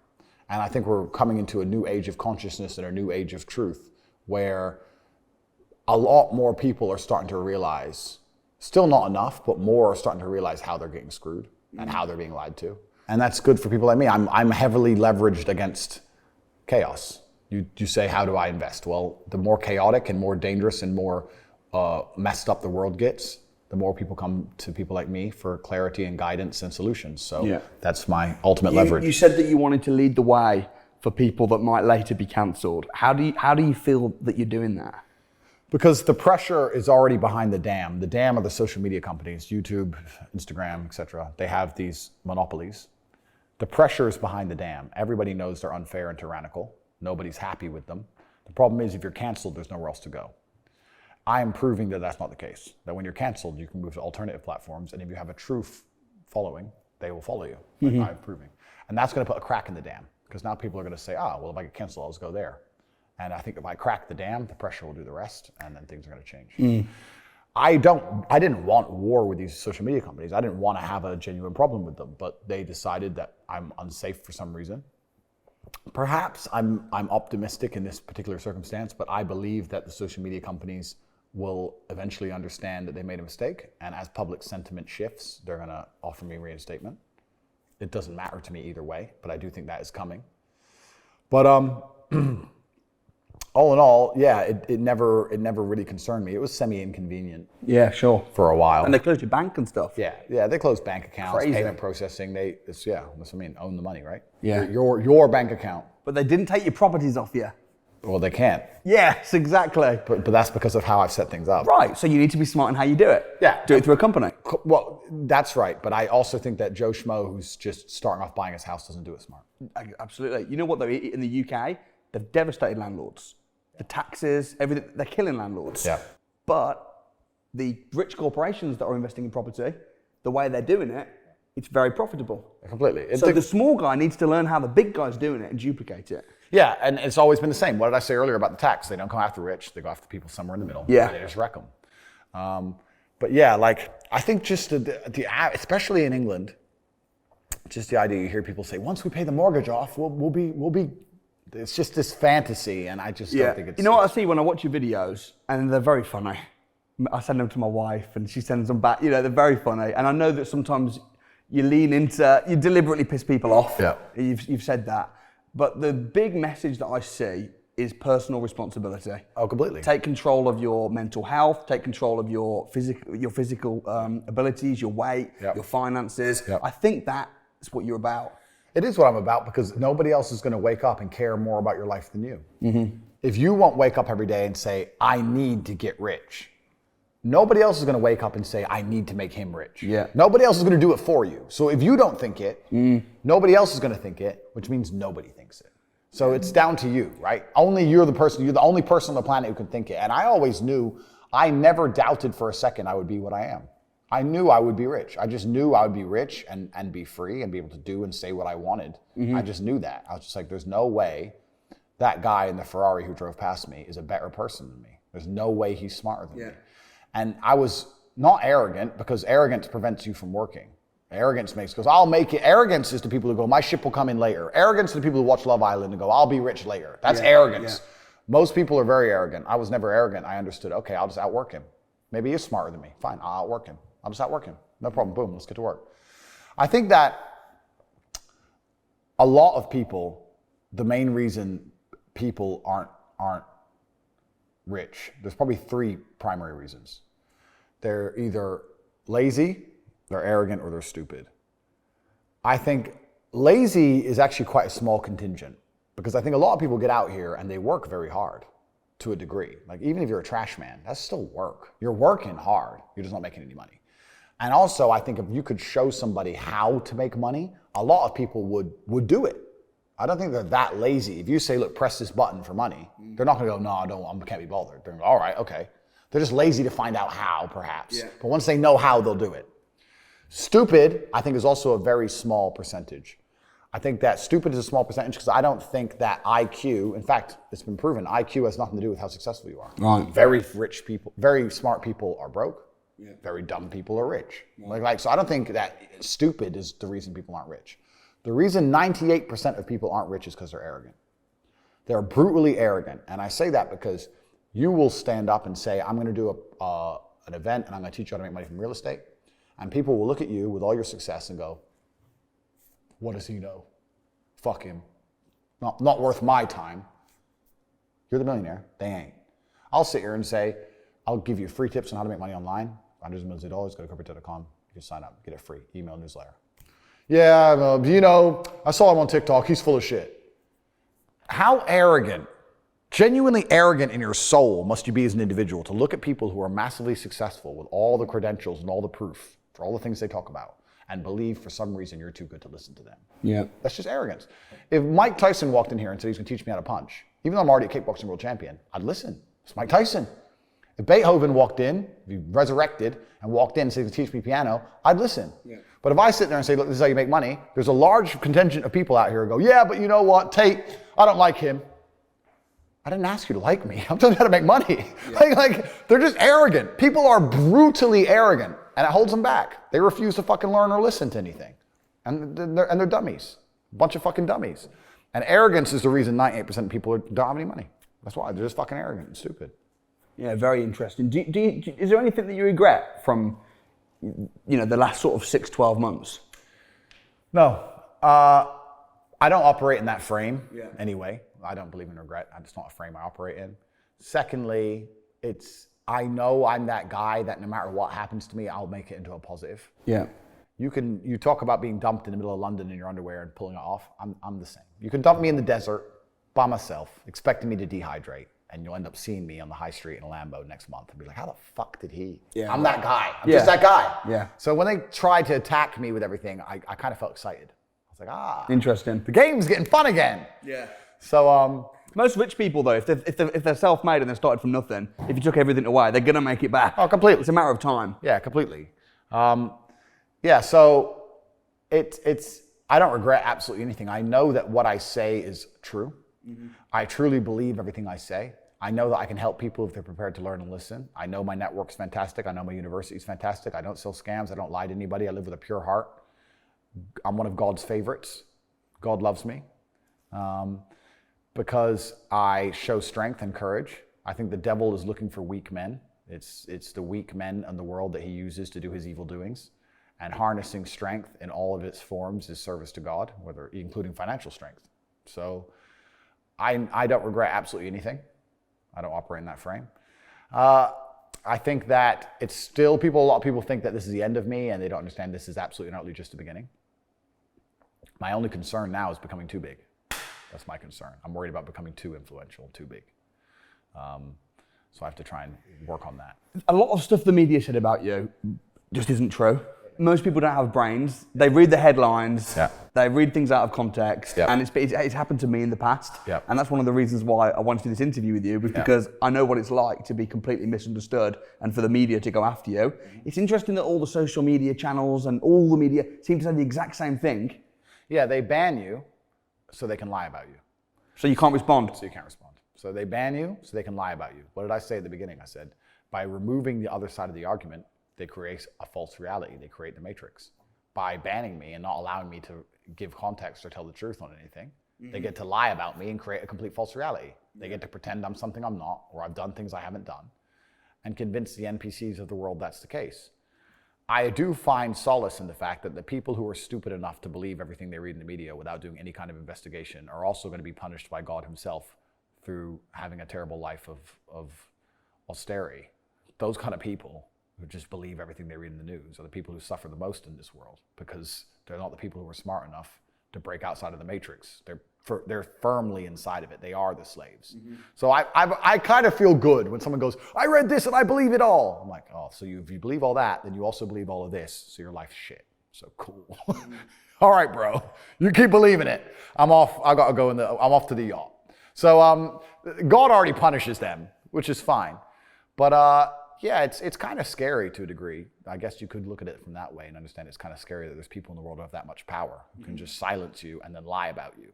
B: And I think we're coming into a new age of consciousness and a new age of truth, where a lot more people are starting to realize, still not enough, but more are starting to realize how they're getting screwed and how they're being lied to. And that's good for people like me. I'm heavily leveraged against chaos. You say, how do I invest? Well, the more chaotic and more dangerous and more messed up the world gets, the more people come to people like me for clarity and guidance and solutions. So that's my ultimate leverage.
C: You said that you wanted to lead the way for people that might later be cancelled. How do you feel that you're doing that?
B: Because the pressure is already behind the dam. The dam are the social media companies, YouTube, Instagram, etc. They have these monopolies. The pressure is behind the dam. Everybody knows they're unfair and tyrannical. Nobody's happy with them. The problem is, if you're canceled, there's nowhere else to go. I am proving that that's not the case. That when you're canceled, you can move to alternative platforms, and if you have a true following, they will follow you. Like I'm proving. And that's going to put a crack in the dam, because now people are going to say, well, if I get canceled, I'll just go there. And I think if I crack the dam, the pressure will do the rest, and then things are going to change. I didn't want war with these social media companies. I didn't want to have a genuine problem with them, but they decided that I'm unsafe for some reason. Perhaps I'm optimistic in this particular circumstance, but I believe that the social media companies will eventually understand that they made a mistake, and as public sentiment shifts, they're going to offer me reinstatement. It doesn't matter to me either way, but I do think that is coming. But all in all, yeah, it never really concerned me. It was semi-inconvenient.
C: Yeah, sure.
B: For a while.
C: And they closed your bank and stuff.
B: Yeah, they closed bank accounts,
C: Crazy.
B: payment processing. That's what I mean. Own the money, right?
C: Yeah.
B: Your bank account.
C: But they didn't take your properties off you.
B: Well, they can't.
C: Yes, exactly.
B: But that's because of how I've set things up.
C: Right. So you need to be smart in how you do it.
B: Yeah.
C: Do it through a company.
B: Well, that's right. But I also think that Joe Schmo, who's just starting off buying his house, doesn't do it smart.
C: Absolutely. You know what though? In the UK, they've devastated landlords. The taxes, everything, they're killing landlords.
B: Yeah.
C: But the rich corporations that are investing in property, the way they're doing it, it's very profitable.
B: Completely.
C: So the small guy needs to learn how the big guy's doing it and duplicate it.
B: Yeah, and it's always been the same. What did I say earlier about the tax? They don't come after rich, they go after people somewhere in the middle.
C: Yeah.
B: And they just wreck them. But yeah, like, I think just especially in England, just the idea you hear people say, once we pay the mortgage off, we'll be, it's just this fantasy, and I just don't think it's...
C: You know what I see when I watch your videos, and they're very funny. I send them to my wife and she sends them back. You know, they're very funny. And I know that sometimes you deliberately piss people off.
B: Yeah.
C: You've said that. But the big message that I see is personal responsibility.
B: Oh, completely.
C: Take control of your mental health, take control of your physical abilities, your weight, your finances.
B: Yep.
C: I think that's what you're about.
B: It is what I'm about, because nobody else is going to wake up and care more about your life than you. Mm-hmm. If you won't wake up every day and say, I need to get rich, nobody else is going to wake up and say, I need to make him rich.
C: Yeah.
B: Nobody else is going to do it for you. So if you don't think it, nobody else is going to think it, which means nobody thinks it. So it's down to you, right? You're the only person on the planet who can think it. And I always knew, I never doubted for a second I would be what I am. I knew I would be rich. I just knew I would be rich and be free and be able to do and say what I wanted. Mm-hmm. I just knew that. I was just like, there's no way that guy in the Ferrari who drove past me is a better person than me. There's no way he's smarter than me. And I was not arrogant, because arrogance prevents you from working. Arrogance goes, I'll make it. Arrogance is to people who go, my ship will come in later. Arrogance to the people who watch Love Island and go, I'll be rich later. That's arrogance. Yeah. Most people are very arrogant. I was never arrogant. I understood, okay, I'll just outwork him. Maybe he is smarter than me. Fine, I'll outwork him. I'll just outwork him. No problem. Boom, let's get to work. I think that a lot of people, the main reason people aren't rich, there's probably 3 primary reasons. They're either lazy, they're arrogant, or they're stupid. I think lazy is actually quite a small contingent, because I think a lot of people get out here and they work very hard to a degree. Like, even if you're a trash man, that's still work. You're working hard, you're just not making any money. And also, I think if you could show somebody how to make money, a lot of people would do it. I don't think they're that lazy. If you say, look, press this button for money, they're not gonna go, no, I can't be bothered. They're gonna go, all right, okay. They're just lazy to find out how, perhaps. Yeah. But once they know how, they'll do it. Stupid, I think, is also a very small percentage. I think that stupid is a small percentage, because I don't think that IQ, in fact, it's been proven, IQ has nothing to do with how successful you are. Right. Very rich people, very smart people are broke. Yeah. Very dumb people are rich. Yeah. So I don't think that stupid is the reason people aren't rich. The reason 98% of people aren't rich is because they're arrogant. They're brutally arrogant. And I say that because you will stand up and say, I'm going to do an event and I'm going to teach you how to make money from real estate. And people will look at you with all your success and go, what does he know? Fuck him. Not worth my time. You're the millionaire. They ain't. I'll sit here and say, I'll give you free tips on how to make money online. Hundreds of millions of dollars. Go to corporate.com. You can sign up. Get it free. Email newsletter. Yeah, I saw him on TikTok. He's full of shit. How arrogant, genuinely arrogant in your soul must you be as an individual to look at people who are massively successful with all the credentials and all the proof for all the things they talk about and believe for some reason you're too good to listen to them. Yeah. That's just arrogance. If Mike Tyson walked in here and said he's gonna teach me how to punch, even though I'm already a kickboxing world champion, I'd listen. It's Mike Tyson. If Beethoven walked in, if he resurrected and walked in and said he's gonna teach me piano, I'd listen. Yeah. But if I sit there and say, look, this is how you make money, there's a large contingent of people out here who go, yeah, but you know what, Tate, I don't like him. I didn't ask you to like me. I'm telling you how to make money. Yeah. They're just arrogant. People are brutally arrogant, and it holds them back. They refuse to fucking learn or listen to anything. And they're dummies. A bunch of fucking dummies. And arrogance is the reason 98% of people don't have any money. That's why. They're just fucking arrogant and stupid. Yeah, very interesting. Is there anything that you regret from, the last sort of 6-12 months? No. I don't operate in that frame anyway. I don't believe in regret. It's not a frame I operate in. Secondly, I know I'm that guy that no matter what happens to me, I'll make it into a positive. Yeah. You talk about being dumped in the middle of London in your underwear and pulling it off. I'm the same. You can dump me in the desert by myself, expecting me to dehydrate, and you'll end up seeing me on the high street in a Lambo next month and be like, how the fuck did he? Yeah. I'm that guy. I'm just that guy. Yeah. So when they tried to attack me with everything, I kind of felt excited. I was like, interesting. The game's getting fun again. Yeah. So
C: most rich people though, if they're self-made and they started from nothing, if you took everything away, they're gonna make it back.
B: Oh, completely.
C: It's a matter of time.
B: Yeah, completely. So I don't regret absolutely anything. I know that what I say is true. Mm-hmm. I truly believe everything I say. I know that I can help people if they're prepared to learn and listen. I know my network's fantastic. I know my university's fantastic. I don't sell scams. I don't lie to anybody. I live with a pure heart. I'm one of God's favorites. God loves me. Because I show strength and courage. I think the devil is looking for weak men. It's the weak men in the world that he uses to do his evil doings. And harnessing strength in all of its forms is service to God, whether including financial strength. So I don't regret absolutely anything. I don't operate in that frame. I think that it's still a lot of people think that this is the end of me, and they don't understand this is absolutely and utterly just the beginning. My only concern now is becoming too big. That's my concern. I'm worried about becoming too influential, too big. So I have to try and work on that.
C: A lot of stuff the media said about you just isn't true. Most people don't have brains. They read the headlines, they read things out of context, and it's happened to me in the past. And that's one of the reasons why I wanted to do this interview with you, was because I know what it's like to be completely misunderstood and for the media to go after you. It's interesting that all the social media channels and all the media seem to say the exact same thing.
B: Yeah, they ban you so they can lie about you.
C: So you can't respond.
B: So you can't respond. So they ban you so they can lie about you. What did I say at the beginning? I said, by removing the other side of the argument, they create a false reality. They create the matrix. By banning me and not allowing me to give context or tell the truth on anything, they get to lie about me and create a complete false reality. They get to pretend I'm something I'm not, or I've done things I haven't done, and convince the NPCs of the world that's the case. I do find solace in the fact that the people who are stupid enough to believe everything they read in the media without doing any kind of investigation are also going to be punished by God himself through having a terrible life of austerity. Those kind of people who just believe everything they read in the news are the people who suffer the most in this world, because they're not the people who are smart enough to break outside of the matrix. They're firmly inside of it. They are the slaves. So I kind of feel good when someone goes, I read this and I believe it all. I'm like, oh, so if you believe all that, then you also believe all of this, so your life's shit. So cool. All right, bro, you keep believing it. I'm off. I gotta go I'm off to the yacht. So God already punishes them, which is fine. But yeah, it's kind of scary to a degree. I guess you could look at it from that way and understand it's kind of scary that there's people in the world who have that much power, who can just silence you and then lie about you.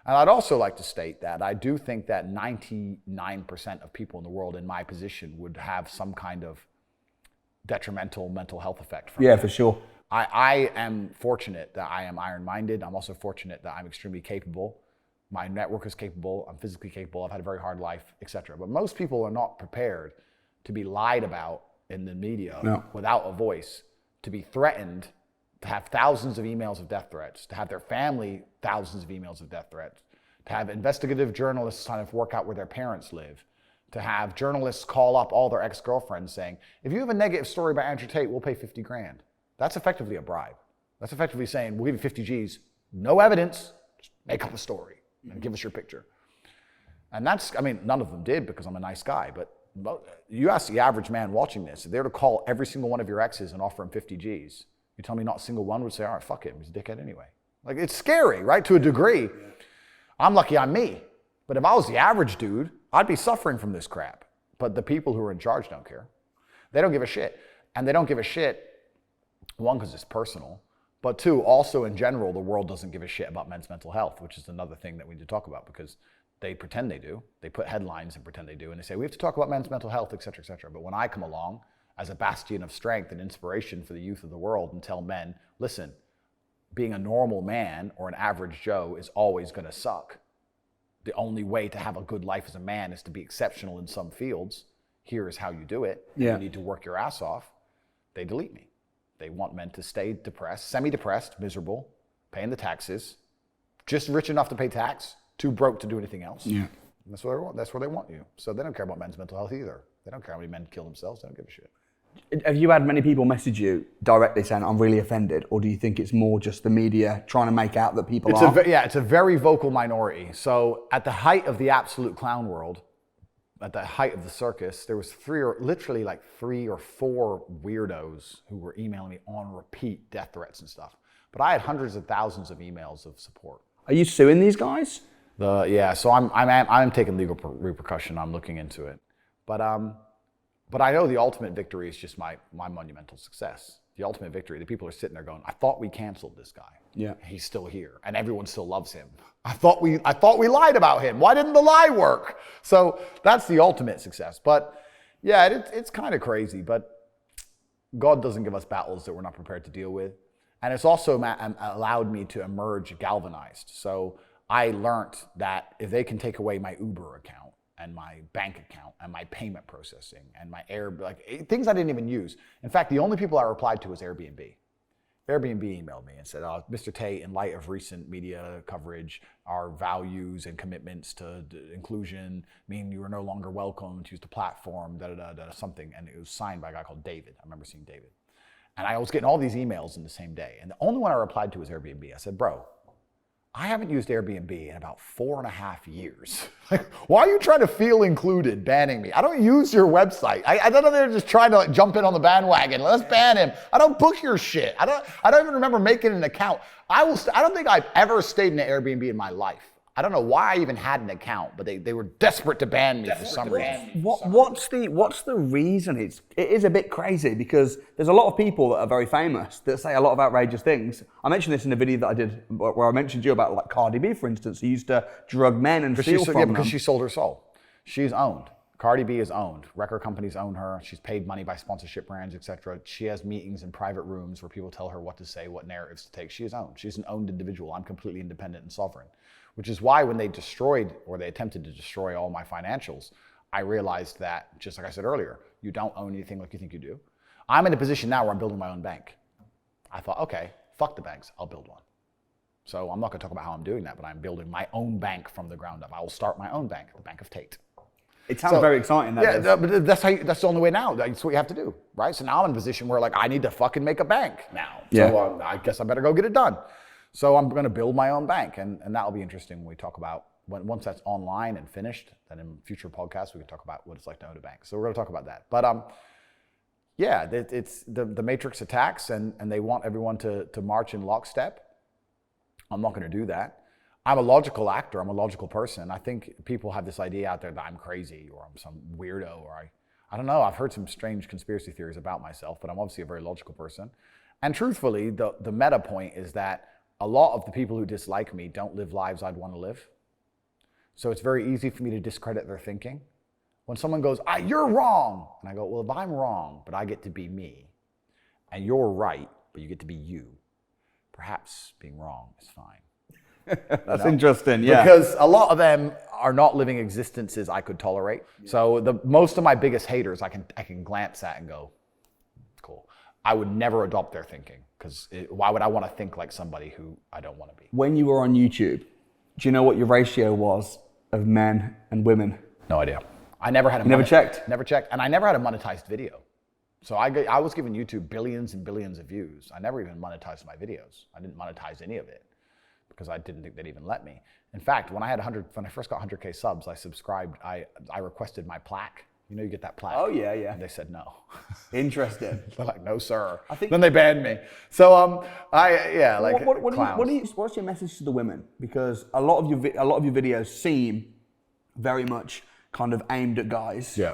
B: And I'd also like to state that I do think that 99% of people in the world in my position would have some kind of detrimental mental health effect from it.
C: For sure.
B: I am fortunate that I am iron-minded. I'm also fortunate that I'm extremely capable. My network is capable. I'm physically capable. I've had a very hard life, etc. But most people are not prepared to be lied about in the media without a voice, to be threatened, to have thousands of emails of death threats, to have their family thousands of emails of death threats, to have investigative journalists kind of work out where their parents live, to have journalists call up all their ex-girlfriends saying, if you have a negative story about Andrew Tate, we'll pay 50 grand. That's effectively a bribe. That's effectively saying, we'll give you 50 G's, no evidence, just make up a story and give us your picture. And that's, I mean, none of them did because I'm a nice guy, but you ask the average man watching this, if they were to call every single one of your exes and offer him 50 G's, you tell me not a single one would say, all right, fuck him, he's a dickhead anyway. Like, it's scary, right, to a degree. I'm lucky I'm me. But if I was the average dude, I'd be suffering from this crap. But the people who are in charge don't care. They don't give a shit. And they don't give a shit, one, because it's personal, but two, also in general, the world doesn't give a shit about men's mental health, which is another thing that we need to talk about, because they pretend they do. They put headlines and pretend they do, and they say, we have to talk about men's mental health, et cetera, et cetera. But when I come along as a bastion of strength and inspiration for the youth of the world and tell men, listen, being a normal man or an average Joe is always gonna suck. The only way to have a good life as a man is to be exceptional in some fields. Here is how you do it. You need to work your ass off. They delete me. They want men to stay depressed, semi-depressed, miserable, paying the taxes, just rich enough to pay tax, too broke to do anything else. And that's what they want. That's where they want you. So they don't care about men's mental health either. They don't care how many men kill themselves. They don't give a shit.
C: Have you had many people message you directly saying, I'm really offended? Or do you think it's more just the media trying to make out that people are?
B: It's a very vocal minority. So at the height of the absolute clown world, at the height of the circus, there was three or four weirdos who were emailing me on repeat death threats and stuff. But I had hundreds of thousands of emails of support.
C: Are you suing these guys?
B: So I'm taking legal repercussion. I'm looking into it. But I know the ultimate victory is just my monumental success. The ultimate victory, the people are sitting there going, I thought we canceled this guy.
C: Yeah.
B: He's still here and everyone still loves him. I thought we lied about him. Why didn't the lie work? So that's the ultimate success. But yeah, it's kind of crazy, but God doesn't give us battles that we're not prepared to deal with. And it's also allowed me to emerge galvanized. So I learned that if they can take away my Uber account and my bank account and my payment processing and my things I didn't even use. In fact, the only people I replied to was Airbnb. Airbnb emailed me and said, Mr. Tate, in light of recent media coverage, our values and commitments to inclusion mean you are no longer welcome to use the platform, something. And it was signed by a guy called David. I remember seeing David. And I was getting all these emails in the same day. And the only one I replied to was Airbnb. I said, bro, I haven't used Airbnb in about 4.5 years. Like, why are you trying to feel included, banning me? I don't use your website. I don't know, they're just trying to jump in on the bandwagon. Let's ban him. I don't book your shit. I don't even remember making an account. I don't think I've ever stayed in an Airbnb in my life. I don't know why I even had an account, but they were desperate to ban me for some reason.
C: What's the reason? It is a bit crazy because there's a lot of people that are very famous that say a lot of outrageous things. I mentioned this in a video that I did where I mentioned you about like Cardi B, for instance, who used to drug men and steal from them.
B: Because she sold her soul. She's owned. Cardi B is owned. Record companies own her. She's paid money by sponsorship brands, etc. She has meetings in private rooms where people tell her what to say, what narratives to take. She is owned. She's an owned individual. I'm completely independent and sovereign. Which is why when they attempted to destroy all my financials, I realized that, just like I said earlier, you don't own anything like you think you do. I'm in a position now where I'm building my own bank. I thought, okay, fuck the banks, I'll build one. So I'm not gonna talk about how I'm doing that, but I'm building my own bank from the ground up. I will start my own bank, the Bank of Tate.
C: It sounds very exciting.
B: But that's the only way now. That's what you have to do, right? So now I'm in a position where like I need to fucking make a bank now.
C: Yeah.
B: So I guess I better go get it done. So I'm going to build my own bank, and that'll be interesting when we talk about once that's online and finished. Then in future podcasts we can talk about what it's like to own a bank. So we're going to talk about that. But yeah, it's the Matrix attacks, and they want everyone to march in lockstep. I'm not going to do that. I'm a logical actor. I'm a logical person. I think people have this idea out there that I'm crazy or I'm some weirdo or I don't know. I've heard some strange conspiracy theories about myself, but I'm obviously a very logical person. And truthfully, the meta point is that a lot of the people who dislike me don't live lives I'd want to live. So it's very easy for me to discredit their thinking. When someone goes, you're wrong. And I go, well, if I'm wrong, but I get to be me, and you're right, but you get to be you, perhaps being wrong is fine.
C: That's interesting, yeah.
B: Because a lot of them are not living existences I could tolerate. Yeah. So most of my biggest haters I can glance at and go, cool. I would never adopt their thinking. Because why would I want to think like somebody who I don't want to be?
C: When you were on YouTube, do you know what your ratio was of men and women?
B: No idea. I never had
C: never checked?
B: Never checked. And I never had a monetized video. So I was giving YouTube billions and billions of views. I never even monetized my videos. I didn't monetize any of it because I didn't think they'd even let me. In fact, when I first got 100K subs, I subscribed, I requested my plaque. You know, you get that plaque.
C: Oh, yeah.
B: And they said no.
C: Interesting.
B: They're like, no, sir. Then they banned me. So,
C: what's your message to the women? Because a lot of your videos seem very much kind of aimed at guys.
B: Yeah.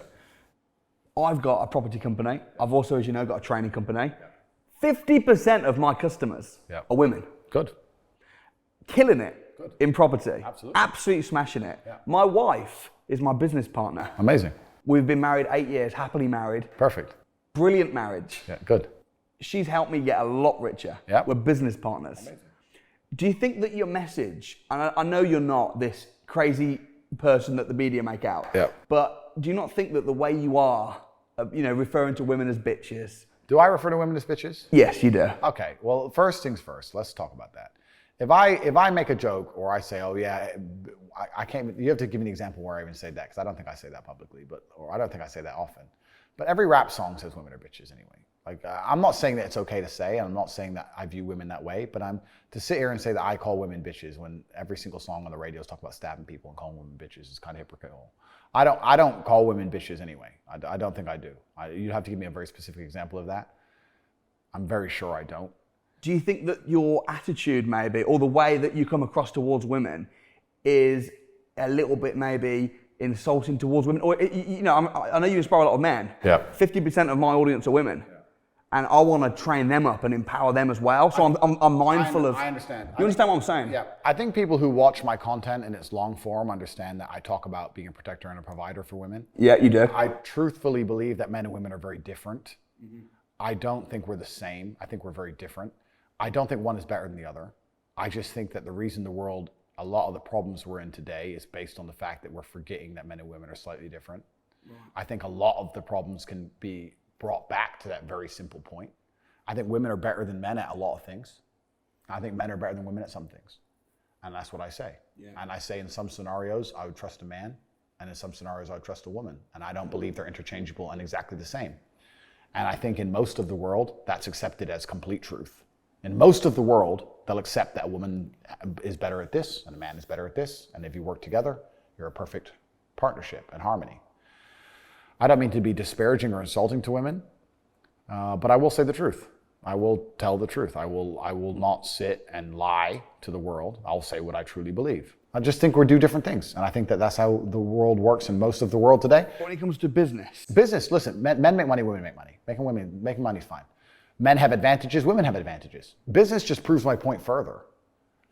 C: I've got a property company. I've also, as you know, got a training company. 50% of my customers are women.
B: Good.
C: Killing it
B: Good.
C: In property.
B: Absolutely.
C: Absolutely smashing it.
B: Yeah.
C: My wife is my business partner.
B: Amazing.
C: We've been married 8 years, happily married.
B: Perfect.
C: Brilliant marriage.
B: Yeah, good.
C: She's helped me get a lot richer.
B: Yeah.
C: We're business partners.
B: Amazing.
C: Do you think that your message, and I know you're not this crazy person that the media make out, but do you not think that the way you are, referring to women as bitches?
B: Do I refer to women as bitches?
C: Yes, you do.
B: Okay, well, first things first, let's talk about that. If I make a joke or I say, oh yeah, I can't, you have to give me an example where I even say that, because I don't think I say that publicly, or I don't think I say that often. But every rap song says women are bitches anyway. Like, I'm not saying that it's okay to say, and I'm not saying that I view women that way, but to sit here and say that I call women bitches when every single song on the radio is talking about stabbing people and calling women bitches is kind of hypocritical. I don't call women bitches anyway. I don't think I do. You'd have to give me a very specific example of that. I'm very sure I don't.
C: Do you think that your attitude maybe, or the way that you come across towards women is a little bit maybe insulting towards women? Or, I know you inspire a lot of men.
B: Yeah.
C: 50% of my audience are women. Yeah. And I want to train them up and empower them as well. So I'm mindful of...
B: I understand.
C: You understand what I'm saying?
B: Yeah. I think people who watch my content in its long form understand that I talk about being a protector and a provider for women.
C: Yeah, you do.
B: I truthfully believe that men and women are very different. Mm-hmm. I don't think we're the same. I think we're very different. I don't think one is better than the other. I just think that the reason the world a lot of the problems we're in today is based on the fact that we're forgetting that men and women are slightly different. Right. I think a lot of the problems can be brought back to that very simple point. I think women are better than men at a lot of things. I think men are better than women at some things. And that's what I say. Yeah. And I say in some scenarios, I would trust a man, and in some scenarios, I would trust a woman. And I don't believe they're interchangeable and exactly the same. And I think in most of the world, that's accepted as complete truth. In most of the world, they'll accept that a woman is better at this and a man is better at this. And if you work together, you're a perfect partnership and harmony. I don't mean to be disparaging or insulting to women, but I will say the truth. I will tell the truth. I will not sit and lie to the world. I'll say what I truly believe. I just think we do different things. And I think that that's how the world works in most of the world today.
C: When it comes to business.
B: Business, listen, men make money, women make money. Making money is fine. Men have advantages, women have advantages. Business just proves my point further.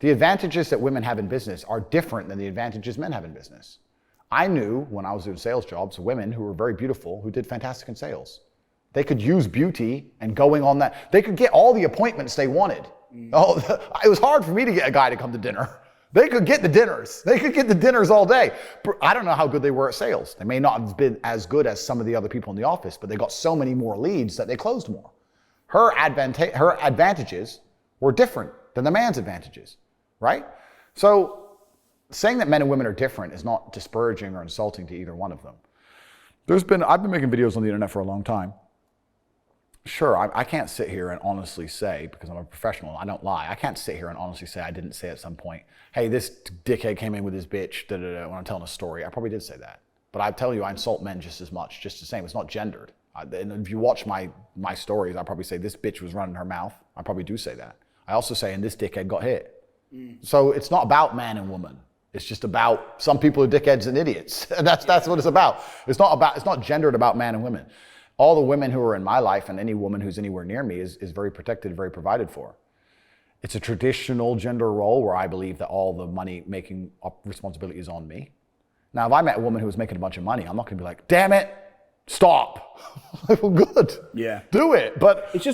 B: The advantages that women have in business are different than the advantages men have in business. I knew when I was doing sales jobs, women who were very beautiful, who did fantastic in sales. They could use beauty and going on that. They could get all the appointments they wanted. Oh, it was hard for me to get a guy to come to dinner. They could get the dinners. They could get the dinners all day. I don't know how good they were at sales. They may not have been as good as some of the other people in the office, but they got so many more leads that they closed more. Her advantages were different than the man's advantages, right? So saying that men and women are different is not disparaging or insulting to either one of them. I've been making videos on the internet for a long time. Sure, I can't sit here and honestly say, because I'm a professional, I don't lie, I can't sit here and honestly say I didn't say at some point, hey, this dickhead came in with his bitch, when I'm telling a story. I probably did say that. But I tell you, I insult men just as much, just the same. It's not gendered. And if you watch my stories, I probably say this bitch was running her mouth. I probably do say that. I also say, and this dickhead got hit. So it's not about man and woman. It's just about some people are dickheads and idiots. And that's what it's about. It's not gendered about man and women. All the women who are in my life and any woman who's anywhere near me is very protected, very provided for. It's a traditional gender role where I believe that all the money making responsibility is on me. Now, if I met a woman who was making a bunch of money, I'm not going to be like, damn it, stop. Well, good. Yeah. Do it. But
C: it's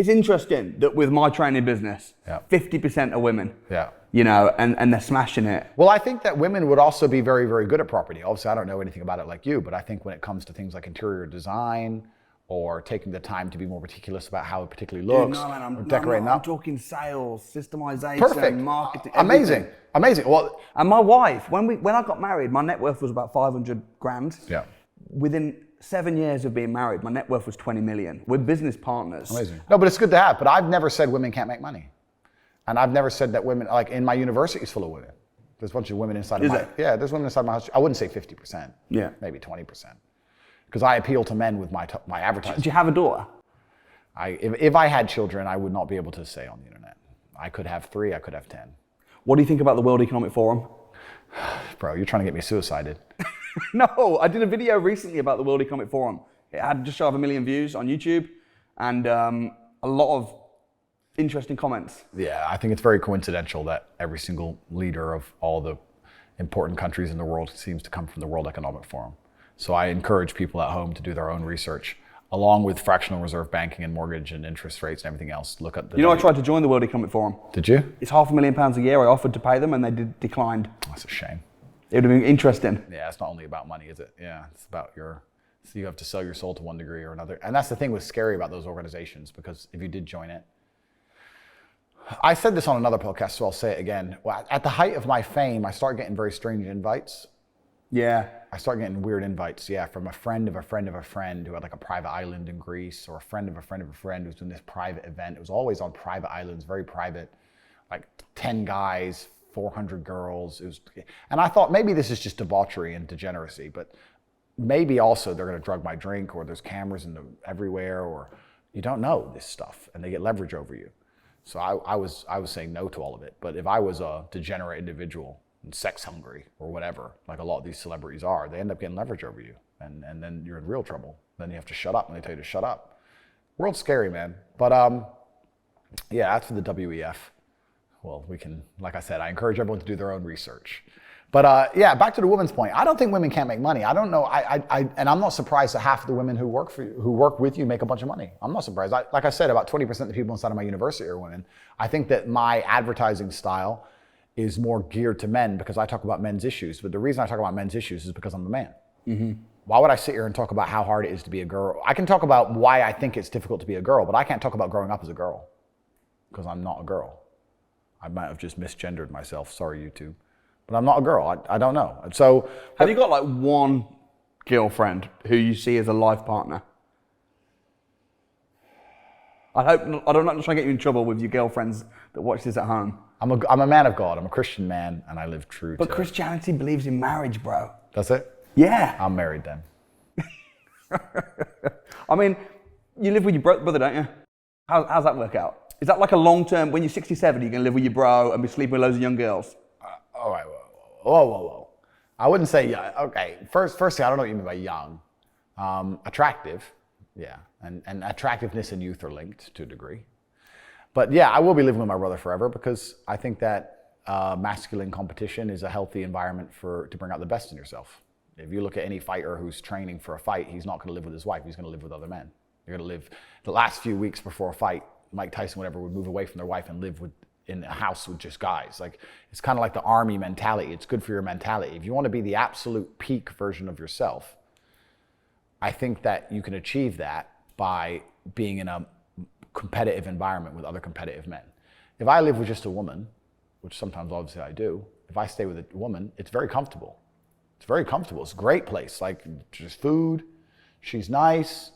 C: interesting that with my training business, 50% are women. Yeah. You know, and they're smashing it.
B: Well, I think that women would also be very, very good at property. Obviously, I don't know anything about it like you, but I think when it comes to things like interior design or taking the time to be more meticulous about how it particularly looks,
C: I'm talking sales, systemization,
B: perfect,
C: marketing.
B: Amazing. Well,
C: and my wife, when I got married, my net worth was about 500 grand.
B: Yeah.
C: Within 7 years of being married, my net worth was 20 million. We're business partners.
B: Amazing. No, but it's good to have. But I've never said women can't make money. And I've never said that women, like in my university is full of women. There's a bunch of women inside of my, yeah, there's women inside my house. I wouldn't say 50%. Yeah. Maybe 20%. Because I appeal to men with my advertising.
C: Do you have a daughter?
B: If I had children, I would not be able to say on the internet. I could have 3, I could have 10.
C: What do you think about the World Economic Forum?
B: Bro, you're trying to get me suicided.
C: No, I did a video recently about the World Economic Forum. It had just shy of 1 million views on YouTube and a lot of interesting comments.
B: Yeah, I think it's very coincidental that every single leader of all the important countries in the world seems to come from the World Economic Forum. So I encourage people at home to do their own research, along with fractional reserve banking and mortgage and interest rates and everything else. Look at the.
C: I tried to join the World Economic Forum.
B: Did you?
C: It's £500,000 a year. I offered to pay them and they declined.
B: That's a shame.
C: It would have been interesting.
B: Yeah, it's not only about money, is it? Yeah, it's about so you have to sell your soul to one degree or another. And that's the thing was scary about those organizations, because if you did join it, I said this on another podcast, so I'll say it again. Well, at the height of my fame, I started getting very strange invites.
C: Yeah.
B: I started getting weird invites, from a friend of a friend of a friend who had like a private island in Greece, or a friend of a friend of a friend who was doing this private event. It was always on private islands, very private, like 10 guys, 400 girls. And I thought maybe this is just debauchery and degeneracy, but maybe also they're going to drug my drink, or there's cameras everywhere, or you don't know this stuff and they get leverage over you. So I was saying no to all of it. But if I was a degenerate individual and sex hungry or whatever, like a lot of these celebrities are, they end up getting leverage over you. And then you're in real trouble. Then you have to shut up when they tell you to shut up. World's scary, man. But as for the WEF, well, we can, like I said, I encourage everyone to do their own research. But back to the woman's point. I don't think women can't make money. I don't know. And I'm not surprised that half of the women who work with you make a bunch of money. I'm not surprised. Like I said, about 20% of the people inside of my university are women. I think that my advertising style is more geared to men because I talk about men's issues. But the reason I talk about men's issues is because I'm a man. Why would I sit here and talk about how hard it is to be a girl? I can talk about why I think it's difficult to be a girl, but I can't talk about growing up as a girl because I'm not a girl. I might have just misgendered myself. Sorry, YouTube. But I'm not a girl. I don't know. So,
C: have you got like one girlfriend who you see as a life partner? I'm not trying to get you in trouble with your girlfriends that watch this at home.
B: I'm a man of God. I'm a Christian man, and I live true
C: But
B: to...
C: Christianity believes in marriage, bro.
B: That's it?
C: Yeah.
B: I'm married then.
C: I mean, you live with your brother, don't you? How's that work out? Is that like a long-term, when you're 67, you're going to live with your bro and be sleeping with loads of young girls?
B: All right, whoa. I wouldn't say, yeah, okay. Firstly, I don't know what you mean by young. Attractive, yeah. And attractiveness and youth are linked to a degree. But yeah, I will be living with my brother forever because I think that masculine competition is a healthy environment to bring out the best in yourself. If you look at any fighter who's training for a fight, he's not going to live with his wife, he's going to live with other men. You're going to live, the last few weeks before a fight, Mike Tyson, whatever, would move away from their wife and live in a house with just guys. Like, it's kind of like the army mentality. It's good for your mentality. If you want to be the absolute peak version of yourself, I think that you can achieve that by being in a competitive environment with other competitive men. If I live with just a woman, which sometimes obviously I do, if I stay with a woman, it's very comfortable. It's very comfortable. It's a great place. Like, just food, she's nice,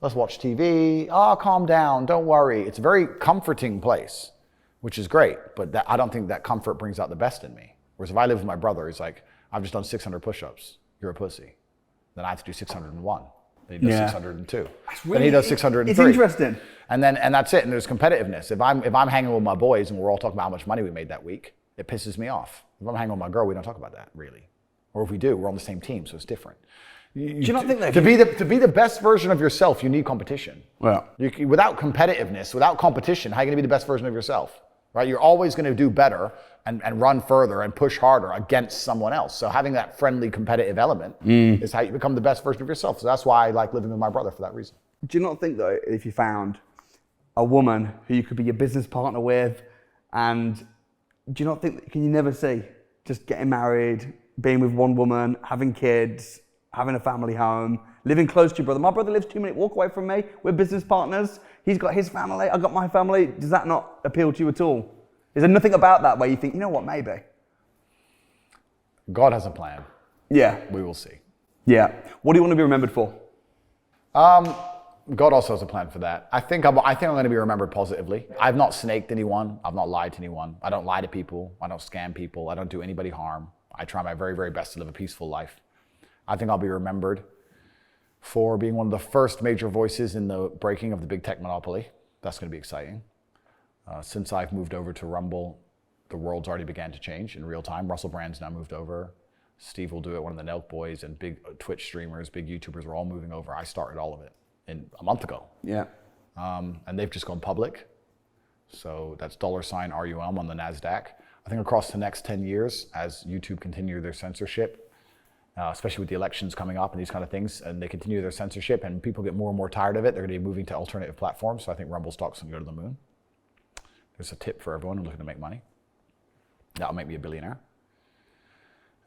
B: let's watch TV, calm down, don't worry. It's a very comforting place, which is great, but I don't think that comfort brings out the best in me. Whereas if I live with my brother, he's like, I've just done 600 push-ups, you're a pussy. Then I have to do 601. Then he does 602. Then he does 603.
C: It's interesting.
B: And that's it. And there's competitiveness. If I'm hanging with my boys and we're all talking about how much money we made that week, it pisses me off. If I'm hanging with my girl, we don't talk about that really. Or if we do, we're on the same team, so it's different.
C: Do you not think that
B: to be the best version of yourself, you need competition.
C: Well,
B: without competitiveness, without competition, how are you going to be the best version of yourself? Right? You're always going to do better and run further and push harder against someone else. So having that friendly, competitive element is how you become the best version of yourself. So that's why I like living with my brother for that reason.
C: Do you not think though, if you found a woman who you could be your business partner with, and do you not think, can you never see just getting married, being with one woman, having kids, having a family home, living close to your brother? My brother lives 2-minute walk away from me. We're business partners. He's got his family. I've got my family. Does that not appeal to you at all? Is there nothing about that where you think, you know what, maybe?
B: God has a plan.
C: Yeah.
B: We will see.
C: Yeah. What do you want to be remembered for?
B: God also has a plan for that. I think I'm going to be remembered positively. I've not snaked anyone. I've not lied to anyone. I don't lie to people. I don't scam people. I don't do anybody harm. I try my very, very best to live a peaceful life. I think I'll be remembered for being one of the first major voices in the breaking of the big tech monopoly. That's going to be exciting. Since I've moved over to Rumble, the world's already began to change in real time. Russell Brand's now moved over. Steve will do it. One of the Nelk boys and big Twitch streamers, big YouTubers are all moving over. I started all of it a month ago.
C: Yeah.
B: And they've just gone public. So that's $RUM on the NASDAQ. I think across the next 10 years, as YouTube continue their censorship, especially with the elections coming up and these kind of things, and they continue their censorship and people get more and more tired of it, they're going to be moving to alternative platforms. So I think Rumble stock's going to go to the moon. There's a tip for everyone who's looking to make money. That'll make me a billionaire.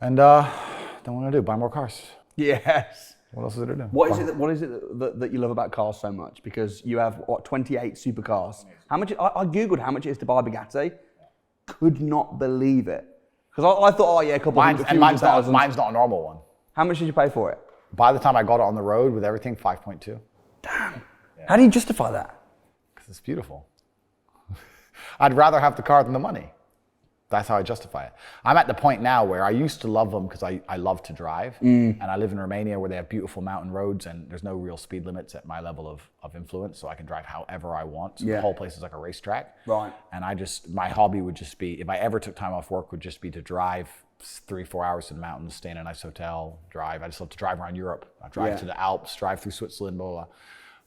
B: And then what am I going to do? Buy more cars.
C: Yes.
B: What else is there to do?
C: What is it that you love about cars so much? Because you have, 28 supercars. How much? I Googled how much it is to buy a Bugatti. Could not believe it. Because I thought, a couple
B: mine's not a normal one.
C: How much did you pay for it?
B: By the time I got it on the road with everything, 5.2.
C: Damn. Yeah. How do you justify that?
B: Because it's beautiful. I'd rather have the car than the money. That's how I justify it. I'm at the point now where I used to love them because I love to drive. And I live in Romania where they have beautiful mountain roads and there's no real speed limits at my level of influence. So I can drive however I want. So the whole place is like a racetrack.
C: Right.
B: And my hobby would just be, if I ever took time off work, would just be to drive 3-4 hours to the mountains, stay in a nice hotel, drive. I just love to drive around Europe. I drive to the Alps, drive through Switzerland, blah, blah.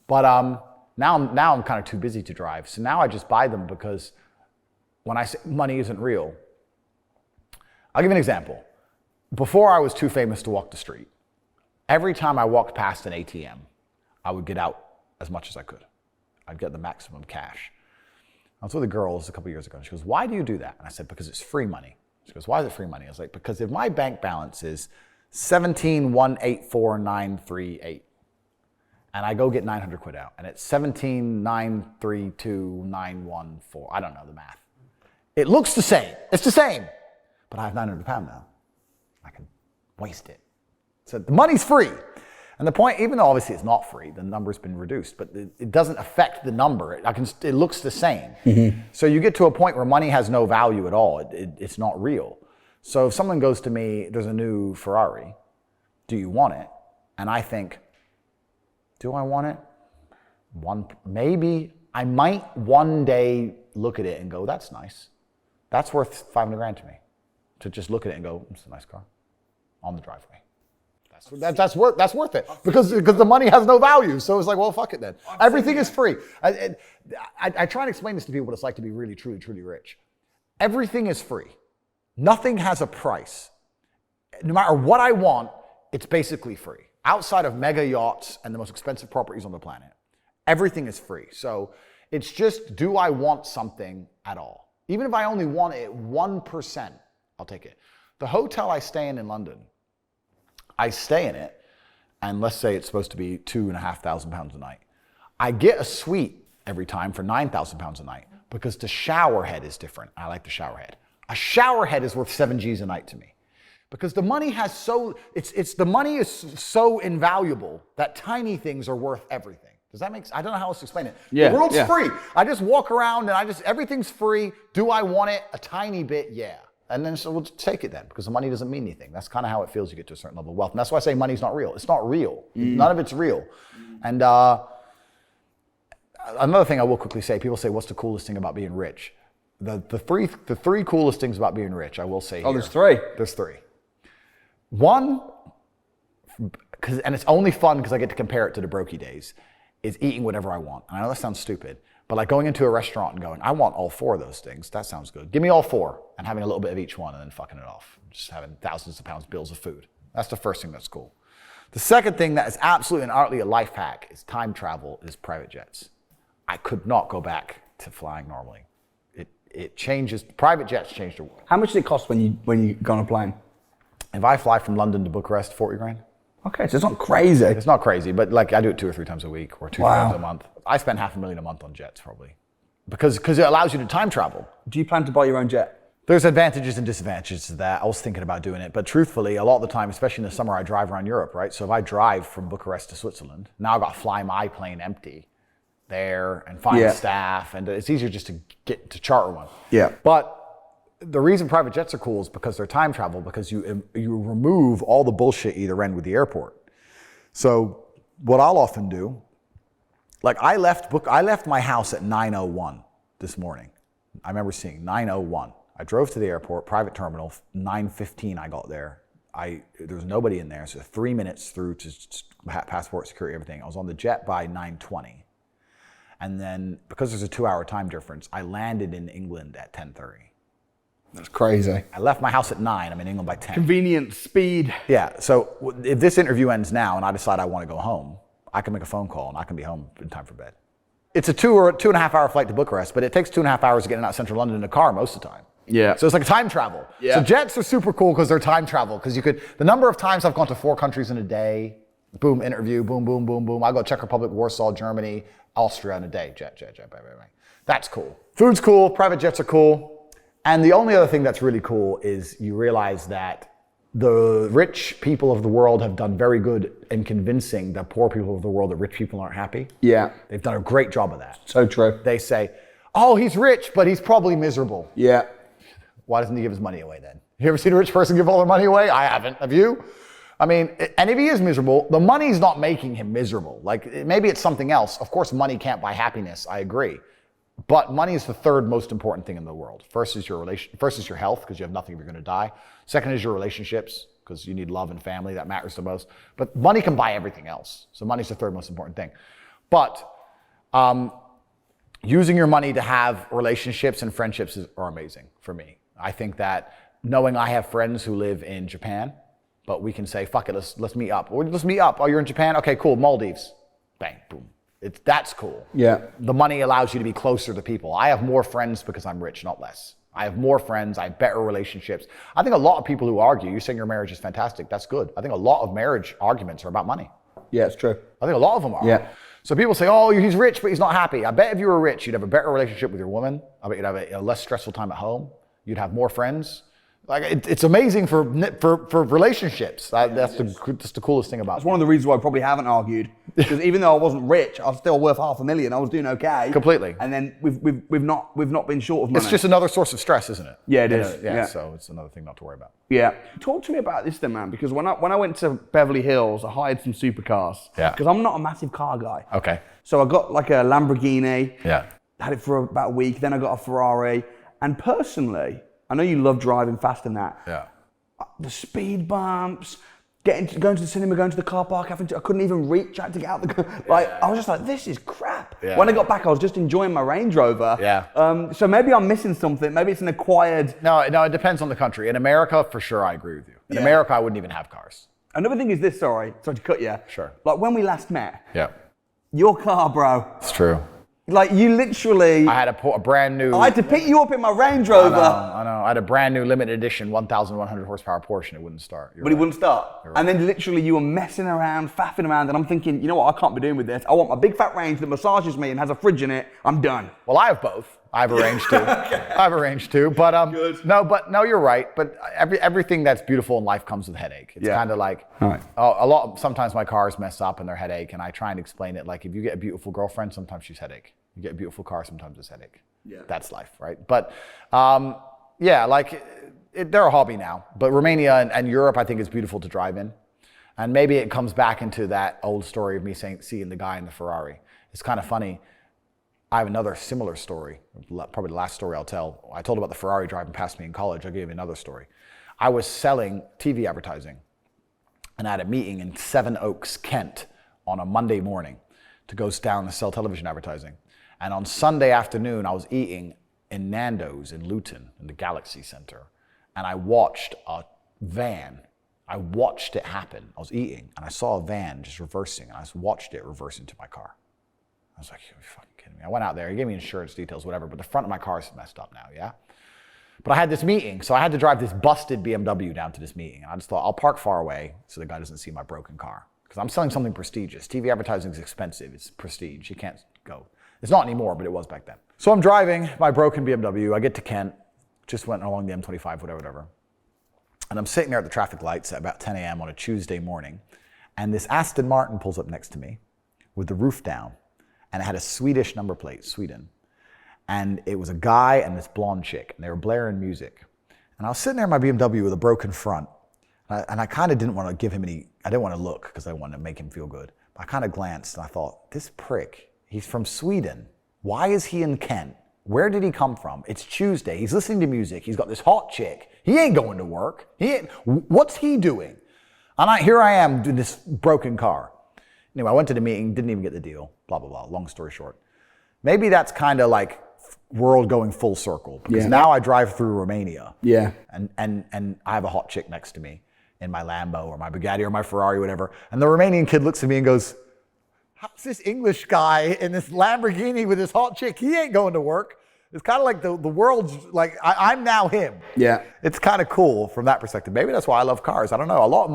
B: But now I'm kind of too busy to drive. So now I just buy them because when I say money isn't real, I'll give you an example. Before I was too famous to walk the street, every time I walked past an ATM, I would get out as much as I could. I'd get the maximum cash. I was with a girl a couple years ago, and she goes, "Why do you do that?" And I said, "Because it's free money. She goes, why is it free money? I was like, because if my bank balance is 17,184,938, and I go get 900 quid out, and it's 17,932,914. I don't know the math. It looks the same. It's the same. But I have 900 pounds now. I can waste it. So the money's free. And the point, even though obviously it's not free, the number's been reduced, but it doesn't affect the number. It looks the same. Mm-hmm. So you get to a point where money has no value at all. It's not real. So if someone goes to me, there's a new Ferrari, do you want it? And I think, do I want it? Maybe. I might one day look at it and go, that's nice. That's worth 500 grand to me. To just look at it and go, it's a nice car on the driveway. That's worth it because the money has no value. So it's like, well, fuck it then. Everything is free. I try and explain this to people what it's like to be really, truly, truly rich. Everything is free. Nothing has a price. No matter what I want, it's basically free. Outside of mega yachts and the most expensive properties on the planet, everything is free. So it's just, do I want something at all? Even if I only want it 1%, I'll take it. The hotel I stay in London, I stay in it, and let's say it's supposed to be £2,500 a night. I get a suite every time for £9,000 a night because the shower head is different. I like the shower head. A shower head is worth 7 G's a night to me. Because the money has the money is so invaluable that tiny things are worth everything. Does that make sense? I don't know how else to explain it.
C: Yeah,
B: the world's free. I just walk around and everything's free. Do I want it? A tiny bit, yeah. And then so we'll take it then, because the money doesn't mean anything. That's kind of how it feels. You get to a certain level of wealth. And that's why I say money's not real. It's not real. None of it's real. And another thing I will quickly say, people say, what's the coolest thing about being rich? The three coolest things about being rich, I will say here.
C: Oh, there's three?
B: There's three. One, and it's only fun because I get to compare it to the brokey days, is eating whatever I want. And I know that sounds stupid, but like going into a restaurant and going, I want all four of those things. That sounds good. Give me all four, and having a little bit of each one and then fucking it off. Just having thousands of pounds bills of food. That's the first thing that's cool. The second thing that is absolutely and utterly a life hack is time travel, is private jets. I could not go back to flying normally. It changes, private jets change the world.
C: How much does it cost when you go on a plane?
B: If I fly from London to Bucharest, 40 grand.
C: Okay, so it's not crazy.
B: It's not crazy, but like I do it 2 or 3 times a week or 2 times a month. I spend $500,000 a month on jets probably. Because it allows you to time travel.
C: Do you plan to buy your own jet?
B: There's advantages and disadvantages to that. I was thinking about doing it, but truthfully, a lot of the time, especially in the summer, I drive around Europe, right? So if I drive from Bucharest to Switzerland, now I've got to fly my plane empty there and find staff, and it's easier just to get to charter one.
C: Yeah.
B: But the reason private jets are cool is because they're time travel, because you remove all the bullshit either end with the airport. So what I'll often do, like I left my house at 9:01 this morning. I remember seeing 9:01. I drove to the airport, private terminal, 9:15 I got there. There was nobody in there, so 3 minutes through to passport, security, everything. I was on the jet by 9:20. And then, because there's a 2-hour time difference, I landed in England at 10:30.
C: That's crazy.
B: I left my house at 9, I'm in England by 10.
C: Convenience, speed.
B: Yeah, so if this interview ends now and I decide I want to go home, I can make a phone call and I can be home in time for bed. It's a 2.5 hour flight to Bucharest, but it takes 2.5 hours to get out of central London in a car most of the time.
C: Yeah.
B: So it's like a time travel.
C: Yeah.
B: So jets are super cool because they're time travel, because the number of times I've gone to 4 countries in a day, boom, interview, boom, boom, boom, boom. I go Czech Republic, Warsaw, Germany, Austria in a day. Jet, bang, bang, bang. That's cool. Food's cool, private jets are cool. And the only other thing that's really cool is you realize that the rich people of the world have done very good in convincing the poor people of the world that rich people aren't happy.
C: Yeah.
B: They've done a great job of that.
C: So true.
B: They say, oh, he's rich, but he's probably miserable.
C: Yeah.
B: Why doesn't he give his money away then? You ever seen a rich person give all their money away? I haven't. Have you? I mean, and if he is miserable, the money's not making him miserable. Like, maybe it's something else. Of course, money can't buy happiness. I agree. But money is the third most important thing in the world. First is your health, because you have nothing if you're going to die. Second is your relationships, because you need love and family. That matters the most. But money can buy everything else. So money's the third most important thing. But using your money to have relationships and friendships are amazing for me. I think that knowing I have friends who live in Japan, but we can say, fuck it, let's meet up. Let's meet up. Oh, you're in Japan? Okay, cool. Maldives. Bang, boom. That's cool.
C: Yeah.
B: The money allows you to be closer to people. I have more friends because I'm rich, not less. I have more friends. I have better relationships. I think a lot of people who argue, you're saying your marriage is fantastic. That's good. I think a lot of marriage arguments are about money.
C: Yeah, it's true.
B: I think a lot of them are.
C: Yeah.
B: So people say, oh, he's rich, but he's not happy. I bet if you were rich, you'd have a better relationship with your woman. I bet you'd have a less stressful time at home. You'd have more friends. Like it's amazing for relationships. That's the coolest thing about it.
C: That's one of the reasons why I probably haven't argued. Because even though I wasn't rich, I was still worth $500,000. I was doing okay.
B: Completely.
C: And then we've not been short of money.
B: It's just another source of stress, isn't it?
C: Yeah, it is.
B: Yeah. So it's another thing not to worry about.
C: Yeah. Talk to me about this then, man. Because when I went to Beverly Hills, I hired some supercars.
B: Yeah.
C: Because I'm not a massive car guy.
B: Okay.
C: So I got like a Lamborghini.
B: Yeah.
C: Had it for about a week. Then I got a Ferrari. And personally, I know you love driving fast and that.
B: Yeah.
C: The speed bumps, going to the cinema, going to the car park, I couldn't even reach out to get out the car. I was just like, this is crap.
B: Yeah.
C: When I got back, I was just enjoying my Range Rover.
B: Yeah.
C: So maybe I'm missing something. Maybe it's an acquired.
B: No, it depends on the country. In America, for sure, I agree with you. In America, I wouldn't even have cars.
C: Another thing is this, sorry to cut you.
B: Sure.
C: Like when we last met,
B: Yeah.
C: your car, bro.
B: It's true.
C: Like you literally.
B: I had a brand new.
C: I had to pick you up in my Range Rover.
B: I know. I had a brand new limited edition 1,100 horsepower Porsche and it wouldn't start.
C: But it wouldn't start. Right. And then literally you were messing around, faffing around, and I'm thinking, you know what, I can't be doing with this. I want my big fat Range that massages me and has a fridge in it. I'm done.
B: Well, I have both. I have a Range too. I have a Range too. But no, you're right. But everything that's beautiful in life comes with headache. It's kind of like sometimes my cars mess up and they're headache, and I try and explain it like if you get a beautiful girlfriend, sometimes she's headache. You get a beautiful car, sometimes it's headache. Yeah. That's life, right? But they're a hobby now. But Romania and Europe, I think, is beautiful to drive in. And maybe it comes back into that old story of me seeing the guy in the Ferrari. It's kind of funny. I have another similar story, probably the last story I'll tell. I told about the Ferrari driving past me in college. I'll give you another story. I was selling TV advertising, and I had a meeting in Seven Oaks, Kent, on a Monday morning to go down and sell television advertising. And on Sunday afternoon, I was eating in Nando's in Luton, in the Galaxy Center, and I watched a van. I watched it happen. I was eating, and I saw a van just reversing, and I just watched it reverse into my car. I was like, you're fucking kidding me. I went out there, he gave me insurance details, whatever, but the front of my car is messed up now, yeah? But I had this meeting, so I had to drive this busted BMW down to this meeting. And I just thought, I'll park far away so the guy doesn't see my broken car. Because I'm selling something prestigious. TV advertising is expensive, it's prestige, you can't go. It's not anymore, but it was back then. So I'm driving my broken BMW, I get to Kent, just went along the M25, whatever. And I'm sitting there at the traffic lights at about 10 a.m. on a Tuesday morning, and this Aston Martin pulls up next to me with the roof down, and it had a Swedish number plate, Sweden. And it was a guy and this blonde chick, and they were blaring music. And I was sitting there in my BMW with a broken front, and I kind of didn't want to give him I didn't want to look because I wanted to make him feel good. But I kind of glanced and I thought, this prick, he's from Sweden. Why is he in Kent? Where did he come from? It's Tuesday, he's listening to music, he's got this hot chick. He ain't going to work. What's he doing? And here I am doing this broken car. Anyway, I went to the meeting, didn't even get the deal, blah, blah, blah, long story short. Maybe that's kind of like world going full circle, because now I drive through Romania. Yeah. And I have a hot chick next to me in my Lambo or my Bugatti or my Ferrari, whatever. And the Romanian kid looks at me and goes, how's this English guy in this Lamborghini with this hot chick? He ain't going to work. It's kind of like the world's like, I'm now him. Yeah. It's kind of cool from that perspective. Maybe that's why I love cars. I don't know. A lot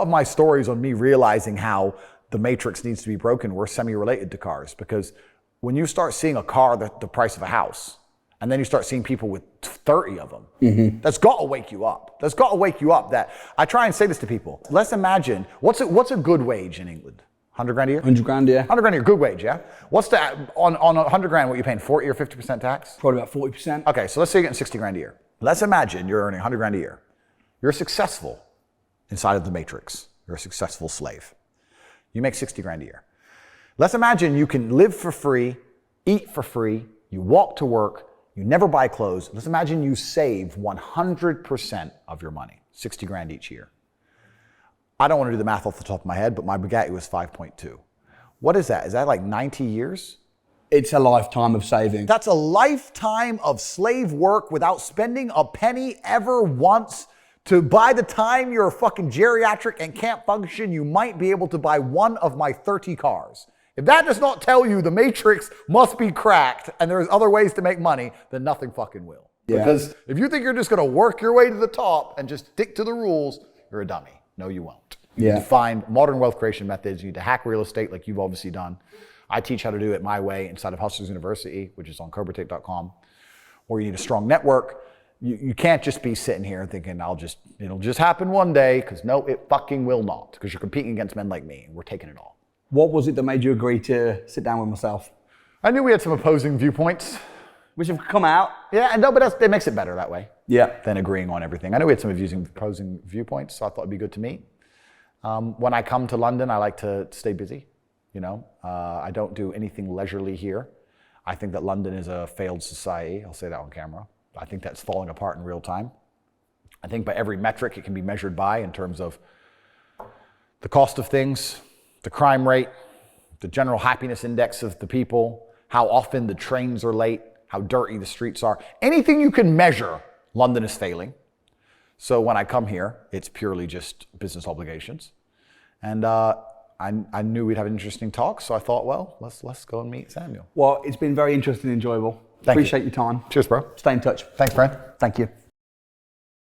B: of my stories on me realizing how the matrix needs to be broken were semi-related to cars, because when you start seeing a car the price of a house, and then you start seeing people with 30 of them, that's got to wake you up. That's got to wake you up. That I try and say this to people. Let's imagine, what's a good wage in England? 100 grand a year?
C: 100 grand, yeah.
B: 100 grand a year, good wage, yeah? What's that, on 100 grand, what you paying, 40 or 50% tax?
C: Probably about 40%.
B: Okay, so let's say you're getting 60 grand a year. Let's imagine you're earning 100 grand a year. You're successful inside of the matrix. You're a successful slave. You make 60 grand a year. Let's imagine you can live for free, eat for free, you walk to work, you never buy clothes. Let's imagine you save 100% of your money, 60 grand each year. I don't want to do the math off the top of my head, but my Bugatti was 5.2. What is that? Is that like 90 years?
C: It's a lifetime of saving.
B: That's a lifetime of slave work without spending a penny ever once. To by the time you're a fucking geriatric and can't function, you might be able to buy one of my 30 cars. If that does not tell you the matrix must be cracked and there's other ways to make money, then nothing fucking will. Because if you think you're just going to work your way to the top and just stick to the rules, you're a dummy. No, you won't. You need to find modern wealth creation methods. You need to hack real estate like you've obviously done. I teach how to do it my way inside of Hustlers University, which is on cobratate.com, where you need a strong network. You can't just be sitting here thinking, it'll just happen one day, because no, it fucking will not, because you're competing against men like me, and we're taking it all.
C: What was it that made you agree to sit down with myself?
B: I knew we had some opposing viewpoints.
C: Which have come out.
B: Yeah, no, but it makes it better that way.
C: Yeah.
B: Than agreeing on everything. I know we had some opposing viewpoints, so I thought it'd be good to meet. When I come to London, I like to stay busy. I don't do anything leisurely here. I think that London is a failed society. I'll say that on camera. I think that's falling apart in real time. I think by every metric it can be measured by, in terms of the cost of things, the crime rate, the general happiness index of the people, how often the trains are late, how dirty the streets are. Anything you can measure, London is failing. So when I come here, it's purely just business obligations. And I knew we'd have an interesting talk, so I thought, well, let's go and meet Samuel.
C: Well, it's been very interesting and enjoyable.
B: Thank you.
C: Appreciate your time.
B: Cheers, bro.
C: Stay in touch.
B: Thanks, friend.
C: Thank you.